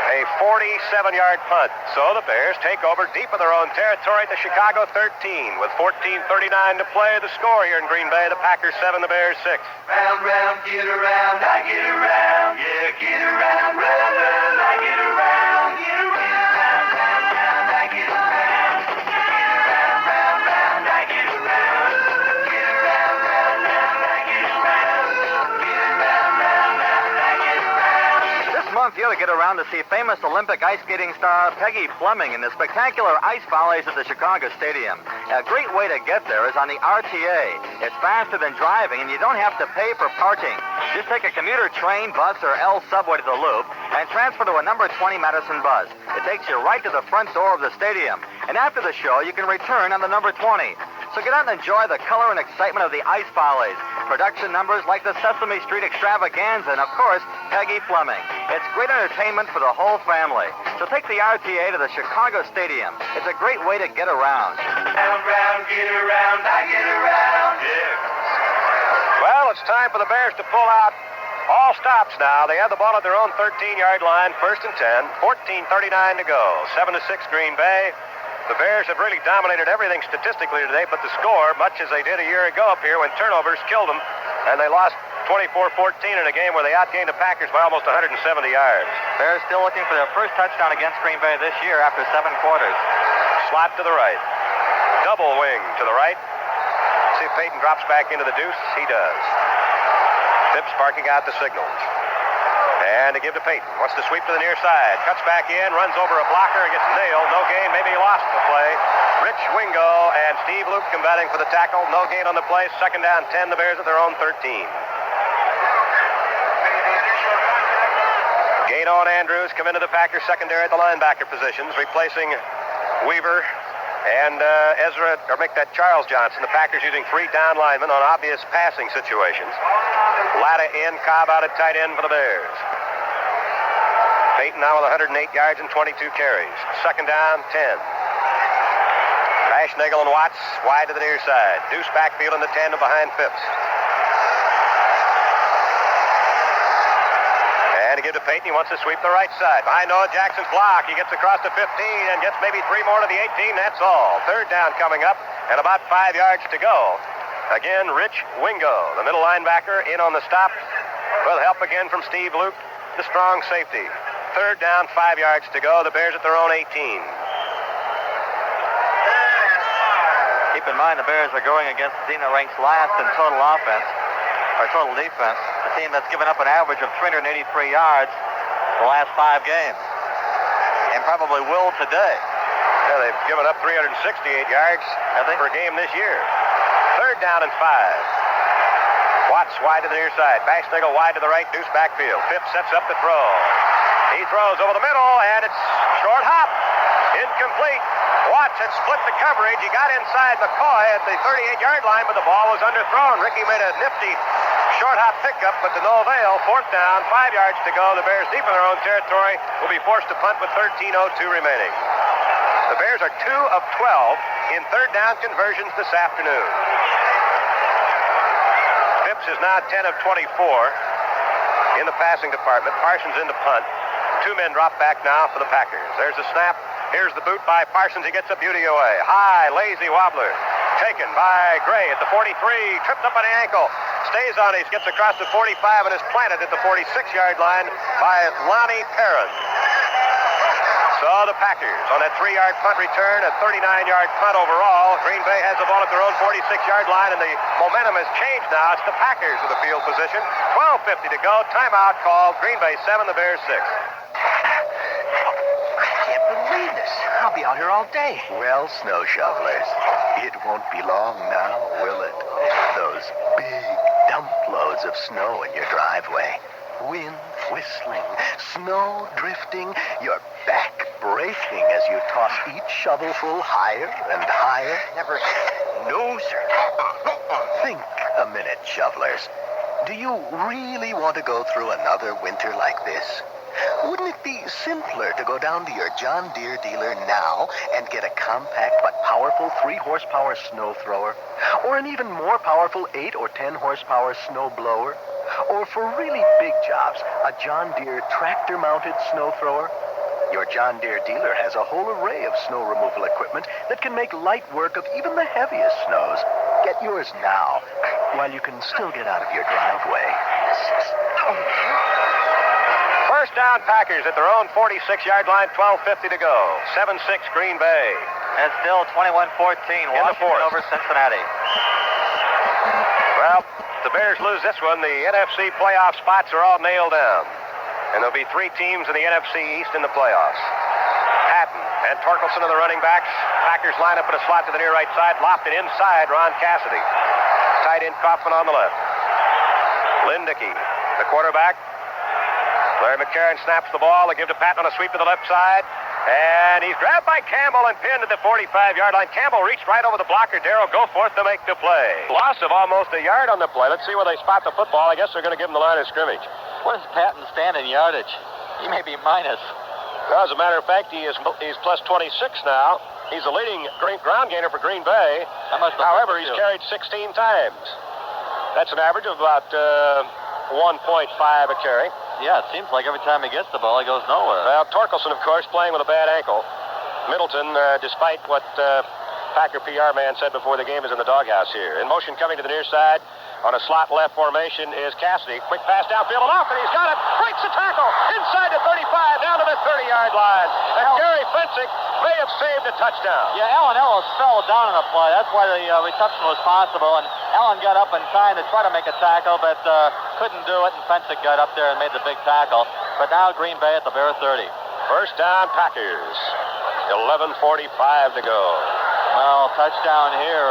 A 47-yard punt. So the Bears take over deep in their own territory at the Chicago 13 with 14:39 to play. The score here in Green Bay, the Packers 7, the Bears 6. Round, round, get around, I get around. Yeah, get around, round, round, I get around. Get around, round, round, round, I get around. Get around, round, round, I get around. Get around, round, round, I get around. Get around, round, round, I get around. This month, you ought to get around to see famous Olympic ice skating star Peggy Fleming in the spectacular ice volleys at the Chicago Stadium. A great way to get there is on the RTA. It's faster than driving, and you don't have to pay for parking. Just take a commuter train, bus, or L subway to the Loop and transfer to a number 20 Madison bus. It takes you right to the front door of the stadium. And after the show, you can return on the number 20. So get out and enjoy the color and excitement of the ice volleys. Production numbers like the Sesame Street Extravaganza, and of course, Peggy Fleming. It's great entertainment for the whole family. So take the RTA to the Chicago Stadium. It's a great way to get around. Round, round, get around, I get around. Yeah. Well, it's time for the Bears to pull out all stops now. They have the ball at their own 13-yard line, 1st and 10, 14:39 to go. 7-6 Green Bay. The Bears have really dominated everything statistically today, but the score, much as they did a year ago up here when turnovers killed them, and they lost 24-14 in a game where they outgained the Packers by almost 170 yards. Bears still looking for their first touchdown against Green Bay this year after 7 quarters. Slot to the right. Double wing to the right. See if Peyton drops back into the deuce. He does. Phipps barking out the signals. And to give to Peyton. Wants to sweep to the near side. Cuts back in, runs over a blocker, and gets nailed. No gain, maybe he lost the play. Rich Wingo and Steve Luke combating for the tackle. No gain on the play. 2nd down, 10. The Bears at their own 13. Gato and Andrews come into the Packers secondary at the linebacker positions, replacing Weaver and Ezra, or make that Charles Johnson. The Packers using 3 down linemen on obvious passing situations. Latta in, Cobb out at tight end for the Bears. Peyton now with 108 yards and 22 carries. 2nd down, 10. Ashnagel and Watts wide to the near side. Deuce backfield in the 10 behind Phipps. And to give to Peyton, he wants to sweep the right side. Behind Noah Jackson's block, he gets across to 15 and gets maybe 3 more to the 18. That's all. 3rd down coming up and about 5 yards to go. Again, Rich Wingo, the middle linebacker, in on the stop. Will help again from Steve Luke, the strong safety. 3rd down, 5 yards to go. The Bears at their own 18. Keep in mind the Bears are going against the team that ranks last in total offense, or total defense. The team that's given up an average of 383 yards the last 5 games. And probably will today. Yeah, they've given up 368 yards per game this year. 3rd down and 5. Watts wide to the near side. Bashnagel wide to the right. Deuce backfield. Phipps sets up the throw. He throws over the middle, and it's short hop. Incomplete. Watts had split the coverage. He got inside McCoy at the 38-yard line, but the ball was underthrown. Ricky made a nifty short hop pickup, but to no avail. 4th down, 5 yards to go. The Bears deep in their own territory will be forced to punt with 13:02 remaining. The Bears are 2 of 12 in 3rd down conversions this afternoon. Phipps is now 10 of 24 in the passing department. Parsons in to punt. 2 men drop back now for the Packers. There's a snap. Here's the boot by Parsons. He gets a beauty away. High, lazy wobbler. Taken by Gray at the 43. Tripped up on the ankle. Stays on it. Gets across the 45 and is planted at the 46-yard line by Lonnie Perrin. So the Packers on that 3-yard punt return, a 39-yard punt overall. Green Bay has the ball at their own 46-yard line, and the momentum has changed now. It's the Packers with the field position. 12:50 to go. Timeout called. Green Bay 7, the Bears 6. Believe this. I'll be out here all day. Well, snow shovelers, it won't be long now, will it? Those big dump loads of snow in your driveway. Wind whistling, snow drifting, your back breaking as you toss each shovelful higher and higher. Never. No, sir. Think a minute, shovelers. Do you really want to go through another winter like this? Wouldn't it be simpler to go down to your John Deere dealer now and get a compact but powerful 3-horsepower snow thrower? Or an even more powerful 8 or 10 horsepower snow blower? Or for really big jobs, a John Deere tractor-mounted snow thrower? Your John Deere dealer has a whole array of snow removal equipment that can make light work of even the heaviest snows. Get yours now, while you can still get out of your driveway. First down, Packers at their own 46-yard line, 12:50 to go. 7-6 Green Bay. And it's still 21-14, Washington over Cincinnati. Well, if the Bears lose this one, the NFC playoff spots are all nailed down. And there'll be 3 teams in the NFC East in the playoffs. Patton and Torkelson are the running backs. Packers line up in a slot to the near right side. Lofted inside, Ron Cassidy. Tight end Kaufman on the left. Lynn Dickey, the quarterback. Larry McCarron snaps the ball. They give to Patton on a sweep to the left side. And he's grabbed by Campbell and pinned at the 45-yard line. Campbell reached right over the blocker. Darrell Goforth to make the play. Loss of almost a yard on the play. Let's see where they spot the football. I guess they're going to give him the line of scrimmage. What does Patton stand in yardage? He may be minus. Well, as a matter of fact, he's plus 26 now. He's the leading ground gainer for Green Bay. However, he's carried 16 times. That's an average of about 1.5 a carry. Yeah, it seems like every time he gets the ball, he goes nowhere. Well, Torkelson, of course, playing with a bad ankle. Middleton, despite what Packer PR man said before the game, is in the doghouse here. In motion coming to the near side on a slot left formation is Cassidy. Quick pass downfield and off, and he's got it. Breaks the tackle inside the 35, down to the 30-yard line. And Gary Fensick may have saved a touchdown. Yeah, Alan Ellis fell down on the play. That's why the reception was possible. And Allen got up in time to try to make a tackle, but couldn't do it. And Fensick got up there and made the big tackle. But now Green Bay at the Bear 30. First down, Packers. 11:45 to go. Well, touchdown here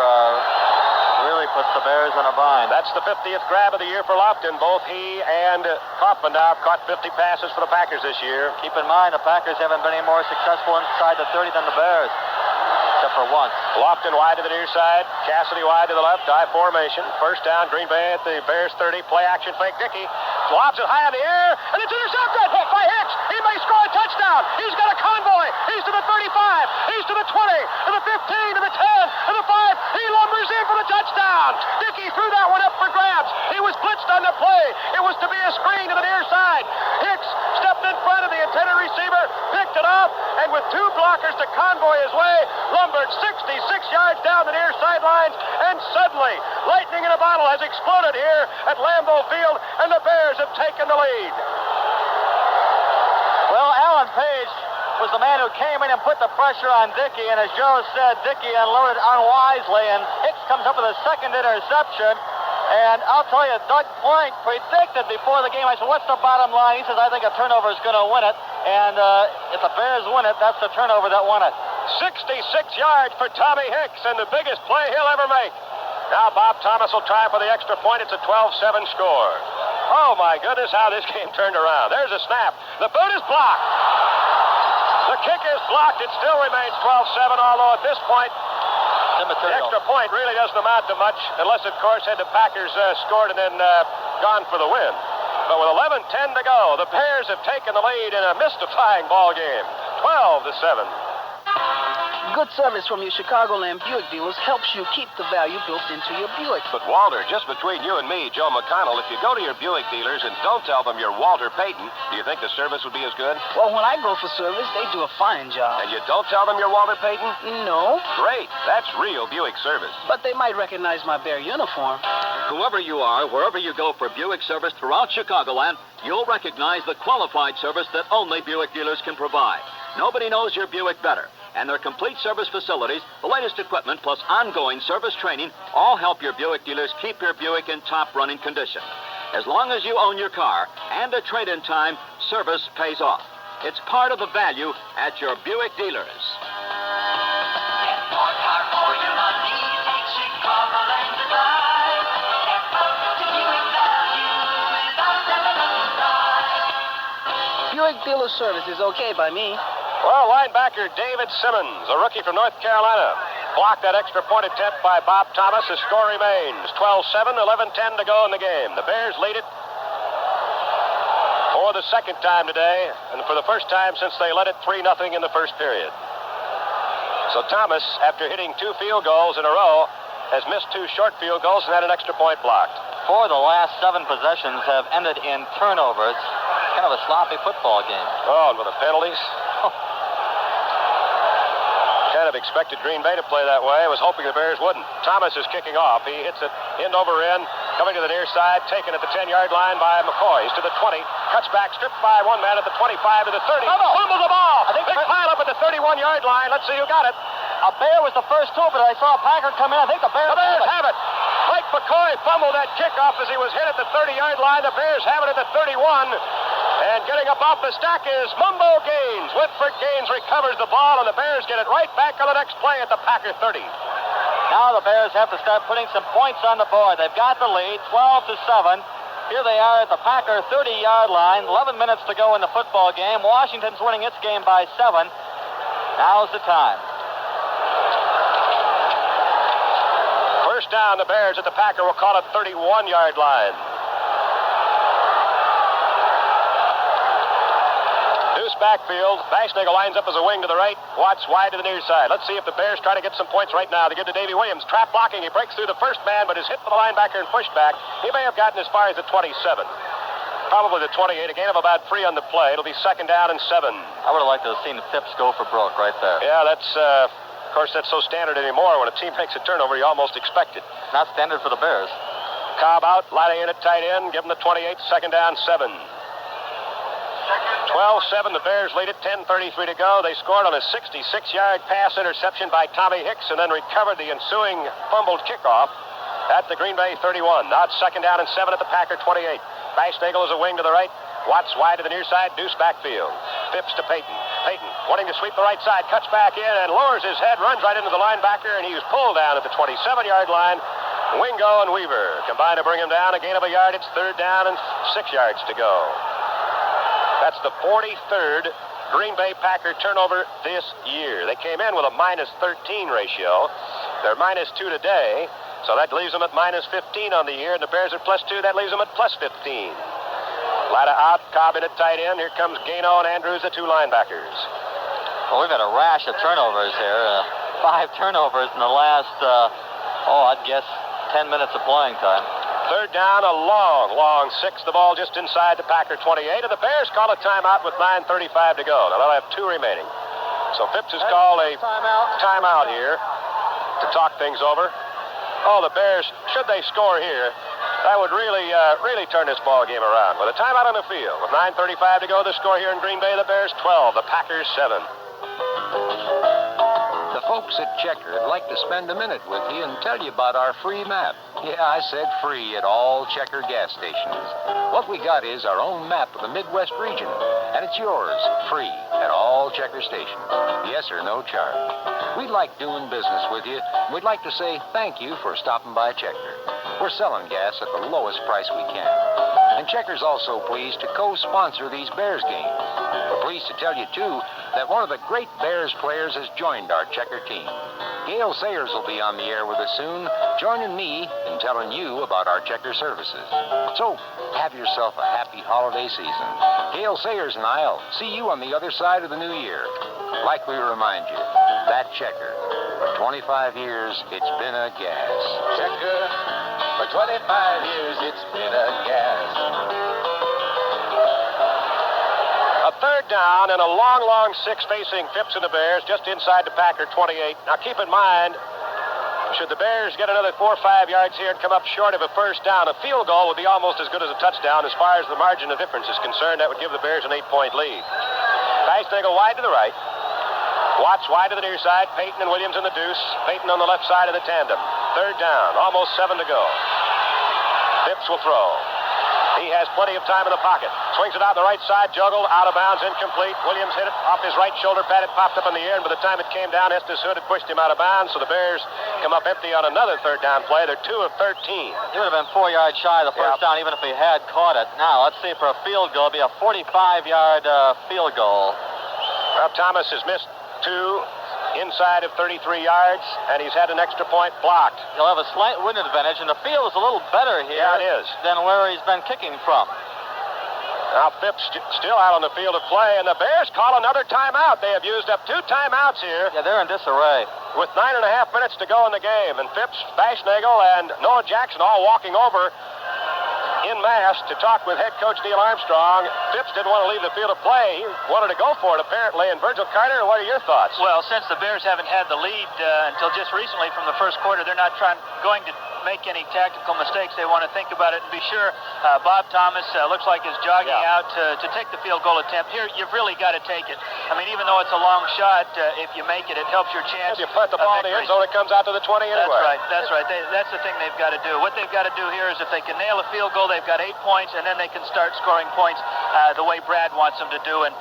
really puts the Bears in a bind. That's the 50th grab of the year for Lofton. Both he and Kaufman now have caught 50 passes for the Packers this year. Keep in mind, the Packers haven't been any more successful inside the 30 than the Bears, except for once. Lofton wide to the near side. Cassidy wide to the left. I formation. First down, Green Bay at the Bears 30. Play action fake. Dickey lobs it high in the air, and it's intercepted by Hicks. He may score a touchdown. He's got a convoy. He's to the 35. He's to the 20, to the 15, to the 10, to the 5. He lumbers in for the touchdown. Dickey threw that one up for grabs. He was blitzed on the play. It was to be a screen to the near side. Hicks stepped in front of the intended receiver, picked it up, and with 2 blockers to convoy his way, lumbered 66 yards down the near sidelines, and suddenly, lightning in a bottle has exploded here at Lambeau Field, and the Bears have taken the lead. Well, Alan Page was the man who came in and put the pressure on Dickey, and as Joe said, Dickey unloaded unwisely, and Hicks comes up with a second interception. And I'll tell you, Doug Plank predicted before the game, I said, what's the bottom line? He says, I think a turnover is going to win it. And if the Bears win it, that's the turnover that won it. 66 yards for Tommy Hicks, and the biggest play he'll ever make. Now Bob Thomas will try for the extra point. It's a 12-7 score. Oh, my goodness, how this game turned around. There's a snap. The boot is blocked. The kick is blocked. It still remains 12-7, although at this point, the extra point really doesn't amount to much, unless, of course, had the Packers scored and then gone for the win. But with 11:10 to go, the Bears have taken the lead in a mystifying ball game, 12-7. Good service from your Chicagoland Buick dealers helps you keep the value built into your Buick. But, Walter, just between you and me, Joe McConnell, if you go to your Buick dealers and don't tell them you're Walter Payton, do you think the service would be as good? Well, when I go for service, they do a fine job. And you don't tell them you're Walter Payton? No. Great. That's real Buick service. But they might recognize my Bear uniform. Whoever you are, wherever you go for Buick service throughout Chicagoland, you'll recognize the qualified service that only Buick dealers can provide. Nobody knows your Buick better. And their complete service facilities, the latest equipment, plus ongoing service training, all help your Buick dealers keep your Buick in top running condition. As long as you own your car and a trade-in time, service pays off. It's part of the value at your Buick dealers. Buick dealer service is okay by me. Well, linebacker David Simmons, a rookie from North Carolina, blocked that extra point attempt by Bob Thomas. The score remains 12-7, 11-10 to go in the game. The Bears lead it for the second time today, and for the first time since they led it 3-0 in the first period. So Thomas, after hitting 2 field goals in a row, has missed 2 short field goals and had an extra point blocked. 4 of the last 7 possessions have ended in turnovers. Kind of a sloppy football game. Oh, and with the penalties. Kind of expected Green Bay to play that way. I was hoping the Bears wouldn't. Thomas is kicking off. He hits it end over end, coming to the near side, taken at the 10-yard line by McCoy. He's to the 20, cuts back, stripped by one man at the 25 to the 30. Fumbles the ball. Big pile up at the 31-yard line. Let's see who got it. A Bear was the first to, but I saw Packer come in. I think the Bears have it. Mike McCoy fumbled that kickoff as he was hit at the 30-yard line. The Bears have it at the 31. And getting up off the stack is Mumbo Gaines. Whitford Gaines recovers the ball, and the Bears get it right back on the next play at the Packer 30. Now the Bears have to start putting some points on the board. They've got the lead, 12-7. Here they are at the Packer 30-yard line. 11 minutes to go in the football game. Washington's winning its game by 7. Now's the time. First down, the Bears at the Packer will call it 31-yard line. Deuce backfield. Bashnagel lines up as a wing to the right. Watts wide to the near side. Let's see if the Bears try to get some points right now to give to Davy Williams. Trap blocking. He breaks through the first man, but is hit by the linebacker and pushed back. He may have gotten as far as the 27. Probably the 28. A gain of about 3 on the play. It'll be second down and 7. I would have liked to have seen Phipps go for broke right there. Yeah, that's, of course, that's so standard anymore. When a team makes a turnover, you almost expect it. Not standard for the Bears. Cobb out. Latta in at tight end. Give him the 28. Second down, 7. 12-7, the Bears lead it, 10:33 to go. They scored on a 66-yard pass interception by Tommy Hicks and then recovered the ensuing fumbled kickoff at the Green Bay 31. Now it's second down and 7 at the Packer 28. Bashnagel is a wing to the right. Watts wide to the near side. Deuce backfield. Phipps to Payton. Payton wanting to sweep the right side. Cuts back in and lowers his head. Runs right into the linebacker, and he's pulled down at the 27-yard line. Wingo and Weaver combine to bring him down. A gain of a yard. It's third down and 6 yards to go. That's the 43rd Green Bay Packer turnover this year. They came in with a -13 ratio. They're -2 today, so that leaves them at -15 on the year, and the Bears are +2. That leaves them at +15. Latta out, Cobb in at tight end. Here comes Gano and Andrews, the 2 linebackers. Well, we've had a rash of turnovers here. 5 turnovers in the last, I'd guess 10 minutes of playing time. Third down, a long 6. The ball just inside the Packer 28. And the Bears call a timeout with 9:35 to go. Now they'll have 2 remaining. So Phipps has called a timeout here to talk things over. Oh, the Bears, should they score here, that would really turn this ball game around. With a timeout on the field, with 9:35 to go, the score here in Green Bay, the Bears 12, the Packers 7. The folks at Checker would like to spend a minute with you and tell you about our free map. Yeah, I said free at all Checker gas stations. What we got is our own map of the Midwest region, and it's yours, free, at all Checker stations. Yes or no charge. We like doing business with you, and we'd like to say thank you for stopping by Checker. We're selling gas at the lowest price we can. And Checker's also pleased to co-sponsor these Bears games. We're pleased to tell you, too, that one of the great Bears players has joined our Checker team. Gale Sayers will be on the air with us soon, joining me in telling you about our Checker services. So, have yourself a happy holiday season. Gale Sayers and I'll see you on the other side of the new year. Like we remind you, that Checker, for 25 years, it's been a gas. Checker, for 25 years, it's been a gas. A third down and a long 6 facing Phipps and the Bears just inside the Packer 28. Now keep in mind, should the Bears get another 4 or 5 yards here and come up short of a first down, a field goal would be almost as good as a touchdown. As far as the margin of difference is concerned, that would give the Bears an 8-point lead. Bashnagel wide to the right. Watts wide to the near side. Payton and Williams in the deuce. Payton on the left side of the tandem. Third down, almost 7 to go. Phipps will throw. He has plenty of time in the pocket. Swings it out the right side, juggled, out of bounds, incomplete. Williams hit it off his right shoulder pad. It popped up in the air, and by the time it came down, Estes Hood had pushed him out of bounds, so the Bears come up empty on another third down play. They're 2 of 13. He would have been 4 yards shy of the first down, even if he had caught it. Now, let's see for a field goal. It'll be a 45-yard field goal. Well, Thomas has missed 2 inside of 33 yards, and he's had an extra point blocked. He'll have a slight wind advantage, and the field is a little better here it is. than where he's been kicking from. Now Phipps still out on the field of play, and the Bears call another timeout. They have used up 2 timeouts here. Yeah, they're in disarray. With 9.5 minutes to go in the game, and Phipps, Bashnagel, and Noah Jackson all walking over in mass to talk with head coach Neil Armstrong. Phipps didn't want to leave the field of play. He wanted to go for it, apparently. And Virgil Carter, what are your thoughts? Well, since the Bears haven't had the lead until just recently from the first quarter, they're not going to make any tactical mistakes. They want to think about it and be sure. Bob Thomas looks like is jogging out to take the field goal attempt. Here, you've really got to take it. I mean, even though it's a long shot, if you make it, it helps your chance. If you put the ball in the end zone, it comes out to the 20 anyway. That's right. That's the thing they've got to do. What they've got to do here is if they can nail a field goal, they've got 8 points, and then they can start scoring points the way Brad wants them to do and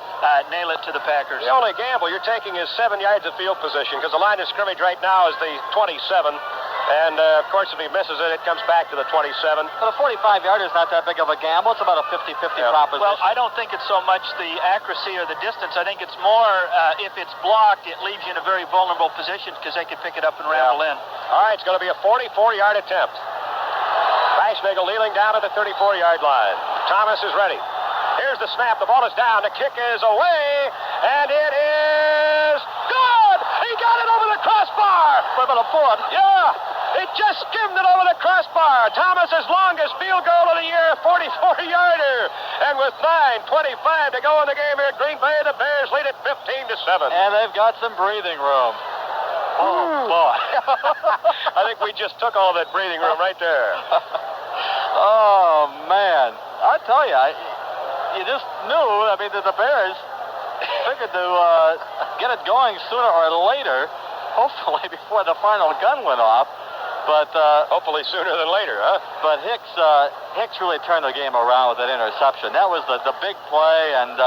nail it to the Packers. The only gamble you're taking is 7 yards of field position because the line of scrimmage right now is the 27. And, of course, if he misses it, it comes back to the 27. Well, the 45-yarder is not that big of a gamble. It's about a 50-50 proposition. Well, I don't think it's so much the accuracy or the distance. I think it's more if it's blocked, it leaves you in a very vulnerable position because they could pick it up and ramble in. All right, it's going to be a 44-yard attempt. Bashnagel kneeling down at the 34-yard line. Thomas is ready. Here's the snap. The ball is down. The kick is away, and it is good. He got it over the crossbar. For about a foot. Yeah. It just skimmed it over the crossbar. Thomas's longest field goal of the year, 44-yarder. And with 9:25 to go in the game here at Green Bay, the Bears lead it 15-7. And they've got some breathing room. Oh, boy. I think we just took all that breathing room right there. Oh, man. I tell you, you just knew, that the Bears figured to get it going sooner or later, hopefully before the final gun went off. But hopefully sooner than later, huh? But Hicks really turned the game around with that interception. That was the big play, and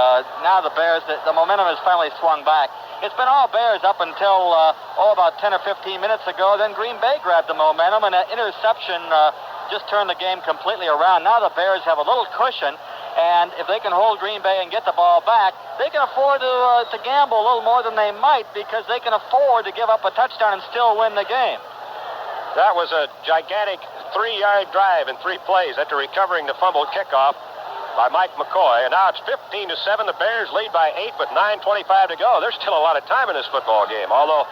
now the Bears, the momentum has finally swung back. It's been all Bears up until about 10 or 15 minutes ago. Then Green Bay grabbed the momentum, and that interception just turned the game completely around. Now the Bears have a little cushion, and if they can hold Green Bay and get the ball back, they can afford to gamble a little more than they might because they can afford to give up a touchdown and still win the game. That was a gigantic 3-yard drive in 3 plays after recovering the fumbled kickoff by Mike McCoy. And now it's 15-7. The Bears lead by 8 with 9:25 to go. There's still a lot of time in this football game, although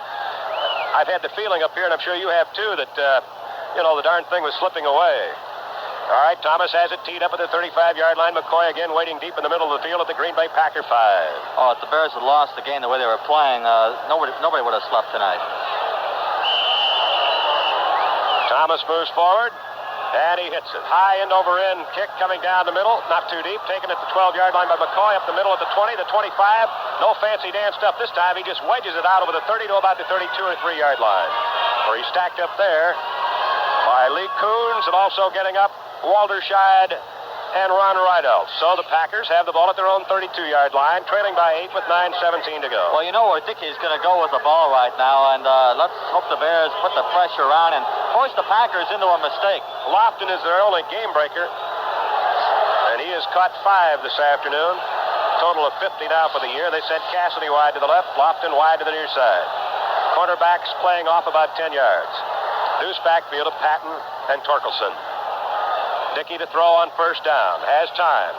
I've had the feeling up here, and I'm sure you have too, that, the darn thing was slipping away. All right, Thomas has it teed up at the 35-yard line. McCoy again waiting deep in the middle of the field at the Green Bay Packer 5. Oh, if the Bears had lost the game the way they were playing, nobody would have slept tonight. Thomas moves forward, and he hits it. High end over end kick coming down the middle, not too deep, taken at the 12-yard line by McCoy, up the middle at the 20, the 25. No fancy dance stuff this time. He just wedges it out over the 30 to about the 32 or 3-yard line, where he's stacked up there by Lee Coons, and also getting up Walter Scheid and Ron Rydell. So the Packers have the ball at their own 32-yard line, trailing by 8 with 9:17 to go. Well, you know where Dickey's going to go with the ball right now, and let's hope the Bears put the pressure on and force the Packers into a mistake. Lofton is their only game breaker, and he has caught 5 this afternoon. Total of 50 now for the year. They sent Cassidy wide to the left, Lofton wide to the near side. Cornerbacks playing off about 10 yards. Deuce backfield of Patton and Torkelson. Dickey to throw on first down. Has time.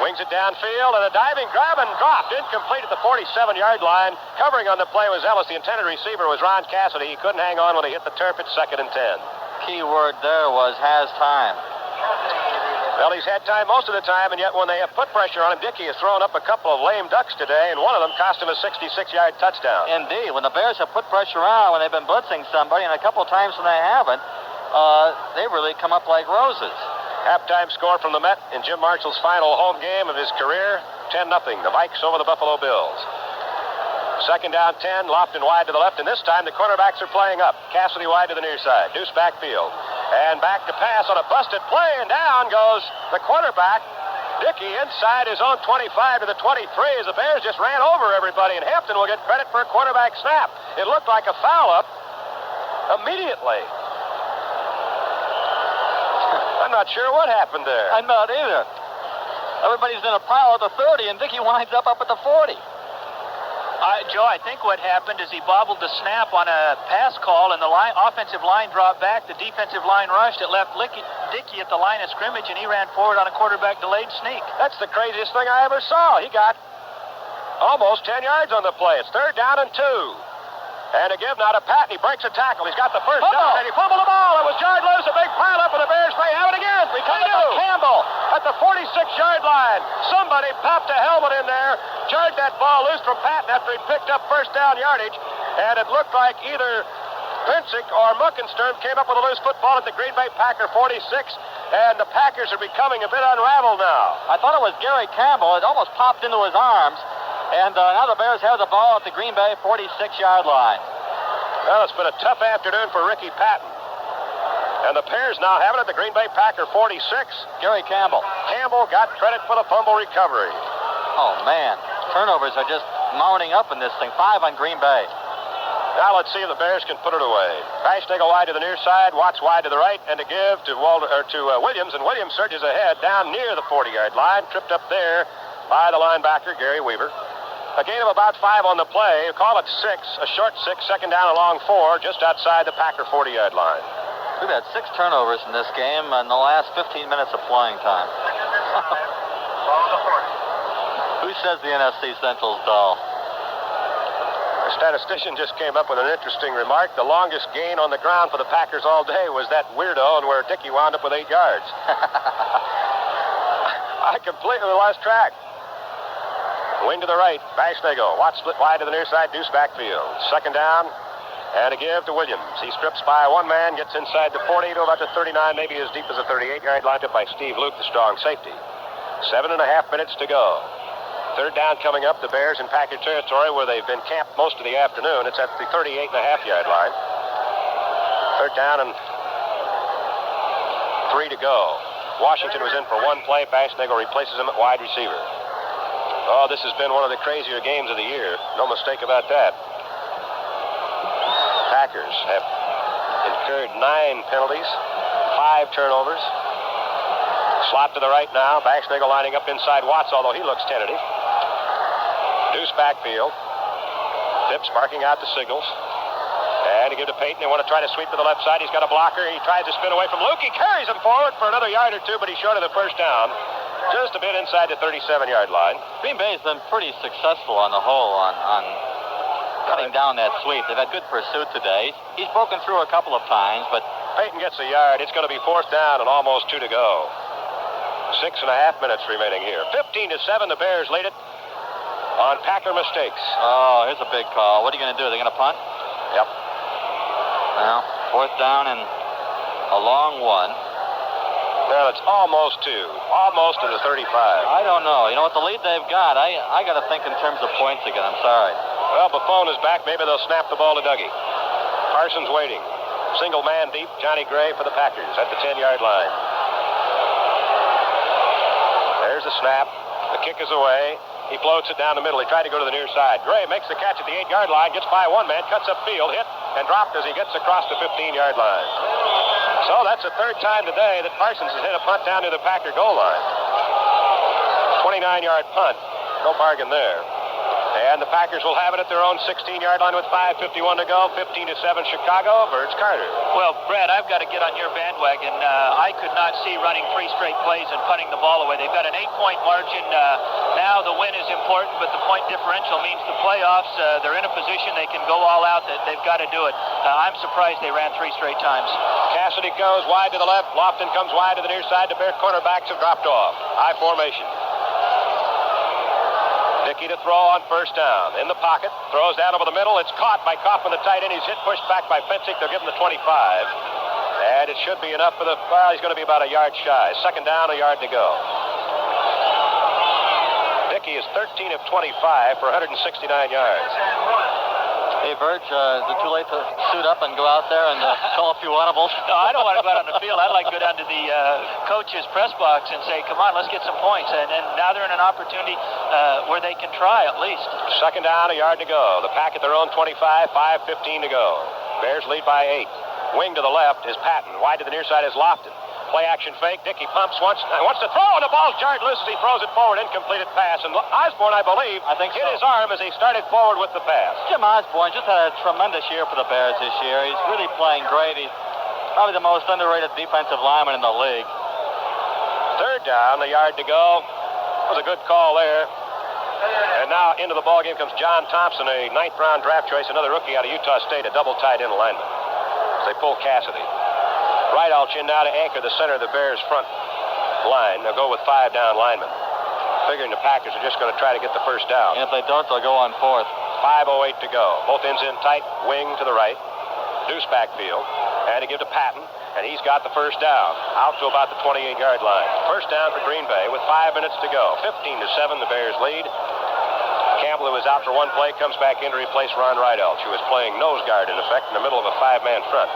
Wings it downfield, and a diving grab and dropped. Incomplete at the 47-yard line. Covering on the play was Ellis. The intended receiver was Ron Cassidy. He couldn't hang on when he hit the turf. It's 2nd and 10. Key word there was has time. Well, he's had time most of the time, and yet when they have put pressure on him, Dickey has thrown up a couple of lame ducks today, and one of them cost him a 66-yard touchdown. Indeed. When the Bears have put pressure on, when they've been blitzing somebody, and a couple of times when they haven't, they really come up like roses. Halftime score from the Met in Jim Marshall's final home game of his career, 10-0. The Vikes over the Buffalo Bills. 2nd down 10, Lofton wide to the left, and this time the cornerbacks are playing up. Cassidy wide to the near side, Deuce backfield. And back to pass on a busted play, and down goes the quarterback. Dickey inside his own 25 to the 23 as the Bears just ran over everybody, and Hampton will get credit for a quarterback snap. It looked like a foul up immediately. I'm not sure what happened there. I'm not either. Everybody's in a pile at the 30, and Dickey winds up at the 40. Joe, I think what happened is he bobbled the snap on a pass call, and the offensive line dropped back. The defensive line rushed. It left Dickey at the line of scrimmage, and he ran forward on a quarterback delayed sneak. That's the craziest thing I ever saw. He got almost 10 yards on the play. It's 3rd down and 2. And a give now to Patton. He breaks a tackle. He's got the first down, and he fumbled the ball. It was jarred loose. A big pileup, and the Bears may have it again. We come to Campbell at the 46-yard line. Somebody popped a helmet in there, jarred that ball loose from Patton after he picked up first down yardage, and it looked like either Pinsick or Muckenstern came up with a loose football at the Green Bay Packer 46, and the Packers are becoming a bit unraveled now. I thought it was Gary Campbell. It almost popped into his arms. And now the Bears have the ball at the Green Bay 46-yard line. Well, it's been a tough afternoon for Ricky Patton. And the Bears now have it at the Green Bay Packer 46. Gary Campbell. Campbell got credit for the fumble recovery. Oh, man. Turnovers are just mounting up in this thing. 5 on Green Bay. Now let's see if the Bears can put it away. Bashnagel wide to the near side, Watts wide to the right, and to give to Williams, and Williams surges ahead down near the 40-yard line, tripped up there by the linebacker, Gary Weaver. A gain of about 5 on the play. Call it 6, a short 6, 2nd down, a long 4, just outside the Packer 40-yard line. We've had 6 turnovers in this game in the last 15 minutes of playing time. Who says the NFC Central's dull? A statistician just came up with an interesting remark. The longest gain on the ground for the Packers all day was that weirdo, and where Dickey wound up with 8 yards. I completely lost track. Wing to the right, Bashnagel. Watts split wide to the near side, Deuce backfield. 2nd down, and a give to Williams. He strips by one man, gets inside the 40 to about the 39, maybe as deep as the 38-yard line, up by Steve Luke, the strong safety. 7.5 minutes to go. 3rd down coming up, the Bears in Packer territory where they've been camped most of the afternoon. It's at the 38.5-yard line. 3rd down and 3 to go. Washington was in for one play. Bashnagel replaces him at wide receiver. Oh, this has been one of the crazier games of the year. No mistake about that. Packers have incurred 9 penalties, 5 turnovers. Slot to the right now. Bashnagel lining up inside Watts, although he looks tentative. Deuce backfield. Phipps barking out the signals. And to give to Payton. They want to try to sweep to the left side. He's got a blocker. He tries to spin away from Luke. He carries him forward for another yard or 2, but he's short of the first down. Just a bit inside the 37-yard line. Green Bay's been pretty successful on the whole on cutting down that sweep. They've had good pursuit today. He's broken through a couple of times, but Payton gets a yard. It's going to be 4th down and almost 2 to go. 6.5 minutes remaining here. 15-7, the Bears lead it on Packer mistakes. Oh, here's a big call. What are you going to do? They're going to punt? Yep. Well, 4th down and a long one. Well, it's almost 2. Almost to the 35. I don't know. You know what, the lead they've got, I got to think in terms of points again. I'm sorry. Well, Buffon is back. Maybe they'll snap the ball to Dougie. Parsons waiting. Single man deep. Johnny Gray for the Packers at the 10-yard line. There's the snap. The kick is away. He floats it down the middle. He tried to go to the near side. Gray makes the catch at the 8-yard line. Gets by one man. Cuts upfield. Hit and dropped as he gets across the 15-yard line. So that's the 3rd time today that Parsons has hit a punt down to the Packer goal line. 29-yard punt. No bargain there. And the Packers will have it at their own 16-yard line with 5:51 to go. 15-7 Chicago. Verge Carter. Well, Brad, I've got to get on your bandwagon. I could not see running 3 straight plays and punting the ball away. They've got an 8-point margin. Now the win is important, but the point differential means the playoffs. They're in a position they can go all out. They've got to do it. I'm surprised they ran 3 straight times. Cassidy goes wide to the left. Lofton comes wide to the near side. The Bear cornerbacks have dropped off. High formation. Dickey to throw on 1st down. In the pocket. Throws down over the middle. It's caught by Kaufman, the tight end. He's hit, pushed back by Pinsick. They'll give him the 25. And it should be enough for the... Well, he's going to be about a yard shy. 2nd down, a yard to go. Dickey is 13 of 25 for 169 yards. Hey, Verge, is it too late to suit up and go out there and call a few audibles? No, I don't want to go out on the field. I'd like to go down to the coach's press box and say, come on, let's get some points. And now they're in an opportunity where they can try at least. 2nd down, a yard to go. The Pack at their own 25, 5:15 to go. Bears lead by 8. Wing to the left is Patton. Wide to the near side is Lofton. Play action fake. Dickey pumps wants to throw, and the ball's jarred loose as he throws it forward. Incompleted pass. And Osborne, I believe, hit his arm as he started forward with the pass. Jim Osborne just had a tremendous year for the Bears this year. He's really playing great. He's probably the most underrated defensive lineman in the league. Third down, the yard to go. Was a good call there. And now into the ballgame comes John Thompson, a 9th-round draft choice, another rookie out of Utah State, a double tight end lineman. As they pull Cassidy. Rideout in now to anchor the center of the Bears' front line. They'll go with 5 down linemen. Figuring the Packers are just going to try to get the first down. And if they don't, they'll go on 4th. 5:08 to go. Both ends in tight, wing to the right. Deuce backfield. And to give to Patton. And he's got the first down. Out to about the 28-yard line. First down for Green Bay with 5 minutes to go. 15-7, the Bears lead. Campbell, who was out for one play, comes back in to replace Ron Rideout, who was playing nose guard, in effect, in the middle of a 5-man front.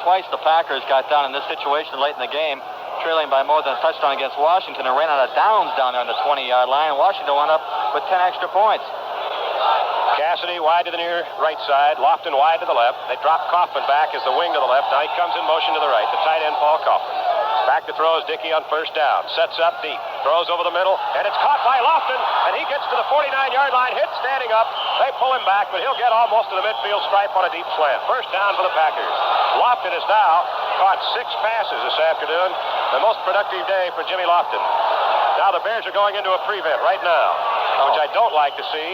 Twice the Packers got down in this situation late in the game, trailing by more than a touchdown against Washington, and ran out of downs down there on the 20-yard line. Washington wound up with 10 extra points. Cassidy wide to the near right side, Lofton wide to the left. They drop Kaufman back as the wing to the left. Now he comes in motion to the right. The tight end, Paul Kaufman. Back to throw is Dickey on first down. Sets up deep. Throws over the middle, and it's caught by Lofton, and he gets to the 49-yard line, hit standing up. They pull him back, but he'll get almost to the midfield stripe on a deep slant. First down for the Packers. Lofton has now caught 6 passes this afternoon. The most productive day for Jimmy Lofton. Now the Bears are going into a prevent right now, which I don't like to see.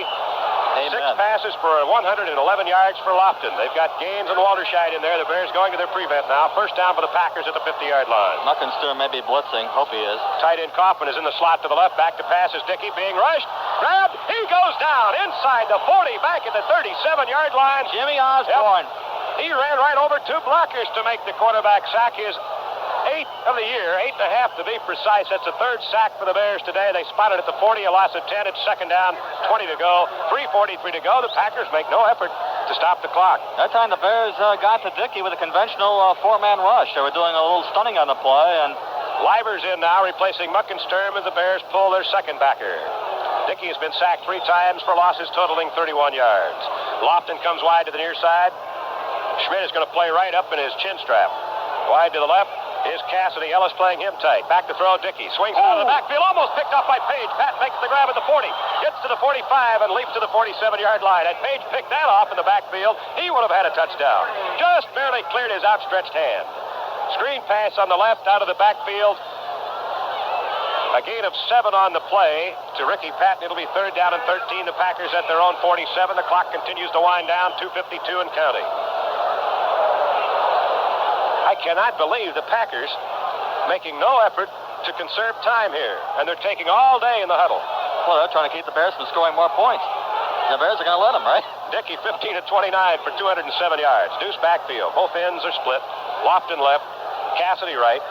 Amen. 6 passes for 111 yards for Lofton. They've got Gaines and Walterscheid in there. The Bears going to their prevent now. First down for the Packers at the 50-yard line. Muckenster may be blitzing. Hope he is. Tight end Kaufman is in the slot to the left. Back to pass is Dickey being rushed. Grabbed. He goes down inside the 40, back at the 37-yard line. Jimmy Osborne. Yep. He ran right over 2 blockers to make the quarterback sack. His 8th of the year, 8.5 to be precise. That's the 3rd sack for the Bears today. They spotted at the 40, a loss of 10. It's second down, 20 to go, 3:43 to go. The Packers make no effort to stop the clock. That time the Bears got to Dickey with a conventional 4-man rush. They were doing a little stunning on the play. And Liver's in now, replacing Muckensturm as the Bears pull their second backer. Dickey has been sacked 3 times for losses totaling 31 yards. Lofton comes wide to the near side. Schmidt is going to play right up in his chin strap. Wide to the left is Cassidy. Ellis playing him tight. Back to throw Dickey. Swings out of the backfield. Almost picked up by Page. Pat makes the grab at the 40. Gets to the 45 and leaps to the 47-yard line. Had Page picked that off in the backfield, he would have had a touchdown. Just barely cleared his outstretched hand. Screen pass on the left out of the backfield. A gain of 7 on the play to Ricky Patton. It'll be 3rd down and 13. The Packers at their own 47. The clock continues to wind down. 2:52 and counting. I cannot believe the Packers making no effort to conserve time here. And they're taking all day in the huddle. Well, they're trying to keep the Bears from scoring more points. The Bears are going to let them, right? Dickey 15 of 29 for 207 yards. Deuce backfield. Both ends are split. Lofton left. Cassidy right.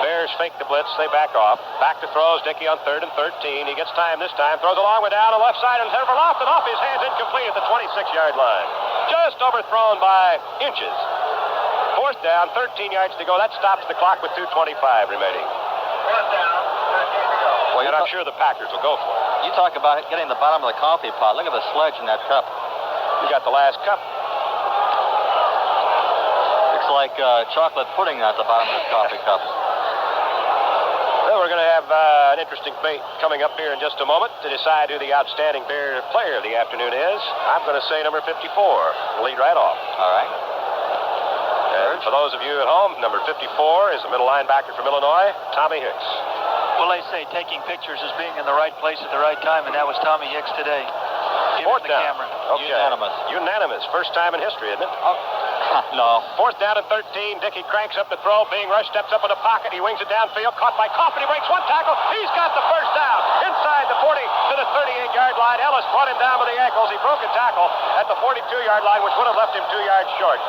Bears fake the blitz. They back off. Back to throws. Dickey on 3rd and 13. He gets time this time. Throws a long one down on the left side and center for Lofton. Off his hands, incomplete at the 26-yard line. Just overthrown by inches. 4th down, 13 yards to go. That stops the clock with 2:25 remaining. 4th down, 13 to go. Well, and I'm sure the Packers will go for it. You talk about getting the bottom of the coffee pot. Look at the sledge in that cup. You got the last cup. Looks like chocolate pudding at the bottom of this coffee cup. Well, we're going to have an interesting debate coming up here in just a moment to decide who the outstanding Bear player of the afternoon is. I'm going to say number 54. Lead right off. All right. And for those of you at home, number 54 is the middle linebacker from Illinois, Tommy Hicks. Well, they say taking pictures is being in the right place at the right time, and that was Tommy Hicks today. Give him the camera. Okay. Unanimous. Unanimous. First time in history, isn't it? No. 4th down and 13. Dickey cranks up the throw. Being rushed, steps up in the pocket. He wings it downfield. Caught by Kaufman. He breaks 1 tackle. He's got the first down. Inside the 40 to the 38-yard line. Ellis brought him down with the ankles. He broke a tackle at the 42-yard line, which would have left him 2 yards short.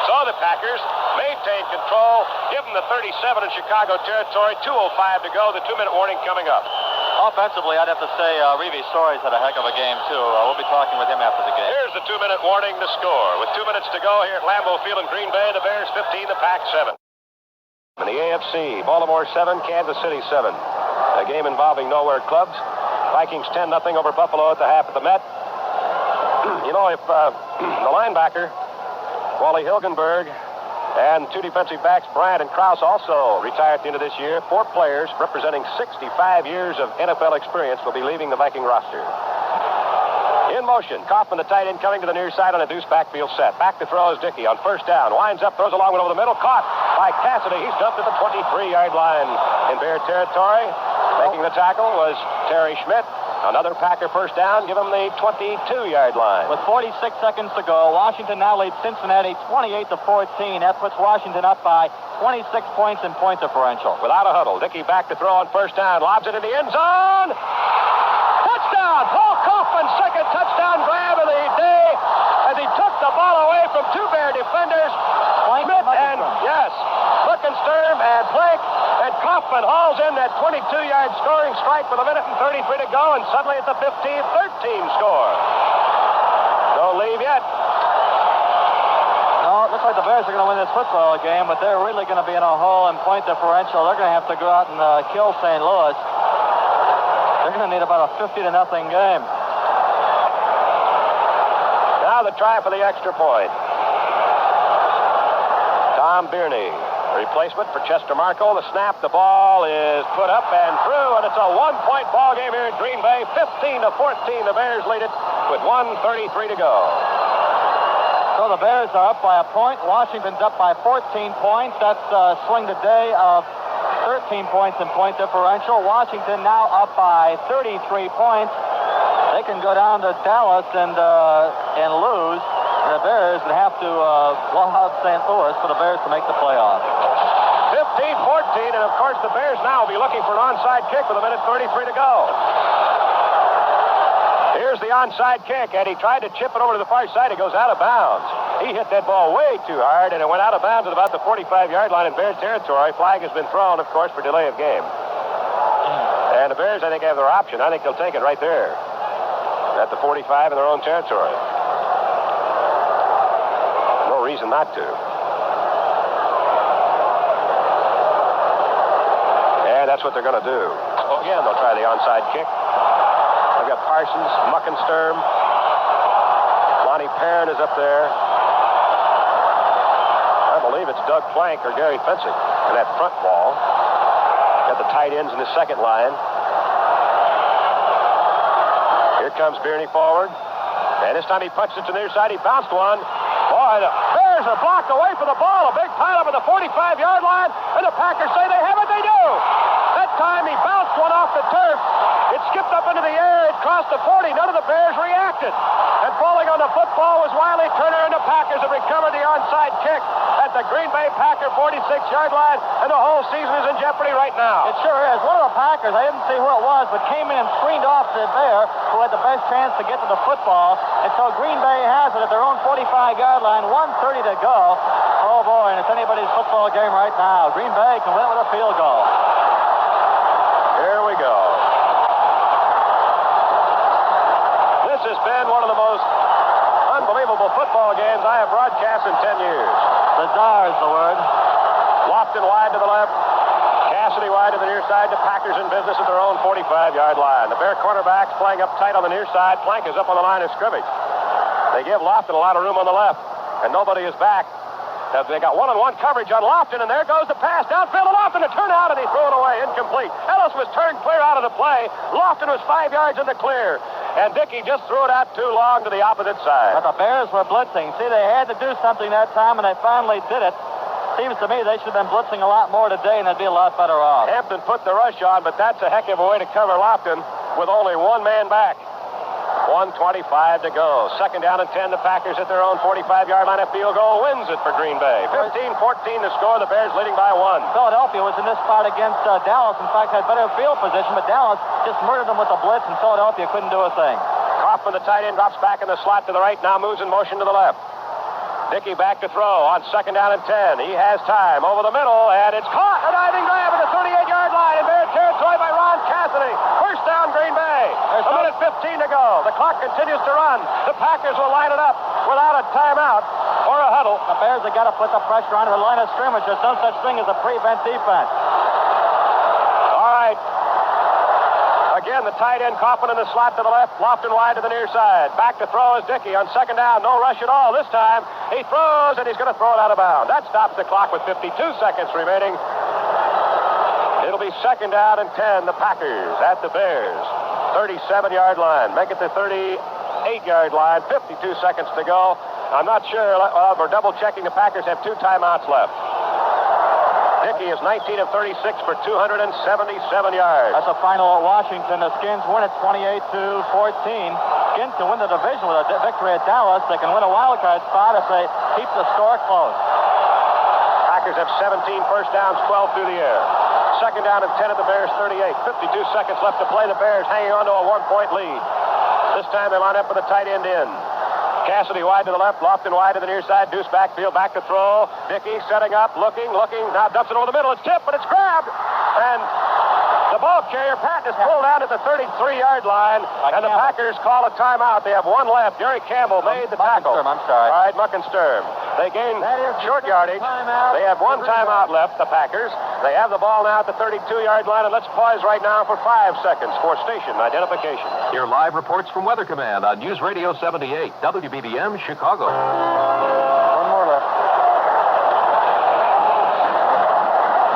So the Packers maintain control. Give them the 37 in Chicago territory. 2:05 to go. The 2-minute warning coming up. Offensively, I'd have to say Reeve Story's had a heck of a game, too. We'll be talking with him after the game. Here's the 2-minute warning to score. With 2 minutes to go here at Lambeau Field in Green Bay, the Bears 15, the Pack 7. In the AFC, Baltimore 7, Kansas City 7. A game involving nowhere clubs. Vikings 10-0 over Buffalo at the half at the Met. You know, if the linebacker, Wally Hilgenberg, and two defensive backs, Bryant and Krause, also retired at the end of this year, 4 players representing 65 years of NFL experience will be leaving the Viking roster. In motion, Kaufman, the tight end, coming to the near side on a deuce backfield set. Back to throw is Dickey on first down. Winds up, throws a long one over the middle. Caught by Cassidy. He's dumped at the 23-yard line in Bear territory. Making the tackle was Terry Schmidt. Another Packer first down. Give him the 22-yard line. With 46 seconds to go, Washington now leads Cincinnati 28-14. That puts Washington up by 26 points in point differential. Without a huddle, Dickey back to throw on first down. Lobs it in the end zone. Touchdown! Paul Kaufman, second touchdown grab of the day as he took the ball away from 2 Bear defenders. Schmidt and, Muckensturm and Plank. And Kaufman hauls in that 22-yard scoring strike with 1:33 to go, and suddenly it's a 15-13 score. Don't leave yet. No, it looks like the Bears are going to win this football game, but they're really going to be in a hole in point differential. They're going to have to go out and kill St. Louis. They're going to need about a 50-0 game. Now the try for the extra point. Tom Birney, replacement for Chester Marco. The snap, the ball is put up and through, and it's a 1-point ball game here in Green Bay. 15-14, the Bears lead it with 1:33 to go. So the Bears are up by a point. Washington's up by 14 points. That's swing today of 13 points in point differential. Washington now up by 33 points. They can go down to Dallas and lose. And the Bears would have to blow out St. Louis for the Bears to make the playoffs. 15-14, and of course the Bears now will be looking for an onside kick with 1:33 to go. Here's the onside kick, and he tried to chip it over to the far side. It goes out of bounds. He hit that ball way too hard, and it went out of bounds at about the 45-yard line in Bears territory. Flag has been thrown, of course, for delay of game. And the Bears, I think, have their option. I think they'll take it right there at the 45 in their own territory. No reason not to. And that's what they're going to do. Again, they'll try the onside kick. They've got Parsons, Muckensturm. Lonnie Perrin is up there. I believe it's Doug Plank or Gary Fencing in that front wall. Got the tight ends in the second line. Here comes Birney forward. And this time he punched it to the near side. He bounced one. Boy, the Bears are blocked away from the ball. A big pileup at the 45-yard line. And the Packers say they have it. They do. That time he bounced one off the turf. It skipped up into the air. It crossed the 40. None of the Bears reacted. And falling on the football was Wiley Turner, and the Packers have recovered the onside kick at the Green Bay Packer 46-yard line, and the whole season is in jeopardy right now. It sure is. One of the Packers, I didn't see who it was, but came in and screened off the Bear, who had the best chance to get to the football. And so Green Bay has it at their own 45-yard line, 1:30 to go. Oh, boy, and it's anybody's football game right now. Green Bay can win with a field goal. Here we go. This has been one of the most unbelievable football games I have broadcast in 10 years. Bizarre is the word. Lofton wide to the left. Cassidy wide to the near side. The Packers in business at their own 45-yard line. The Bear cornerbacks playing up tight on the near side. Plank is up on the line of scrimmage. They give Lofton a lot of room on the left, and nobody is back. They got one-on-one coverage on Lofton, and there goes the pass downfield to Lofton. A turnout, and he threw it away, incomplete. Ellis was turned clear out of the play. Lofton was 5 yards in the clear, and Dickey just threw it out too long to the opposite side. But the Bears were blitzing. See, they had to do something that time, and they finally did it. Seems to me they should have been blitzing a lot more today, and they'd be a lot better off. Hampton put the rush on, but that's a heck of a way to cover Lofton with only one man back. 1:25 to go. Second down and 10. The Packers at their own 45-yard line. A field goal wins it for Green Bay. 15-14 to score. The Bears leading by 1. Philadelphia was in this spot against Dallas. In fact, had better field position, but Dallas just murdered them with a blitz, and Philadelphia couldn't do a thing. Kaufman, the tight end, drops back in the slot to the right. Now moves in motion to the left. Dickey back to throw on second down and 10. He has time over the middle, and it's caught. A diving grab at the 38-yard line in Bear territory by Ron Cassidy. First down, Green Bay. A minute 15 to go. The clock continues to run. The Packers will line it up without a timeout or a huddle. The Bears have got to put the pressure on the line of scrimmage. There's no such thing as a prevent defense. All right. again. The tight end Kaufman in the slot to the left. Lofton wide to the near side. Back to throw is Dickey on second down. No rush at all this time. He throws, and he's going to throw it out of bounds. That stops the clock with 52 seconds remaining. It'll be second down and 10. The Packers at the Bears. 37-yard line. Make it the 38-yard line. 52 seconds to go. I'm not sure. We're double-checking. The Packers have 2 timeouts left. Dickey is 19 of 36 for 277 yards. That's a final at Washington. The Skins win it 28-14. Skins can win the division with a victory at Dallas. They can win a wild card spot if they keep the score close. Packers have 17 first downs, 12 through the air. Second down and 10 at the Bears 38. 52 seconds left to play. The Bears hanging on to a 1-point lead. This time they line up with a tight end in. Cassidy wide to the left, Lofton wide to the near side, Deuce backfield, back to throw. Dickey setting up, looking, now dumps it over the middle. It's tipped, but it's grabbed. And the ball carrier, Patton, is pulled out at the 33-yard line, and the Packers call a timeout. They have 1 left. Jerry Campbell made the tackle. I'm sorry. All right, Muckensturm. They gain short yardage. They have 1 timeout left, the Packers. They have the ball now at the 32-yard line, and let's pause right now for 5 seconds for station identification. Hear live reports from Weather Command on News Radio 78, WBBM, Chicago. 1 more left.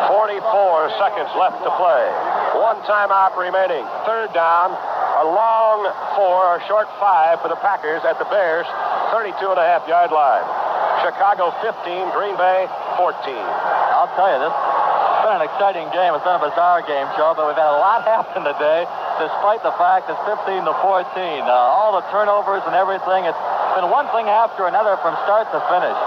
44 seconds left to play. 1 timeout remaining. Third down, a long 4, or short 5 for the Packers at the Bears' 32.5-yard line. Chicago 15, Green Bay 14. I'll tell you, this has been an exciting game. It's been a bizarre game, Joe, but we've had a lot happen today, despite the fact it's 15-14. All the turnovers and everything. It's been one thing after another from start to finish.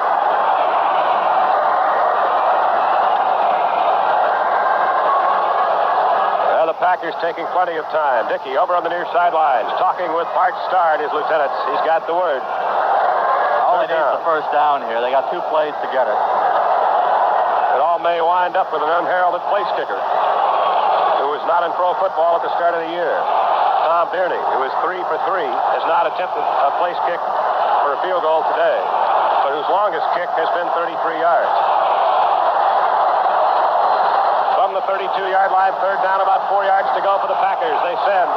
The Packers taking plenty of time. Dickey over on the near sidelines, talking with Bart Starr and his lieutenants. He's got the word. All they need is the first down here. They got 2 plays to get it. It all may wind up with an unheralded place kicker who was not in pro football at the start of the year. Tom Birney, who is 3 for 3, has not attempted a place kick for a field goal today, but whose longest kick has been 33 yards. From the 32-yard line, third down, about 4 yards to go for the Packers. They send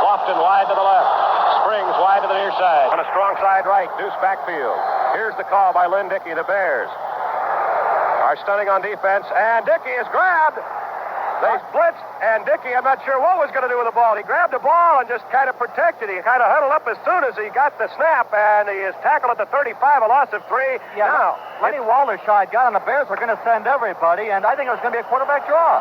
Lofton wide to the left. Springs wide to the near side. On a strong side right, Deuce backfield. Here's the call by Lynn Dickey. The Bears are stunning on defense, and Dickey is grabbed. They blitzed, and Dickey, I'm not sure what was going to do with the ball. He grabbed the ball and just kind of protected. He kind of huddled up as soon as he got the snap, and he is tackled at the 35, a loss of 3. Yeah, now, Lenny Waldershide got on the Bears. We're going to send everybody, and I think it was going to be a quarterback draw.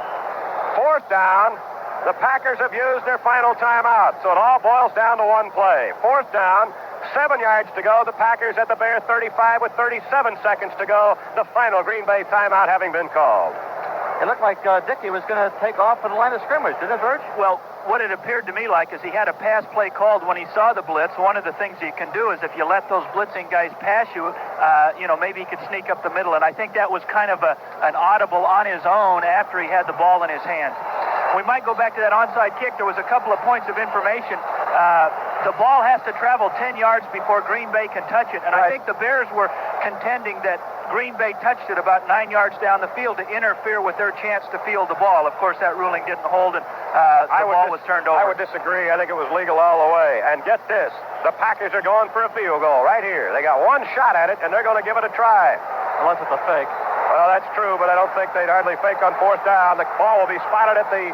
4th down. The Packers have used their final timeout, so it all boils down to 1 play. 4th down, 7 yards to go. The Packers at the Bears 35 with 37 seconds to go. The final Green Bay timeout having been called. It looked like Dickey was going to take off for the line of scrimmage, didn't it, Birch? Well, what it appeared to me like is he had a pass play called when he saw the blitz. One of the things you can do is if you let those blitzing guys pass you, maybe he could sneak up the middle. And I think that was kind of an audible on his own after he had the ball in his hands. We might go back to that onside kick. There was a couple of points of information. The ball has to travel 10 yards before Green Bay can touch it. And I think the Bears were contending that Green Bay touched it about 9 yards down the field to interfere with their chance to field the ball. Of course, that ruling didn't hold, and the ball was turned over. I would disagree. I think it was legal all the way. And get this, the Packers are going for a field goal right here. They got 1 shot at it, and they're going to give it a try. Unless it's a fake. Well, that's true, but I don't think they'd hardly fake on 4th down. The ball will be spotted at the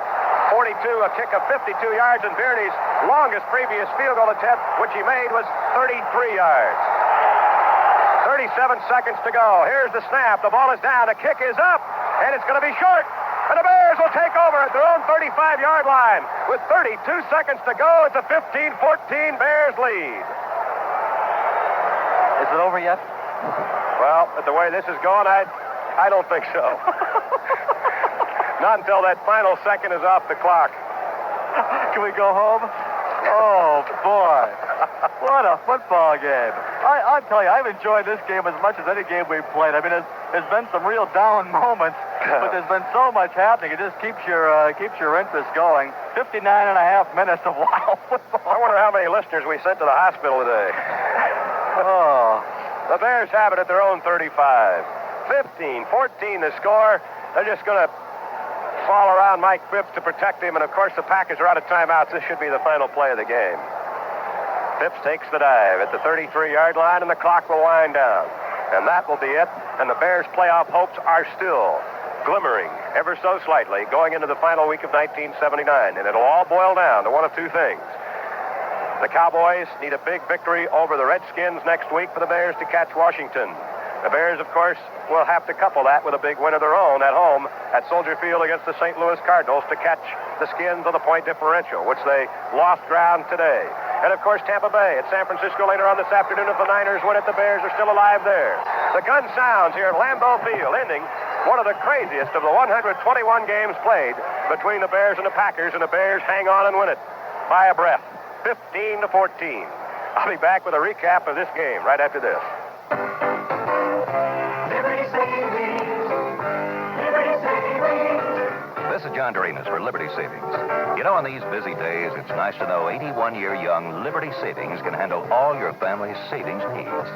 42, a kick of 52 yards, and Birney's longest previous field goal attempt, which he made, was 33 yards. 37 seconds to go. Here's the snap. The ball is down. The kick is up, and it's going to be short. And the Bears will take over at their own 35-yard line. With 32 seconds to go, it's a 15-14 Bears lead. Is it over yet? Well, at the way this is going, I don't think so. Not until that final second is off the clock. Can we go home? Oh, boy. What a football game. I'll tell you, I've enjoyed this game as much as any game we've played. I mean, there's been some real down moments, but there's been so much happening. It just keeps your interest going. 59 and a half minutes of wild football. I wonder how many listeners we sent to the hospital today. Oh. The Bears have it at their own 35. 15-14 the score. They're just going to fall around Mike Phipps to protect him, and of course the Packers are out of timeouts. This should be the final play of the game. Phipps takes the dive at the 33-yard line, and the clock will wind down. And that will be it, and the Bears' playoff hopes are still glimmering ever so slightly going into the final week of 1979, and it'll all boil down to one of two things. The Cowboys need a big victory over the Redskins next week for the Bears to catch Washington. The Bears, of course, will have to couple that with a big win of their own at home at Soldier Field against the St. Louis Cardinals to catch the Skins on the point differential, which they lost ground today. And, of course, Tampa Bay at San Francisco later on this afternoon. If the Niners win it, the Bears are still alive there. The gun sounds here at Lambeau Field, ending one of the craziest of the 121 games played between the Bears and the Packers, and the Bears hang on and win it by a breath, 15-14. I'll be back with a recap of this game right after this. Liberty Savings. Liberty Savings. This is John Doremus for Liberty Savings. You know, on these busy days, it's nice to know 81-year young Liberty Savings can handle all your family's savings needs.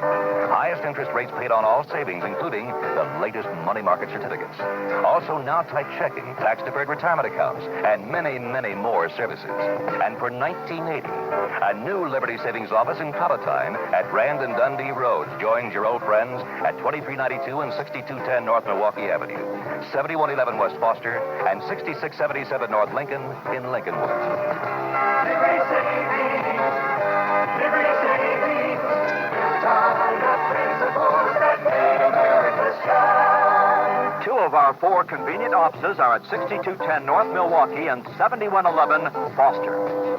Highest interest rates paid on all savings, including the latest money market certificates. Also, now-type checking, tax-deferred retirement accounts, and many, many more services. And for 1980, a new Liberty Savings office in Palatine at Rand and Dundee Roads joins your old friends at 2392 and 6210 North Milwaukee Avenue, 7111 West Foster, and 6677 North Lincoln in Lincolnwood. Liberty Savings. Liberty Savings. Built on the principles that made America strong. Two of our four convenient offices are at 6210 North Milwaukee and 7111 Foster.